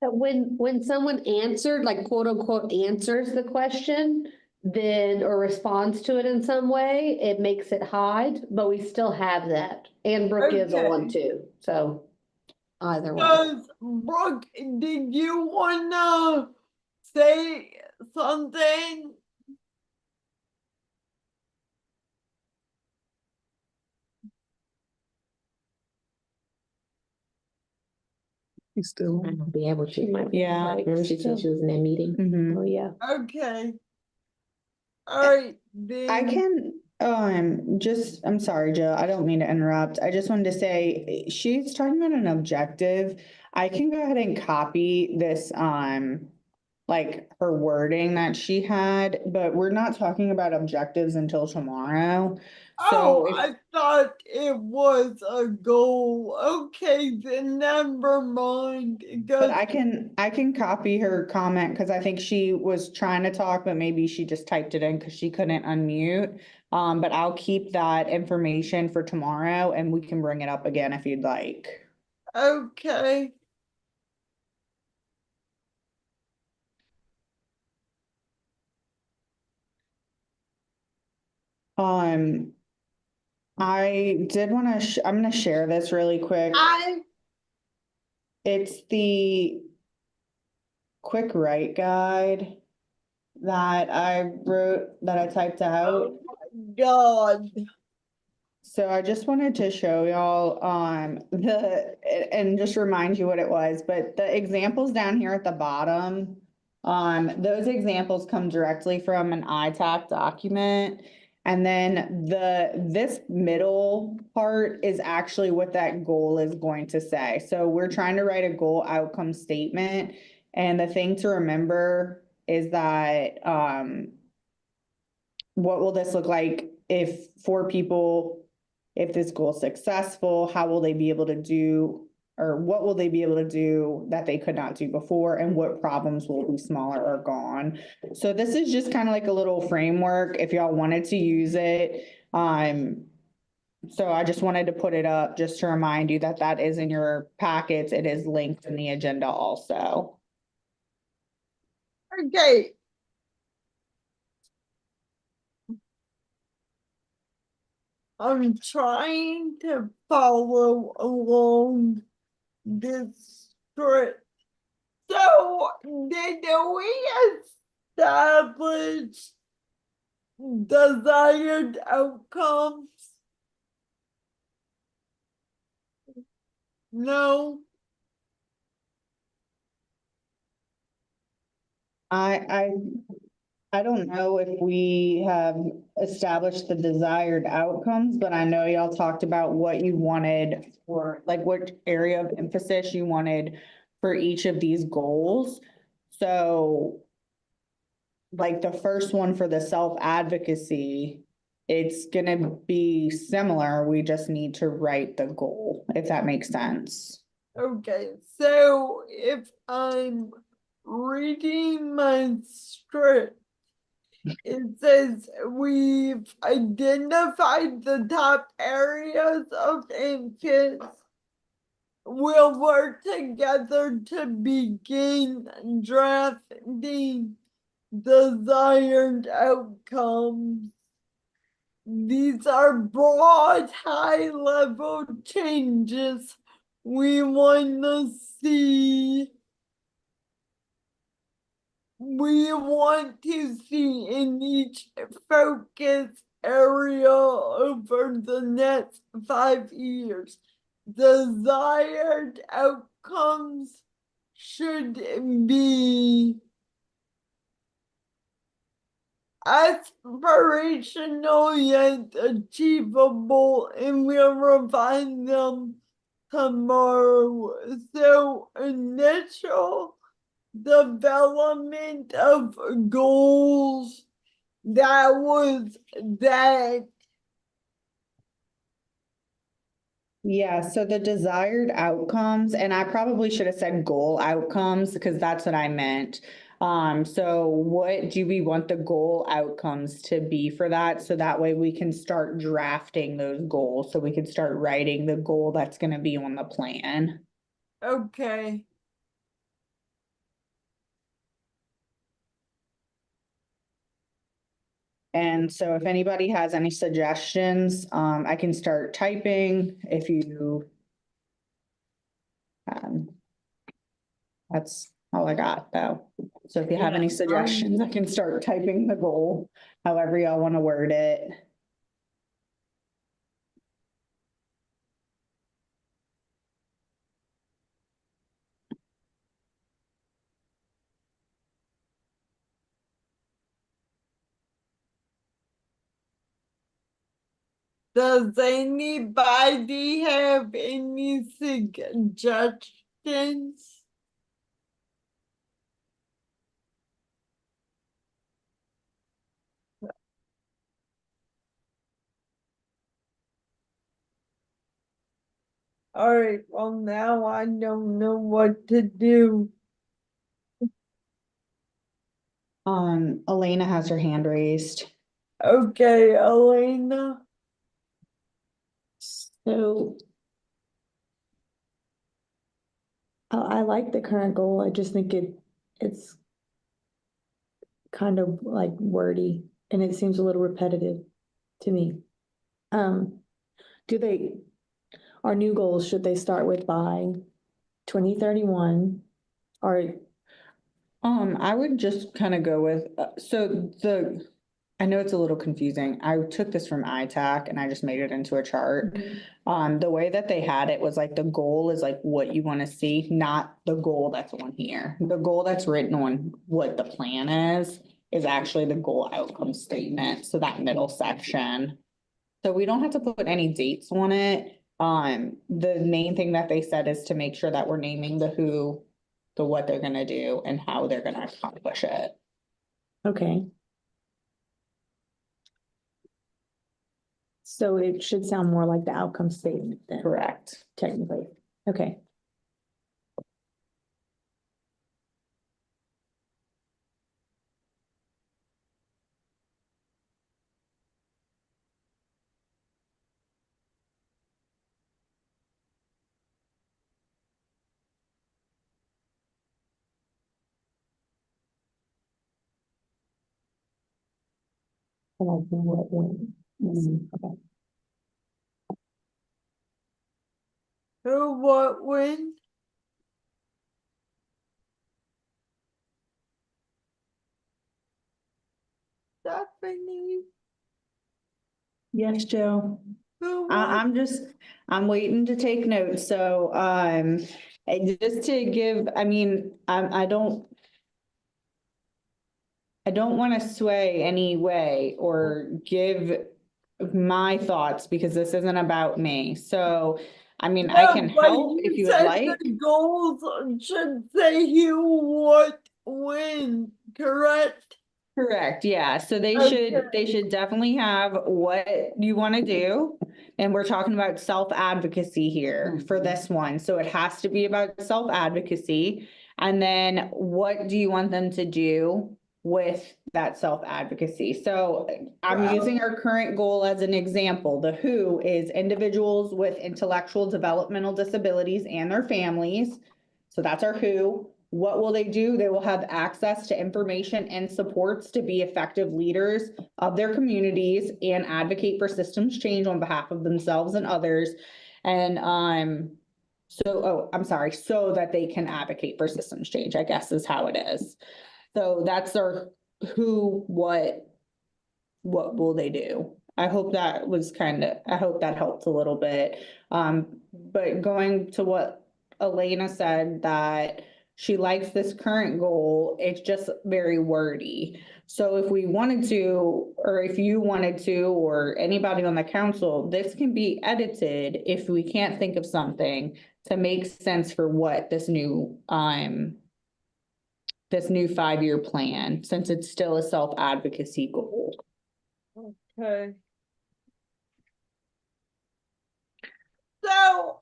But when someone answered, like quote unquote, answers the question, then or responds to it in some way, it makes it hide, but we still have that. And Brooke is on Okay. too, so either way. Cause Brooke, did you wanna say something? He's still. I won't be able to. Yeah. Remember she said she was in that meeting? Mhm. Oh, yeah. Okay. Alright, then. I can, I'm sorry, Joe, I don't mean to interrupt. I just wanted to say, she's talking about an objective. I can go ahead and copy this, like her wording that she had, but we're not talking about objectives until tomorrow. Oh, So if- I thought it was a goal. Okay, then never mind. But I can copy her comment because I think she was trying to talk, but maybe she just typed it in because she couldn't unmute. But I'll keep that information for tomorrow and we can bring it up again if you'd like. Okay. I did want to, I'm gonna share this really quick. It's the quick write guide that I wrote, that I typed out. God. So I just wanted to show y'all, and just remind you what it was, but the examples down here at the bottom, those examples come directly from an ITAC document. And then this middle part is actually what that goal is going to say. So we're trying to write a goal outcome statement. And the thing to remember is that, what will this look like if this goal is successful, how will they be able to do, or what will they be able to do that they could not do before, and what problems will be smaller or gone? So this is just kind of like a little framework if y'all wanted to use it. So I just wanted to put it up just to remind you that that is in your packets. It is linked in the agenda also. Okay. I'm trying to follow along this script. So, did we establish desired outcomes? No. I don't know if we have established the desired outcomes, but I know y'all talked about what you wanted for, like, what area of emphasis you wanted for each of these goals. So like the first one for the self-advocacy, it's gonna be similar. We just need to write the goal, if that makes sense. Okay, so if I'm reading my script, it says we've identified the top areas of interest. We'll work together to begin drafting desired outcomes. These are broad, high-level changes we want to see. We want to see in each focus area over the next 5 years. Desired outcomes should be aspirational yet achievable, and we'll refine them tomorrow. So initial development of goals, that was that. Yeah, so the desired outcomes, and I probably should have said goal outcomes because that's what I meant. So what do we want the goal outcomes to be for that? So that way we can start drafting those goals, so we can start writing the goal that's gonna be on the plan. Okay. And so if anybody has any suggestions, I can start typing if you. That's all I got though. So if you have any suggestions, I can start typing the goal, however y'all want to word it. Does anybody have any suggestions? All right, well, now I don't know what to do. Elena has her hand raised. Okay, Elena. So I like the current goal. I just think it's kind of like wordy and it seems a little repetitive to me. Our new goals, should they start with by 2031 or? I would just kind of go with, I know it's a little confusing. I took this from ITAC and I just made it into a chart. The way that they had it was like the goal is like what you want to see, not the goal that's on here. The goal that's written on what the plan is actually the goal outcome statement. So that middle section. So we don't have to put any dates on it. The main thing that they said is to make sure that we're naming the who, the what they're gonna do and how they're gonna accomplish it. Okay. So it should sound more like the outcome statement then. Correct. Technically. Okay. I like what when. Okay. Who, what, when? Stephanie. Yes, Joe. Who, what? I'm waiting to take notes, so, and just to give, I mean, I don't want to sway any way or give my thoughts because this isn't about me. So, I mean, I can but help if you would said like. the goals should say who, what, when, correct? Correct, yeah. So they Okay. should definitely have what you want to do. And we're talking about self-advocacy here for this one. So it has to be about self-advocacy. And then what do you want them to do with that self-advocacy? So I'm Wow. using our current goal as an example. The who is individuals with intellectual developmental disabilities and their families. So that's our who. what will they do? They will have access to information and supports to be effective leaders of their communities and advocate for systems change on behalf of themselves and others. And so that they can advocate for systems change, I guess is how it is. So that's their who, what will they do? I hope that helped a little bit. But going to what Elena said, that she likes this current goal, it's just very wordy. So if we wanted to, or if you wanted to, or anybody on the council, this can be edited if we can't think of something to make sense for what this new 5-year plan, since it's still a self-advocacy goal. Okay. So.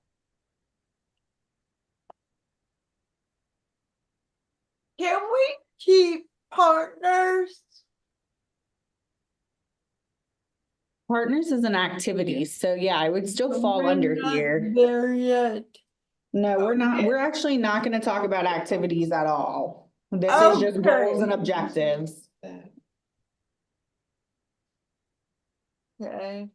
Can we keep partners? Partners is an activity, so yeah, I would still fall We're under not here. there yet. No, we're not, we're actually not gonna talk about activities at all. This is just goals and objectives. Okay.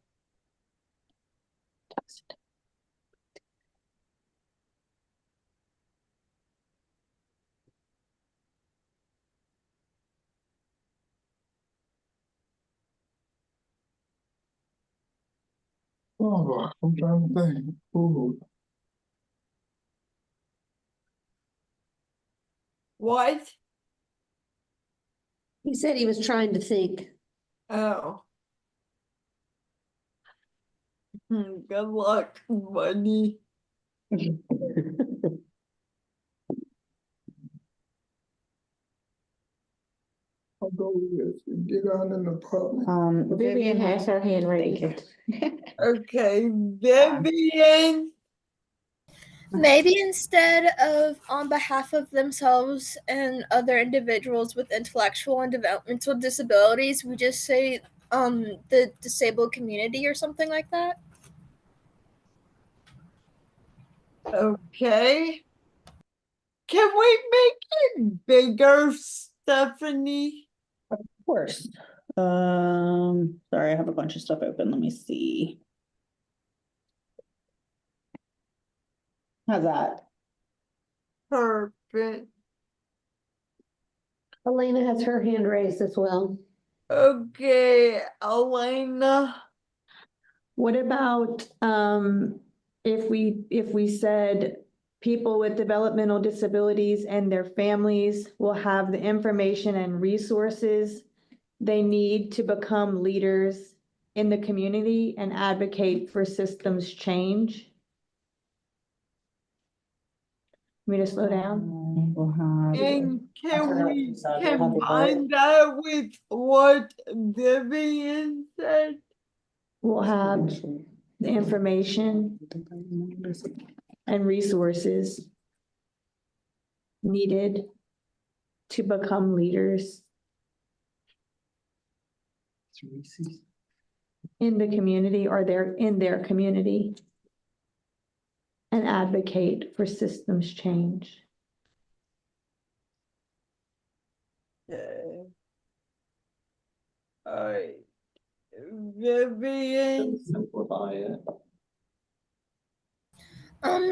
Oh, I'm trying to think. Ooh. What? He said he was trying to think. Oh. Good luck, buddy. I'll go with this. Get on in the public. Vivian has her hand raised. Okay, Vivian. Maybe instead of on behalf of themselves and other individuals with intellectual and developmental disabilities, we just say the disabled community or something like that. Okay. Can we make it bigger, Stephanie? Of course. Sorry, I have a bunch of stuff open. Let me see. How's that? Perfect. Elena has her hand raised as well. Okay, Elena. What about, if we said people with developmental disabilities and their families will have the information and resources they need to become leaders in the community and advocate for systems change? Want me to slow down? And can we combine that with what Vivian said? We'll have the information and resources needed to become leaders in the community or in their community and advocate for systems change. Okay. All right. Vivian. Simplify it.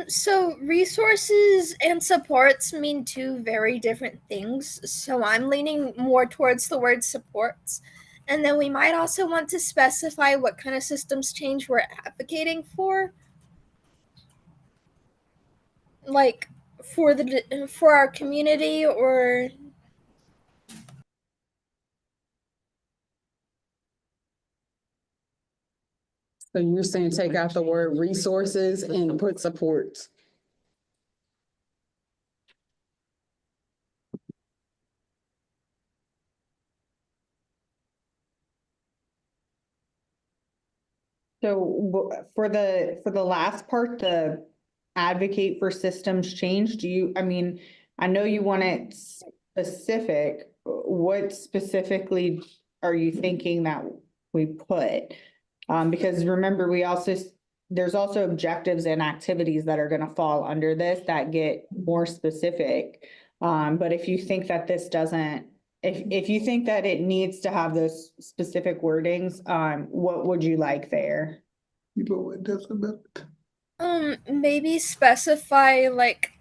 So resources and supports mean two very different things. So I'm leaning more towards the word supports. And then we might also want to specify what kind of systems change we're advocating for. Like for our community, or So you're saying take out the word resources and put supports. So for the last part, the advocate for systems change, I know you want it specific. What specifically are you thinking that we put? Because remember, there's also objectives and activities that are gonna fall under this that get more specific. But if you think that this doesn't, if you think that it needs to have those specific wordings, what would you like there? People with disability. Maybe specify like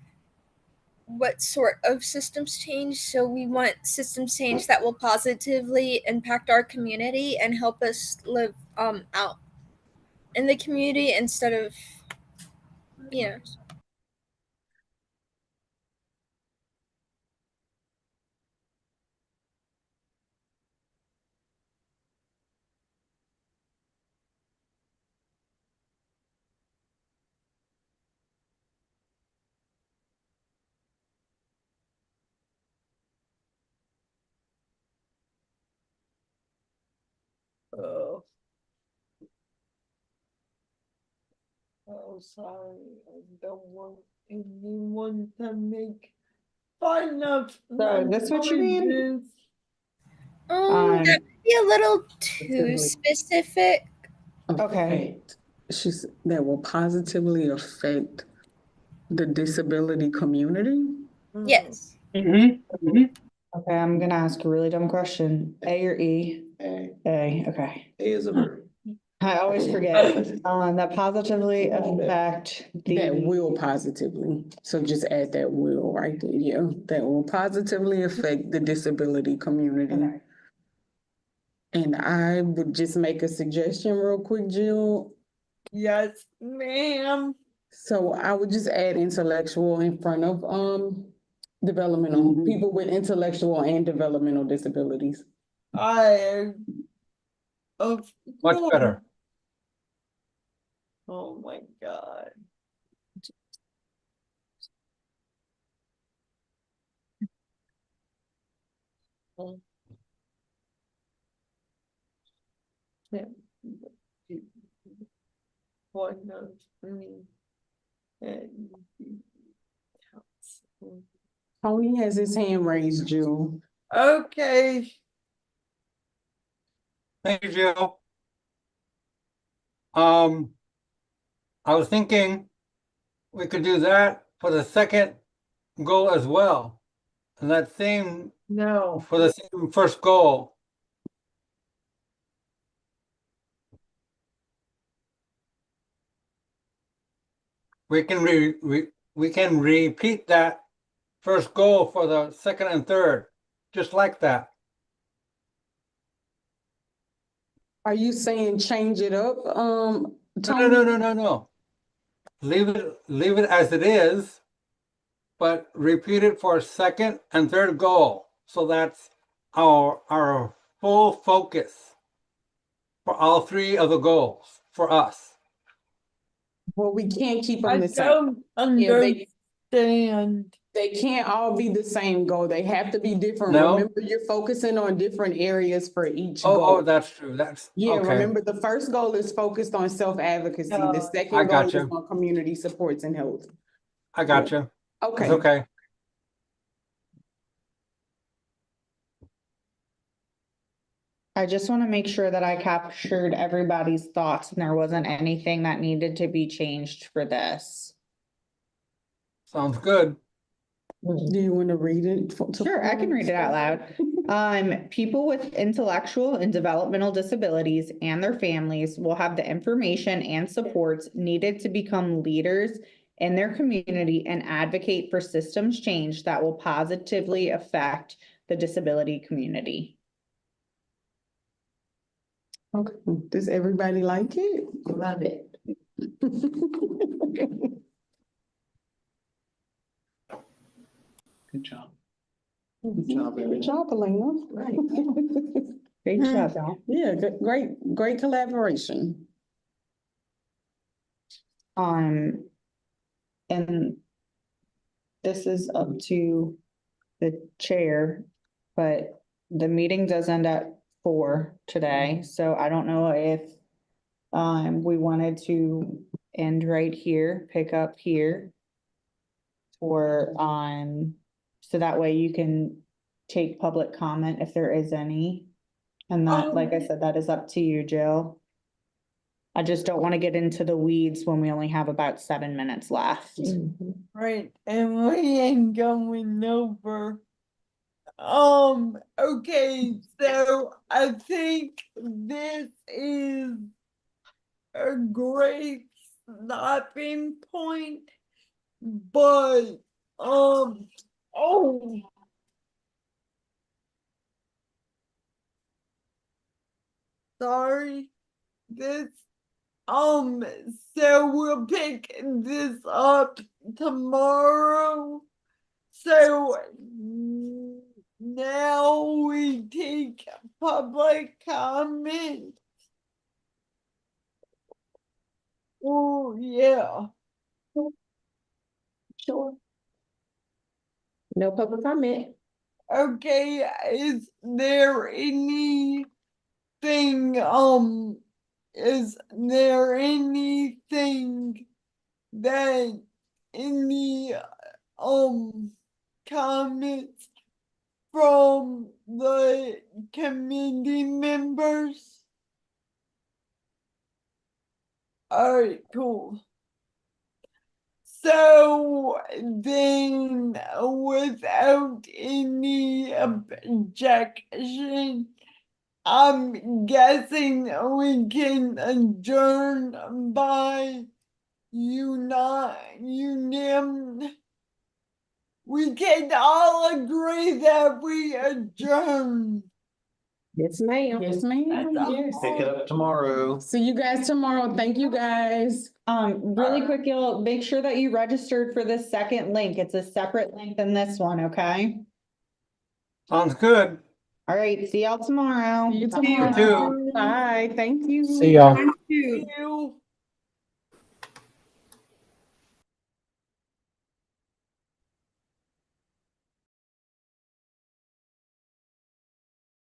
what sort of systems change. So we want systems change that will positively impact our community and help us live out in the community instead of, you know. Oh. Oh, sorry, I don't want anyone to make fun of So my this what you mean? choices. That might be a little too specific. Okay. She's, that will positively affect the disability community? Yes. Okay, I'm gonna ask a really dumb question. A or E? A. A, okay. A is a verb. I always forget, that positively affect That the, will positively, so just add that will right there, yeah, that will positively affect the disability community. Okay. And I would just make a suggestion real quick, Jill. Yes, ma'am. So I would just add intellectual in front of, developmental, people with intellectual and developmental disabilities. Of Much course. better. Oh my God. Yeah. One of me. And Tony has his hand raised, Jill. okay. Thank you, Jill. I was thinking we could do that for the second goal as well. And that same, No. for the same first goal. We can we can repeat that first goal for the second and third, just like that. Are you saying change it up, No, Tony? no. Leave it as it is, but repeat it for second and third goal. So that's our full focus for all three of the goals for us. Well, we can't keep them I the same. don't understand. They can't all be the same goal. They have to be different. No? Remember, you're focusing on different areas for each Oh, goal. that's true. That's Yeah, okay. remember, the first goal is focused on self-advocacy. The I second goal is gotcha. on community supports and health. I gotcha. Okay. It's okay. I just want to make sure that I captured everybody's thoughts and there wasn't anything that needed to be changed for this. Sounds good. Do you want to read it? Sure, I can read it out loud. People with intellectual and developmental disabilities and their families will have the information and supports needed to become leaders in their community and advocate for systems change that will positively affect the disability community. Okay, does everybody like it? Love it. Good job. Good job, Elena. Great job, y'all. Yeah, great collaboration. And this is up to the chair, but the meeting does end at 4 today, so I don't know if we wanted to end right here, pick up here. Or so that way you can take public comment if there is any. And that, like I said, that is up to you, Jill. I just don't want to get into the weeds when we only have about 7 minutes left. Right, and we ain't going over. Okay, so I think this is a great stopping point, but, oh. Sorry, this, so we'll pick this up tomorrow. So now we take public comment. Oh, yeah. Sure. No public comment. Okay, is there anything, is there anything that any, comments from the committee members? Alright, cool. So then, without any objection, I'm guessing we can adjourn by unanimous. We can all agree that we adjourn. Yes, ma'am. Yes, ma'am. Yes. Pick it up tomorrow. See you guys tomorrow. Thank you, guys. Really quick, y'all, make sure that you registered for this second link. It's a separate link than this one, okay? Sounds good. All right, see y'all tomorrow. See you You tomorrow. too. Bye. Thank you. See y'all.